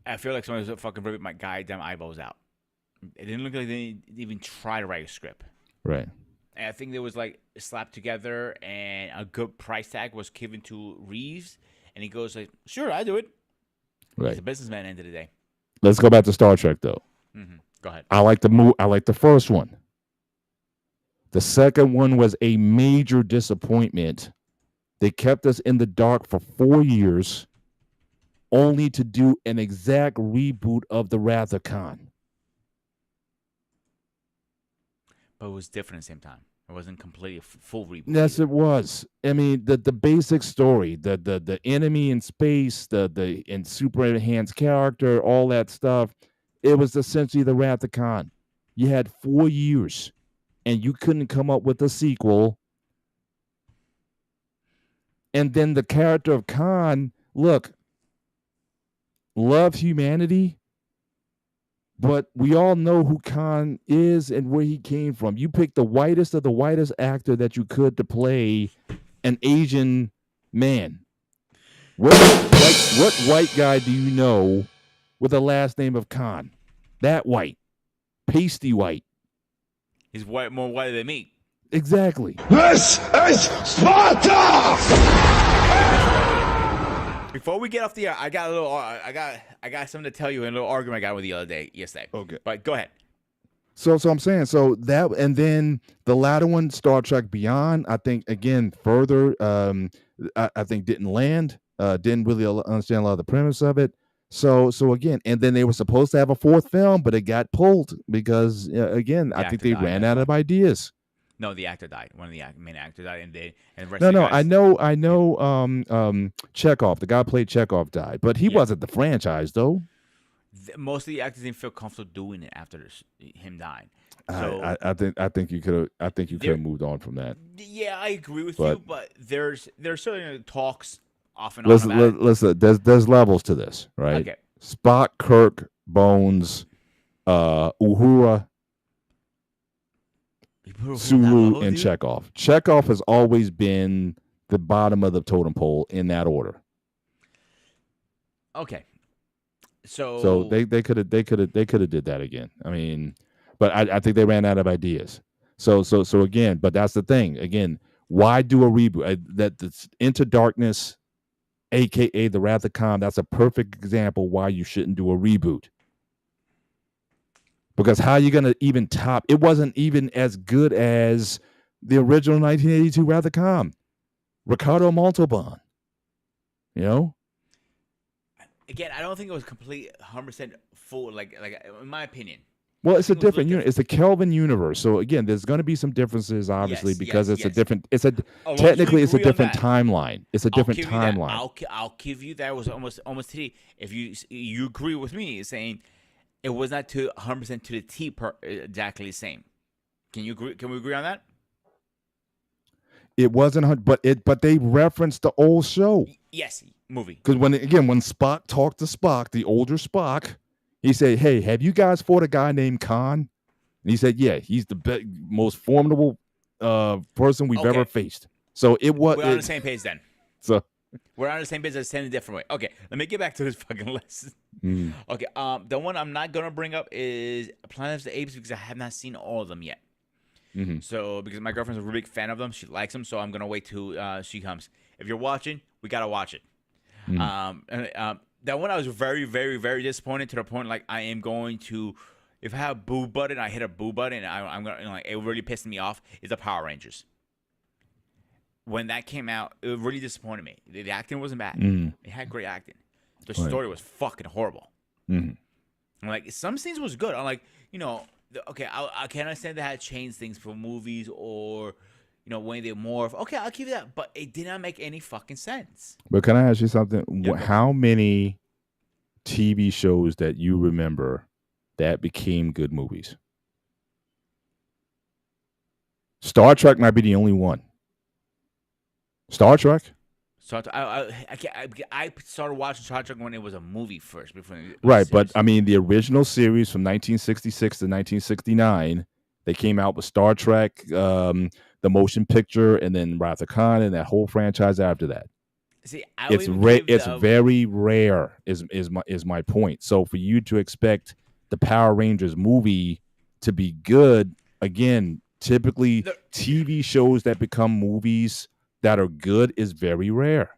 Speaker 1: I feel like someone was fucking ripping my goddamn eyeballs out. It didn't look like they even tried to write a script.
Speaker 2: Right.
Speaker 1: And I think there was like slapped together, and a good price tag was given to Reeves, and he goes like, "Sure, I do it."
Speaker 2: Right.
Speaker 1: He's a businessman at the end of the day.
Speaker 2: Let's go back to Star Trek though.
Speaker 1: Go ahead.
Speaker 2: I like the first one. The second one was a major disappointment. They kept us in the dark for 4 years, only to do an exact reboot of the Wrath of Khan.
Speaker 1: But it was different at the same time. It wasn't completely a full reboot.
Speaker 2: Yes,
Speaker 1: either.
Speaker 2: it was. I mean, the basic story, the enemy in space, the and super enhanced character, all that stuff. It was essentially the Wrath of Khan. You had 4 years, and you couldn't come up with a sequel. And then the character of Khan, look, love humanity, but we all know who Khan is and where he came from. You picked the whitest of the whitest actor that you could to play an Asian man. What white guy do you know with the last name of Khan? That white. Pasty white.
Speaker 1: He's more white than me.
Speaker 2: Exactly.
Speaker 3: This is Sparta!
Speaker 1: Before we get off the air, I got a little. I got something to tell you in a little argument I got with you the other day, yesterday.
Speaker 2: Okay.
Speaker 1: But go ahead.
Speaker 2: So I'm saying that, and then the latter one, Star Trek Beyond, I think again further, I think didn't land, didn't really understand a lot of the premise of it. So again, and then they were supposed to have a fourth film, but it got pulled because again, I think they ran out of ideas.
Speaker 1: No, the actor died. One of the main actors died, and the rest
Speaker 2: No,
Speaker 1: of the
Speaker 2: no,
Speaker 1: guys,
Speaker 2: I know. Chekhov, the guy who played Chekhov, died, but he wasn't the franchise though.
Speaker 1: Most of the actors didn't feel comfortable doing it after him dying. So
Speaker 2: I think you could have moved on from that.
Speaker 1: Yeah, I agree with you, but there's certainly talks off and on
Speaker 2: Listen,
Speaker 1: about it.
Speaker 2: listen. There's levels to this, right?
Speaker 1: Okay.
Speaker 2: Spock, Kirk, Bones, Uhura, Sulu, and Chekhov. Chekhov has always been the bottom of the totem pole in that order.
Speaker 1: Okay.
Speaker 2: So they could have did that again. I mean, but I think they ran out of ideas. So again, but that's the thing. Again, why do a reboot? That's Into Darkness, aka The Wrath of Khan. That's a perfect example why you shouldn't do a reboot. Because how are you going to even top? It wasn't even as good as the original 1982 Wrath of Khan. Ricardo Montalban. You know?
Speaker 1: Again, I don't think it was complete 100% full, like in my opinion.
Speaker 2: Well, it's a different unit. It's the Kelvin universe. So again, there's going to be some differences, obviously, because it's a different. It's a technically it's a different timeline. It's a different timeline.
Speaker 1: I'll give you that. It was almost today. If you agree with me, saying it was not to 100% to the T exactly the same. Can you agree? Can we agree on that?
Speaker 2: It wasn't, but they referenced the old show.
Speaker 1: Yes, movie.
Speaker 2: Because when Spock talked to Spock, the older Spock, he said, "Hey, have you guys fought a guy named Khan?" And he said, "Yeah, he's the most formidable person we've ever faced." So we're
Speaker 1: on the same page then.
Speaker 2: So
Speaker 1: we're on the same page. It's in a different way. Okay, let me get back to this fucking list. Okay, the one I'm not gonna bring up is Planet of the Apes because I have not seen all of them yet. So because my girlfriend's a really big fan of them, she likes them. So I'm gonna wait till she comes. If you're watching, we gotta watch it. That one I was very, very, very disappointed to the point like I am going to, if I have a boo button, I hit a boo button. I'm gonna it really pissed me off. Is the Power Rangers. When that came out, it really disappointed me. The acting wasn't bad. It had great acting. The story was fucking horrible. Like some scenes was good. I'm like, okay, I can understand they had changed things for movies or, when they morph. Okay, I'll give you that, but it did not make any fucking sense.
Speaker 2: But can I ask you something? Yeah, how many TV shows that you remember that became good movies? Star Trek might be the only one. Star Trek?
Speaker 1: So I started watching Star Trek when it was a movie first.
Speaker 2: Right, but I mean the original series from 1966 to 1969, they came out with Star Trek, the motion picture, and then Wrath of Khan, and that whole franchise after that.
Speaker 1: See,
Speaker 2: it's very rare. Is my point. So for you to expect the Power Rangers movie to be good, again, typically TV shows that become movies that are good is very rare.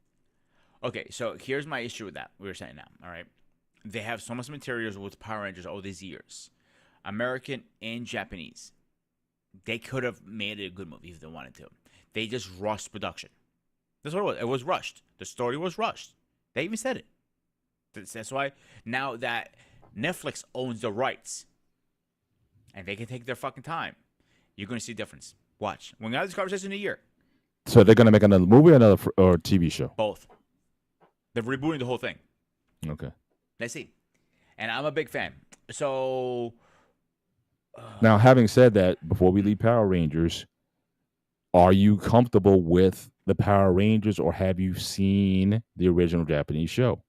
Speaker 1: Okay, so here's my issue with that. We were saying now, all right? They have so much materials with Power Rangers all these years. American and Japanese. They could have made it a good movie if they wanted to. They just rushed production. That's what it was. It was rushed. The story was rushed. They even said it. That's why now that Netflix owns the rights and they can take their fucking time, you're going to see a difference. Watch. We're going to have this conversation in a year.
Speaker 2: So they're going to make another movie or TV show?
Speaker 1: Both. They're rebooting the whole thing.
Speaker 2: Okay.
Speaker 1: Let's see. And I'm a big fan. So...
Speaker 2: now, having said that, before we leave Power Rangers, are you comfortable with the Power Rangers or have you seen the original Japanese show?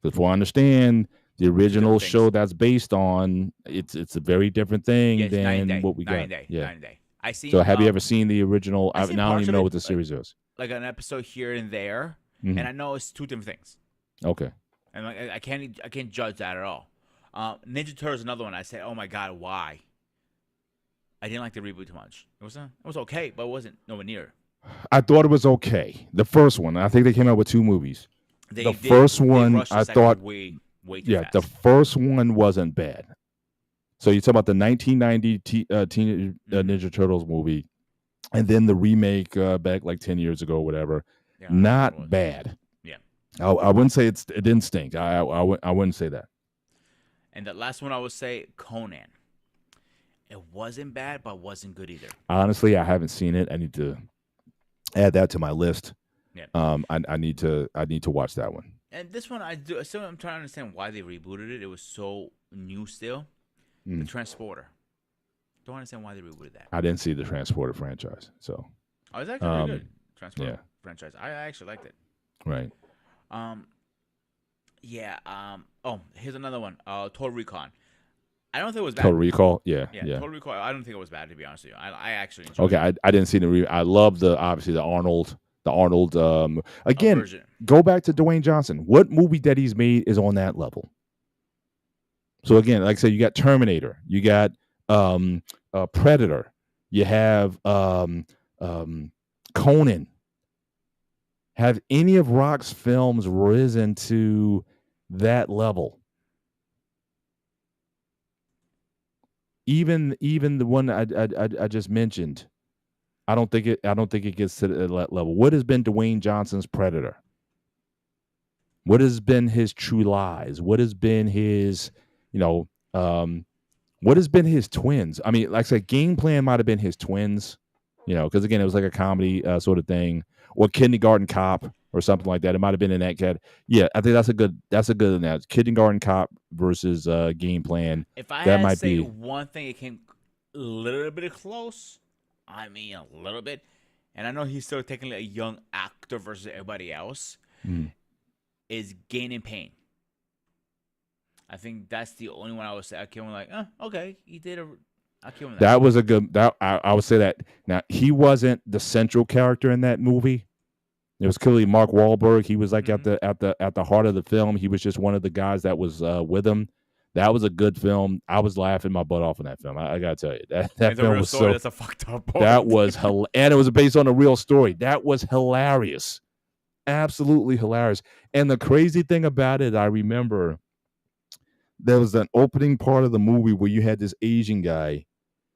Speaker 2: Because I understand the original show that's based on, it's a very different thing than what we got.
Speaker 1: Night and Day. I see.
Speaker 2: So have you ever seen the original? I don't even know what the series is.
Speaker 1: Like an episode here and there, and I know it's two different things.
Speaker 2: Okay.
Speaker 1: And I can't judge that at all. Ninja Turtles is another one. I said, oh my god, why? I didn't like the reboot too much. It was okay, but it wasn't nowhere near.
Speaker 2: I thought it was okay. The first one, I think they came out with 2 movies. The first one, I thought way too fast. The first one wasn't bad. So you talk about the 1990 Teenage Ninja Turtles movie, and then the remake back like 10 years ago, or whatever. Yeah, not bad.
Speaker 1: Yeah,
Speaker 2: I wouldn't say it didn't stink. I wouldn't say that.
Speaker 1: And the last one I would say, Conan. It wasn't bad, but wasn't good either.
Speaker 2: Honestly, I haven't seen it. I need to add that to my list.
Speaker 1: Yeah.
Speaker 2: I need to watch that one.
Speaker 1: And this one I'm trying to understand why they rebooted it. It was so new still. The Transporter. Don't understand why they rebooted that.
Speaker 2: I didn't see the Transporter franchise, so.
Speaker 1: Oh, it's actually really good. Transporter franchise. I actually liked it.
Speaker 2: Right.
Speaker 1: Yeah. Oh, here's another one. Total Recon. I don't think it was
Speaker 2: Total
Speaker 1: bad.
Speaker 2: Recall. Yeah,
Speaker 1: Yeah,
Speaker 2: yeah.
Speaker 1: Total Recon. I don't think it was bad, to be honest with you. I actually enjoyed
Speaker 2: Okay,
Speaker 1: it.
Speaker 2: I didn't see the. I love the obviously the Arnold. The Arnold.
Speaker 1: A
Speaker 2: Again,
Speaker 1: version.
Speaker 2: go back to Dwayne Johnson. What movie that he's made is on that level? So again, like I said, you got Terminator, you got Predator, you have Conan. Have any of Rock's films risen to that level? Even the one I just mentioned, I don't think it gets to that level. What has been Dwayne Johnson's Predator? What has been his True Lies? What has been his, you know, what has been his Twins? I mean, like I said, Game Plan might have been his Twins, because again, it was like a comedy sort of thing, or Kindergarten Cop or something like that. It might have been in that cat. Yeah, I think that's a good analogy. Kindergarten Cop versus Game Plan.
Speaker 1: If I
Speaker 2: That
Speaker 1: had to
Speaker 2: might
Speaker 1: say
Speaker 2: be.
Speaker 1: one thing, it came a little bit close. I mean, a little bit. And I know he's still technically a young actor versus everybody else.
Speaker 2: Mm.
Speaker 1: Is Gain and Pain. I think that's the only one I would say. I came like, okay, he did a. I came with that.
Speaker 2: That was a good. That I would say that. Now he wasn't the central character in that movie. It was clearly Mark Wahlberg. He was like at the heart of the film. He was just one of the guys that was with him. That was a good film. I was laughing my butt off in that film. I gotta tell you that
Speaker 1: It's a
Speaker 2: film
Speaker 1: real
Speaker 2: was
Speaker 1: story.
Speaker 2: so.
Speaker 1: That's a fucked up part.
Speaker 2: That was and it was based on a real story. That was hilarious, absolutely hilarious. And the crazy thing about it, I remember there was an opening part of the movie where you had this Asian guy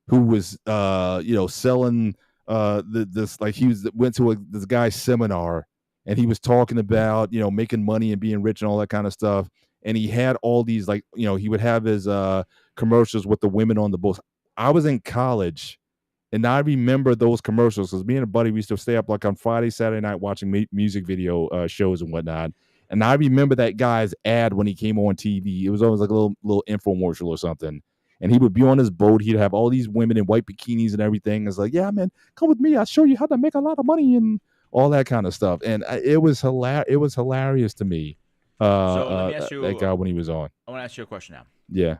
Speaker 2: who was selling this, like he went to this guy's seminar, and he was talking about making money and being rich and all that kind of stuff, and he had all these, like, he would have his commercials with the women on the bus. I was in college, and I remember those commercials because me and a buddy, we used to stay up like on Friday, Saturday night watching music video shows and whatnot. And I remember that guy's ad when he came on TV. It was always like a little infomercial or something. And he would be on his boat. He'd have all these women in white bikinis and everything. It's like, yeah, man, come with me. I'll show you how to make a lot of money and all that kind of stuff. And it was hilarious. It was hilarious to me.
Speaker 1: So let me ask you.
Speaker 2: That guy when he was on.
Speaker 1: I want to ask you a question now.
Speaker 2: Yeah.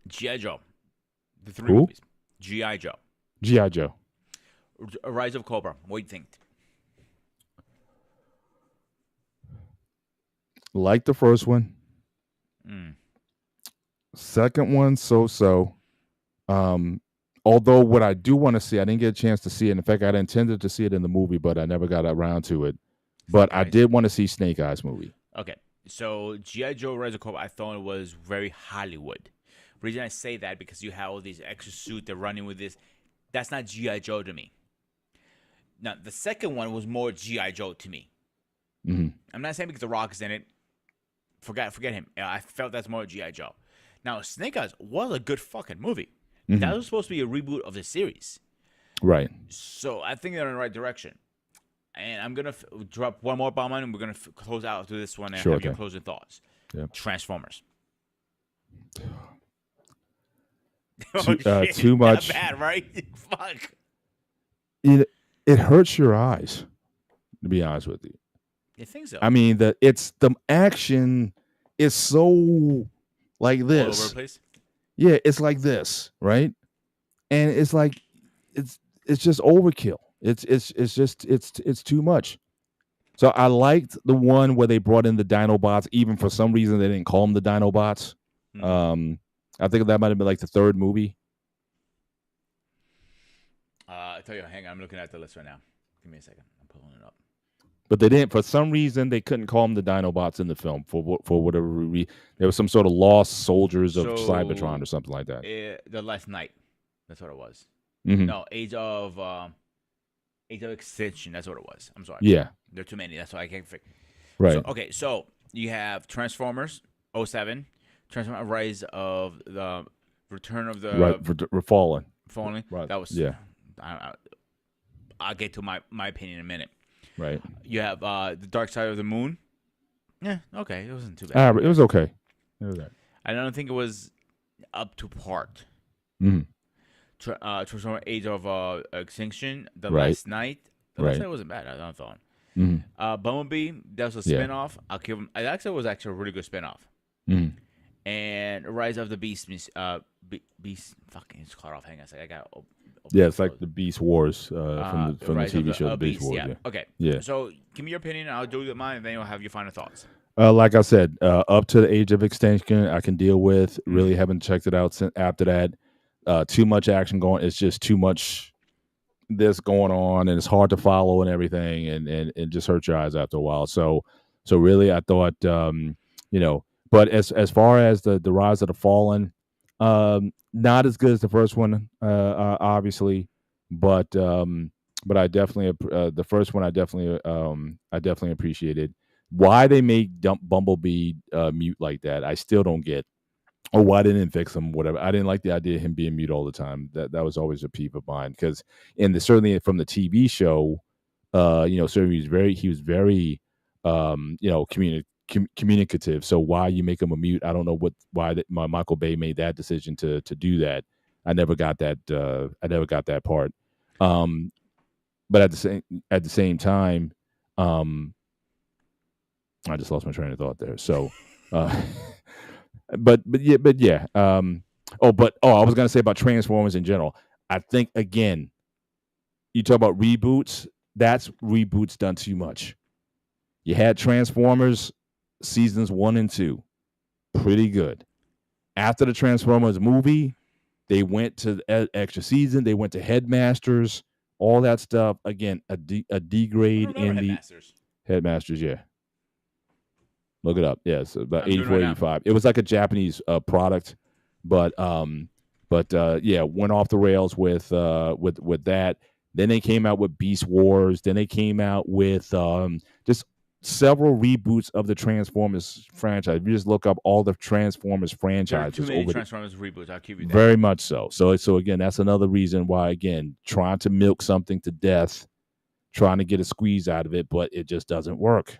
Speaker 1: G.I. Joe. The three
Speaker 2: Who?
Speaker 1: movies. G.I. Joe.
Speaker 2: G.I. Joe.
Speaker 1: Rise of Cobra. What do you think?
Speaker 2: Like the first one. Second one, so. Although what I do want to see, I didn't get a chance to see it. In fact, I intended to see it in the movie, but I never got around to it. But I did want to see Snake Eyes movie.
Speaker 1: Okay. So G.I. Joe Rise of Cobra, I thought it was very Hollywood. The reason I say that because you have all these extra suits, they're running with this. That's not G.I. Joe to me. Now, the second one was more G.I. Joe to me.
Speaker 2: Mm-hmm.
Speaker 1: I'm not saying because The Rock is in it. Forget him. I felt that's more G.I. Joe. Now, Snake Eyes was a good fucking movie. Mm-hmm. That was supposed to be a reboot of the series.
Speaker 2: Right.
Speaker 1: So I think they're in the right direction. And I'm going to drop one more bomb on, and we're going to close out to this one and have your closing thoughts. Yep. Transformers.
Speaker 2: Too much.
Speaker 1: Not bad, right? Fuck.
Speaker 2: It hurts your eyes, to be honest with you.
Speaker 1: You think so?
Speaker 2: I mean, the action is so like this.
Speaker 1: All over the place?
Speaker 2: Yeah, it's like this, right? And it's like it's just overkill. It's too much. So I liked the one where they brought in the Dinobots. Even for some reason they didn't call them the Dinobots. Mm-hmm. I think that might have been like the third movie.
Speaker 1: I tell you, hang on, I'm looking at the list right now. Give me a second. I'm pulling it up.
Speaker 2: But they didn't. For some reason, they couldn't call them the Dinobots in the film for whatever reason. There was some sort of lost soldiers of Cybertron or something like that.
Speaker 1: The Last Night. That's what it was.
Speaker 2: Mm-hmm.
Speaker 1: No, Age of Extinction. That's what it was. I'm sorry.
Speaker 2: Yeah.
Speaker 1: There are too many. That's why I can't figure.
Speaker 2: Right.
Speaker 1: So you have Transformers 07, Transformers Rise of the Return of the
Speaker 2: Fallen.
Speaker 1: Right. That was I'll get to my opinion in a minute.
Speaker 2: Right.
Speaker 1: You have the Dark Side of the Moon. Yeah, okay. It wasn't too bad.
Speaker 2: It was okay. It was that.
Speaker 1: I don't think it was up to par.
Speaker 2: Mm-hmm.
Speaker 1: Transformers Age of Extinction, The
Speaker 2: Right.
Speaker 1: Last Night. The Last Night wasn't bad. I don't thought. Bumblebee, that was a
Speaker 2: Yeah.
Speaker 1: spinoff. I'll give him. It actually was a really good spinoff. And Rise of the Beast, Beast. Fucking, it's caught off. Hang on a second. I got.
Speaker 2: Yeah, it's like the Beast Wars from the
Speaker 1: Rise
Speaker 2: TV
Speaker 1: of
Speaker 2: show, the Beast
Speaker 1: Beast.
Speaker 2: Wars.
Speaker 1: Yeah.
Speaker 2: Yeah.
Speaker 1: Okay.
Speaker 2: Yeah.
Speaker 1: So give me your opinion. I'll do mine, and then you'll have your final thoughts.
Speaker 2: Like I said, up to the Age of Extinction, I can deal with. Really haven't checked it out since after that. Too much action going. It's just too much this going on, and it's hard to follow and everything, and it just hurts your eyes after a while. So really, I thought, but as far as the Rise of the Fallen, not as good as the first one, obviously, but I definitely the first one I definitely appreciated. Why they made Bumblebee mute like that, I still don't get. Or why they didn't fix him, whatever. I didn't like the idea of him being mute all the time. That was always a peeve of mine. Because certainly from the TV show, certainly he was very communicative. So why you make him a mute? I don't know why Michael Bay made that decision to do that. I never got that. I never got that part. But at the same time, I just lost my train of thought there. So, but yeah. I was gonna say about Transformers in general. I think again, you talk about reboots. That's reboots done too much. You had Transformers seasons 1 and 2, pretty good. After the Transformers movie, they went to the extra season. They went to Headmasters, all that stuff. Again, a degrade in the Headmasters. Yeah. Look it up. Yeah, it's about 84, 85. It was like a Japanese product, but yeah, went off the rails with that. Then they came out with Beast Wars. Then they came out with just several reboots of the Transformers franchise. If you just look up all the Transformers franchises.
Speaker 1: Too many Transformers reboots. I'll keep you that.
Speaker 2: Very much so. So again, that's another reason why, again, trying to milk something to death, trying to get a squeeze out of it, but it just doesn't work.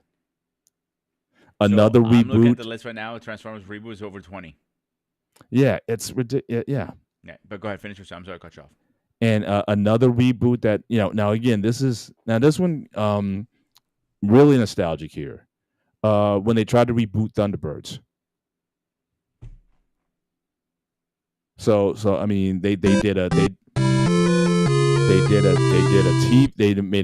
Speaker 2: Another reboot. I'm looking
Speaker 1: at the list right now. Transformers reboot is over 20.
Speaker 2: Yeah, it's ridiculous. Yeah.
Speaker 1: But go ahead, finish your. I'm sorry, I cut you off.
Speaker 2: And another reboot that now again, this one really nostalgic here. When they tried to reboot Thunderbirds. So I mean they made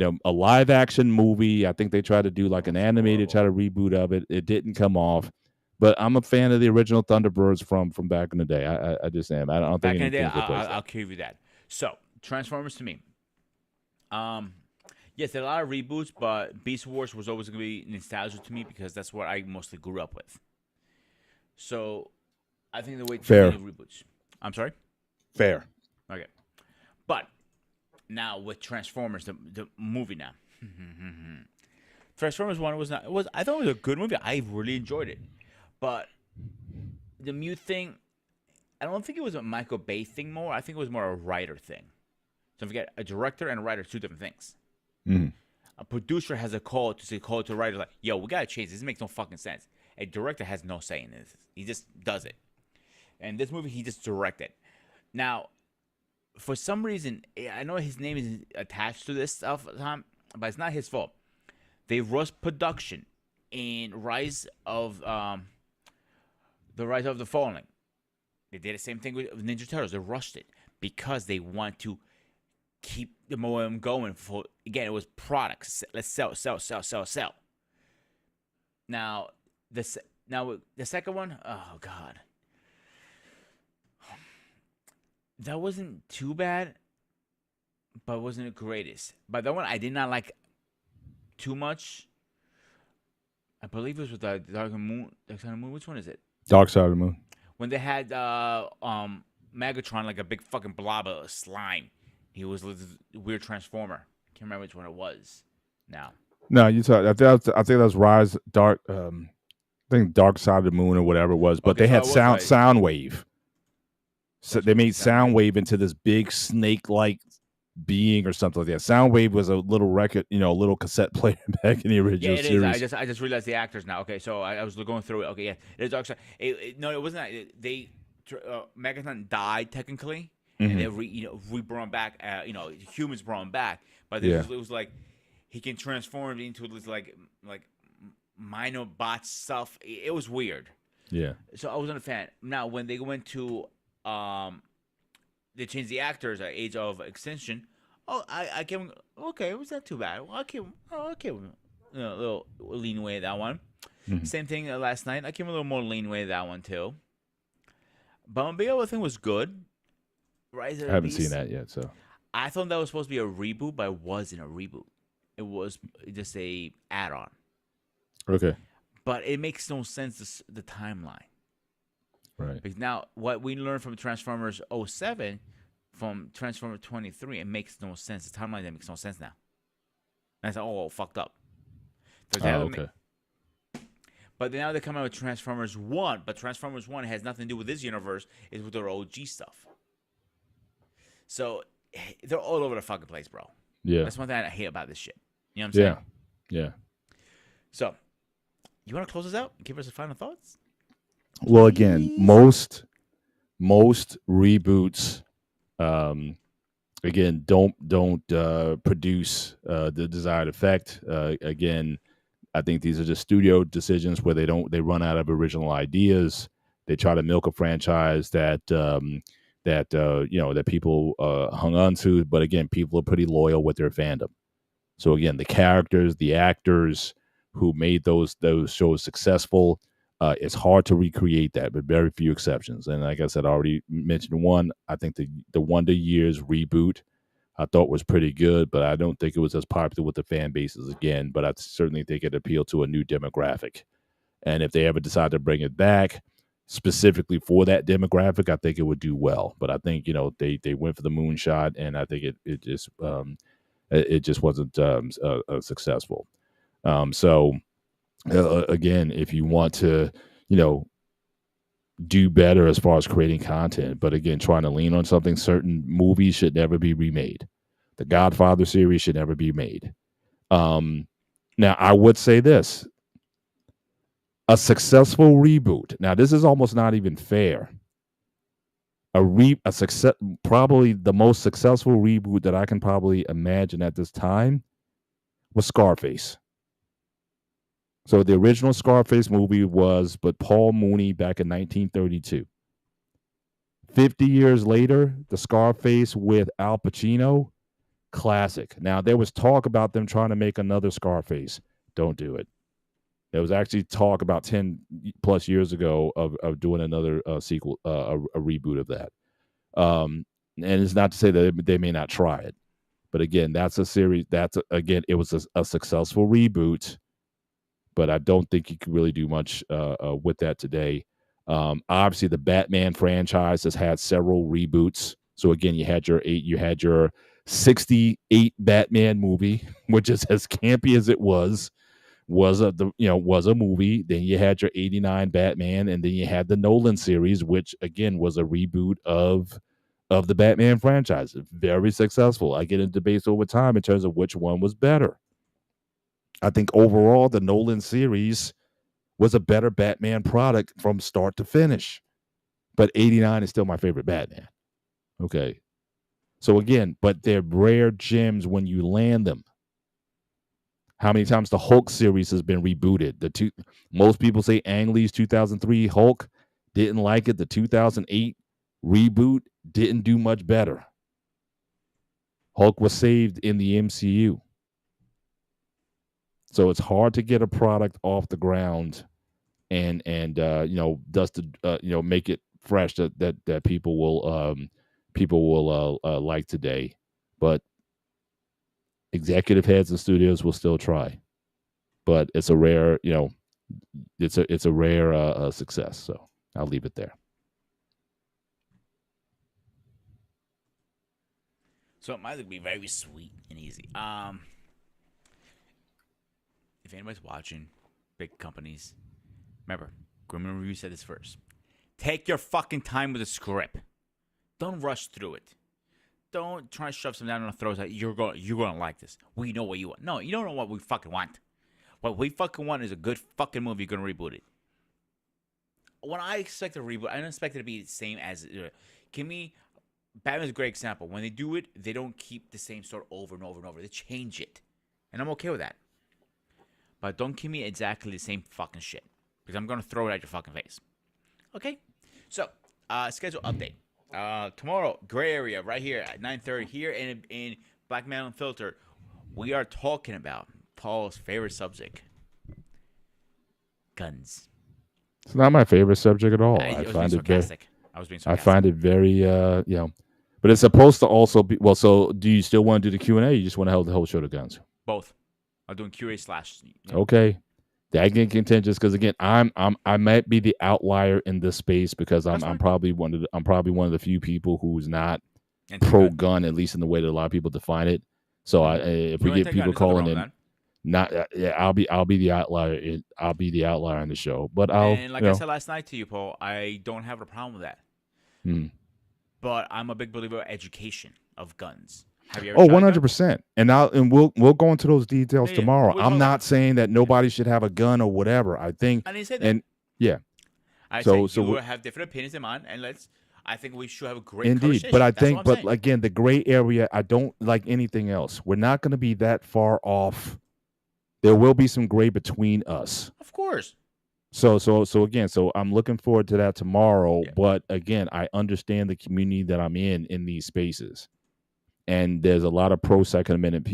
Speaker 2: a live action movie. I think they tried to do like an animated reboot of it. It didn't come off. But I'm a fan of the original Thunderbirds from back in the day. I just am. I don't think
Speaker 1: back in the day. I'll give you that. So Transformers to me. Yes, there are a lot of reboots, but Beast Wars was always going to be nostalgia to me because that's what I mostly grew up with. So I think the way too many reboots. I'm sorry?
Speaker 2: Fair.
Speaker 1: Okay. But now with Transformers, the movie now. Transformers 1 I thought it was a good movie. I really enjoyed it. But the mute thing, I don't think it was a Michael Bay thing more. I think it was more a writer thing. So forget, a director and a writer are two different things. A producer has a call to a writer like, yo, we got to change this. This makes no fucking sense. A director has no say in this. He just does it. And this movie, he just directed. Now, for some reason, I know his name is attached to this stuff, but it's not his fault. They rushed production in Rise of the Fallen. They did the same thing with Ninja Turtles. They rushed it because they want to keep the momentum going. Again, it was products. Let's sell. Now, the second one, oh god, that wasn't too bad, but it wasn't the greatest. But that one I did not like too much. I believe it was with the Dark Side of the Moon. Which one is it?
Speaker 2: Dark Side of the Moon.
Speaker 1: When they had Megatron, like a big fucking blob of slime. He was a weird transformer. Can't remember which one it was now.
Speaker 2: No, you talk. I think that was Rise Dark. I think Dark Side of the Moon or whatever it was. But they had Soundwave. So they made Soundwave into this big snake-like being or something like that. Soundwave was a little record, a little cassette player back in the original series.
Speaker 1: I just realized the actors now. Okay, so I was going through it. Okay, yeah, it is Dark Side. No, it wasn't. Megatron died technically. And they brought him back. Humans brought him back, but it was like he can transform into this like minor bot stuff. It was weird.
Speaker 2: Yeah.
Speaker 1: So I wasn't a fan. Now when they went to they changed the actors at Age of Extinction. Oh, I came okay. It was not too bad. I came a little leanway that one.
Speaker 2: Mhm.
Speaker 1: Same thing last night. I came a little more leanway that one too. But my big other thing was good. Rise of
Speaker 2: I
Speaker 1: the
Speaker 2: haven't seen
Speaker 1: Beast.
Speaker 2: that yet. So
Speaker 1: I thought that was supposed to be a reboot, but it wasn't a reboot. It was just a add-on.
Speaker 2: okay.
Speaker 1: But it makes no sense the timeline.
Speaker 2: Right.
Speaker 1: Because now what we learned from Transformers '07, from Transformers 23, it makes no sense. The timeline that makes no sense now. That's all fucked up.
Speaker 2: Okay.
Speaker 1: But now they're coming out with Transformers 1, but Transformers 1 has nothing to do with this universe. It's with their OG stuff. So they're all over the fucking place, bro.
Speaker 2: Yeah.
Speaker 1: That's one thing I hate about this shit. You know what I'm saying?
Speaker 2: Yeah.
Speaker 1: So, you want to close this out and give us the final thoughts?
Speaker 2: Well, again,
Speaker 1: Please?
Speaker 2: most reboots, again, don't produce the desired effect. Again, I think these are just studio decisions where they run out of original ideas. They try to milk a franchise that that people hung on to, but again, people are pretty loyal with their fandom. So again, the characters, the actors who made those shows successful, it's hard to recreate that, but very few exceptions. And like I said, I already mentioned one. I think the Wonder Years reboot I thought was pretty good, but I don't think it was as popular with the fan bases again. But I certainly think it appealed to a new demographic. And if they ever decide to bring it back specifically for that demographic, I think it would do well. But I think they went for the moonshot, and I think it just wasn't successful. So again, if you want to, do better as far as creating content, but again, trying to lean on something, certain movies should never be remade. The Godfather series should never be made. Now, I would say this: a successful reboot. Now, this is almost not even fair. A success, probably the most successful reboot that I can probably imagine at this time was Scarface. So the original Scarface movie was but Paul Mooney back in 1932. 50 years later, the Scarface with Al Pacino, classic. Now, there was talk about them trying to make another Scarface. Don't do it. There was actually talk about 10 plus years ago of doing another sequel, a reboot of that. And it's not to say that they may not try it. But again, that's a series. Again, it was a successful reboot, but I don't think you can really do much with that today. Obviously, the Batman franchise has had several reboots. So again, you had your 68 Batman movie, which is as campy as it was a movie. Then you had your 89 Batman, and then you had the Nolan series, which again was a reboot of the Batman franchise. Very successful. I get into debates over time in terms of which one was better. I think overall the Nolan series was a better Batman product from start to finish. But 89 is still my favorite Batman. Okay. So again, but they're rare gems when you land them. How many times the Hulk series has been rebooted? Most people say Ang Lee's 2003 Hulk didn't like it. The 2008 reboot didn't do much better. Hulk was saved in the MCU. So it's hard to get a product off the ground and make it fresh that people will like today. But executive heads and studios will still try. But it's a rare, it's a rare success. So I'll leave it there.
Speaker 1: So it might be very sweet and easy. If anybody's watching, big companies, remember, Grim Review said this first. Take your fucking time with the script. Don't rush through it. Don't try to shove something down our throats that you're gonna like this. We know what you want. No, you don't know what we fucking want. What we fucking want is a good fucking movie. You're gonna reboot it. When I expect a reboot, I don't expect it to be the same as. Batman's a great example. When they do it, they don't keep the same story over and over and over. They change it. and I'm okay with that. But don't give me exactly the same fucking shit, because I'm gonna throw it at your fucking face. Okay? So, schedule update. Tomorrow, gray area right here at 9:30 here in Black Man Unfiltered. We are talking about Paul's favorite subject, guns.
Speaker 2: It's not my favorite subject at all.
Speaker 1: I
Speaker 2: I
Speaker 1: was being
Speaker 2: find it very.
Speaker 1: sarcastic. I was being
Speaker 2: I
Speaker 1: sarcastic.
Speaker 2: find it very, but it's supposed to also be. Well, so do you still want to do the Q&A? Or you just want to hold the whole show to guns?
Speaker 1: Both. I'm doing QA slash.
Speaker 2: Okay, that get contentious because again, I might be the outlier in this space because
Speaker 1: That's
Speaker 2: I'm
Speaker 1: fine.
Speaker 2: probably one of the few people who's not
Speaker 1: Anti-gun.
Speaker 2: pro gun, at least in the way that a lot of people define it. So if we
Speaker 1: You're
Speaker 2: get
Speaker 1: anti-gun,
Speaker 2: people
Speaker 1: there's nothing
Speaker 2: calling
Speaker 1: wrong with
Speaker 2: in,
Speaker 1: that.
Speaker 2: not I'll be the outlier. I'll be the outlier on the show, but I'll
Speaker 1: And like I said last night to you, Paul, I don't have a problem with that. But I'm a big believer of education of guns. Have you ever?
Speaker 2: Oh,
Speaker 1: shot a gun?
Speaker 2: 100%. And we'll go into those details
Speaker 1: Yeah,
Speaker 2: tomorrow.
Speaker 1: we'll
Speaker 2: I'm
Speaker 1: talk
Speaker 2: not
Speaker 1: about-
Speaker 2: saying that nobody should have a gun or whatever. I think
Speaker 1: I didn't say that.
Speaker 2: and yeah,
Speaker 1: I
Speaker 2: so-
Speaker 1: said
Speaker 2: so
Speaker 1: you
Speaker 2: we-
Speaker 1: will have different opinions than mine, and I think we should have a great
Speaker 2: indeed.
Speaker 1: conversation.
Speaker 2: But I
Speaker 1: That's
Speaker 2: think,
Speaker 1: what I'm saying.
Speaker 2: again, the gray area, I don't like anything else. We're not going to be that far off. There will be some gray between us.
Speaker 1: Of course.
Speaker 2: So again, I'm looking forward to that tomorrow.
Speaker 1: Yeah.
Speaker 2: But again, I understand the community that I'm in these spaces, and there's a lot of pro Second Amendment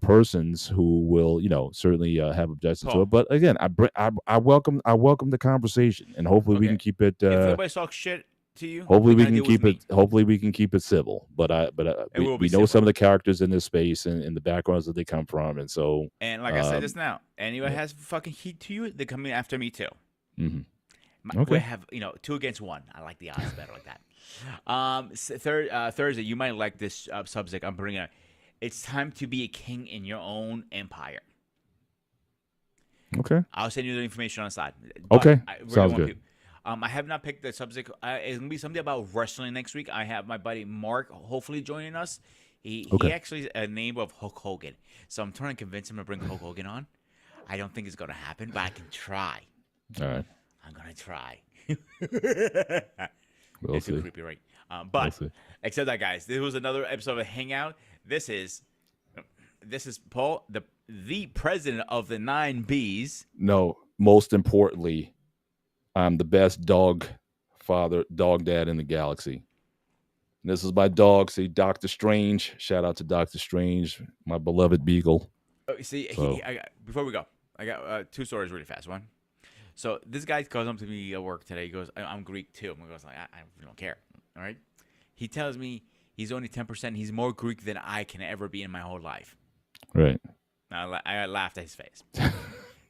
Speaker 2: persons who will, certainly have objections to
Speaker 1: Paul.
Speaker 2: it. But again, I welcome the conversation, and hopefully we
Speaker 1: Okay.
Speaker 2: can keep it.
Speaker 1: If anybody talks shit to you,
Speaker 2: Hopefully we
Speaker 1: gotta
Speaker 2: can
Speaker 1: deal with
Speaker 2: keep it.
Speaker 1: me.
Speaker 2: Hopefully we can keep it civil. But
Speaker 1: It will be
Speaker 2: we know
Speaker 1: civil.
Speaker 2: some of the characters in this space and the backgrounds that they come from, and so.
Speaker 1: And like I said just now, anybody has fucking heat to you, they're coming after me too.
Speaker 2: Mhm.
Speaker 1: We
Speaker 2: Okay.
Speaker 1: have 2 against 1. I like the odds better like that. Thursday, you might like this subject I'm bringing up. It's time to be a king in your own empire.
Speaker 2: Okay.
Speaker 1: I'll send you the information on the side.
Speaker 2: Okay.
Speaker 1: I really
Speaker 2: Sounds
Speaker 1: want
Speaker 2: good.
Speaker 1: people- I have not picked the subject. It's gonna be something about wrestling next week. I have my buddy Mark hopefully joining us. He actually is a neighbor of Hulk Hogan, so I'm trying to convince him to bring Hulk Hogan on. I don't think it's gonna happen, but I can try.
Speaker 2: All right.
Speaker 1: I'm gonna try.
Speaker 2: We'll
Speaker 1: It's too
Speaker 2: see.
Speaker 1: creepy, right? But
Speaker 2: see.
Speaker 1: except that, guys, this was another episode of Hangout. This is Paul, the president of the 9Bs.
Speaker 2: No, most importantly, I'm the best dog dad in the galaxy. And this is my dog, see, Dr. Strange. Shout out to Dr. Strange, my beloved beagle.
Speaker 1: Oh, see,
Speaker 2: So-
Speaker 1: before we go, I got 2 stories really fast. One, so this guy comes up to me at work today. He goes, "I'm Greek too." I goes like, "I don't care." All right. He tells me he's only 10%. He's more Greek than I can ever be in my whole life.
Speaker 2: Right.
Speaker 1: I laughed at his face.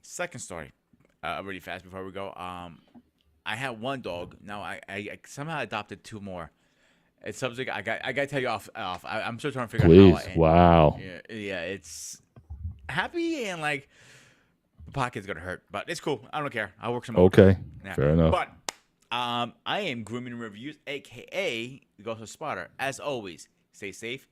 Speaker 1: Second story, really fast before we go. I had 1 dog. Now I somehow adopted 2 more. It's subject I got to tell you off. I'm still trying to figure out
Speaker 2: Please.
Speaker 1: how.
Speaker 2: Wow.
Speaker 1: Yeah, it's happy and like the pocket's gonna hurt, but it's cool. I don't care. I'll work some.
Speaker 2: Okay.
Speaker 1: Yeah.
Speaker 2: Fair enough.
Speaker 1: But I am Grooming Reviews, aka the Ghost of Spotter. As always, stay safe,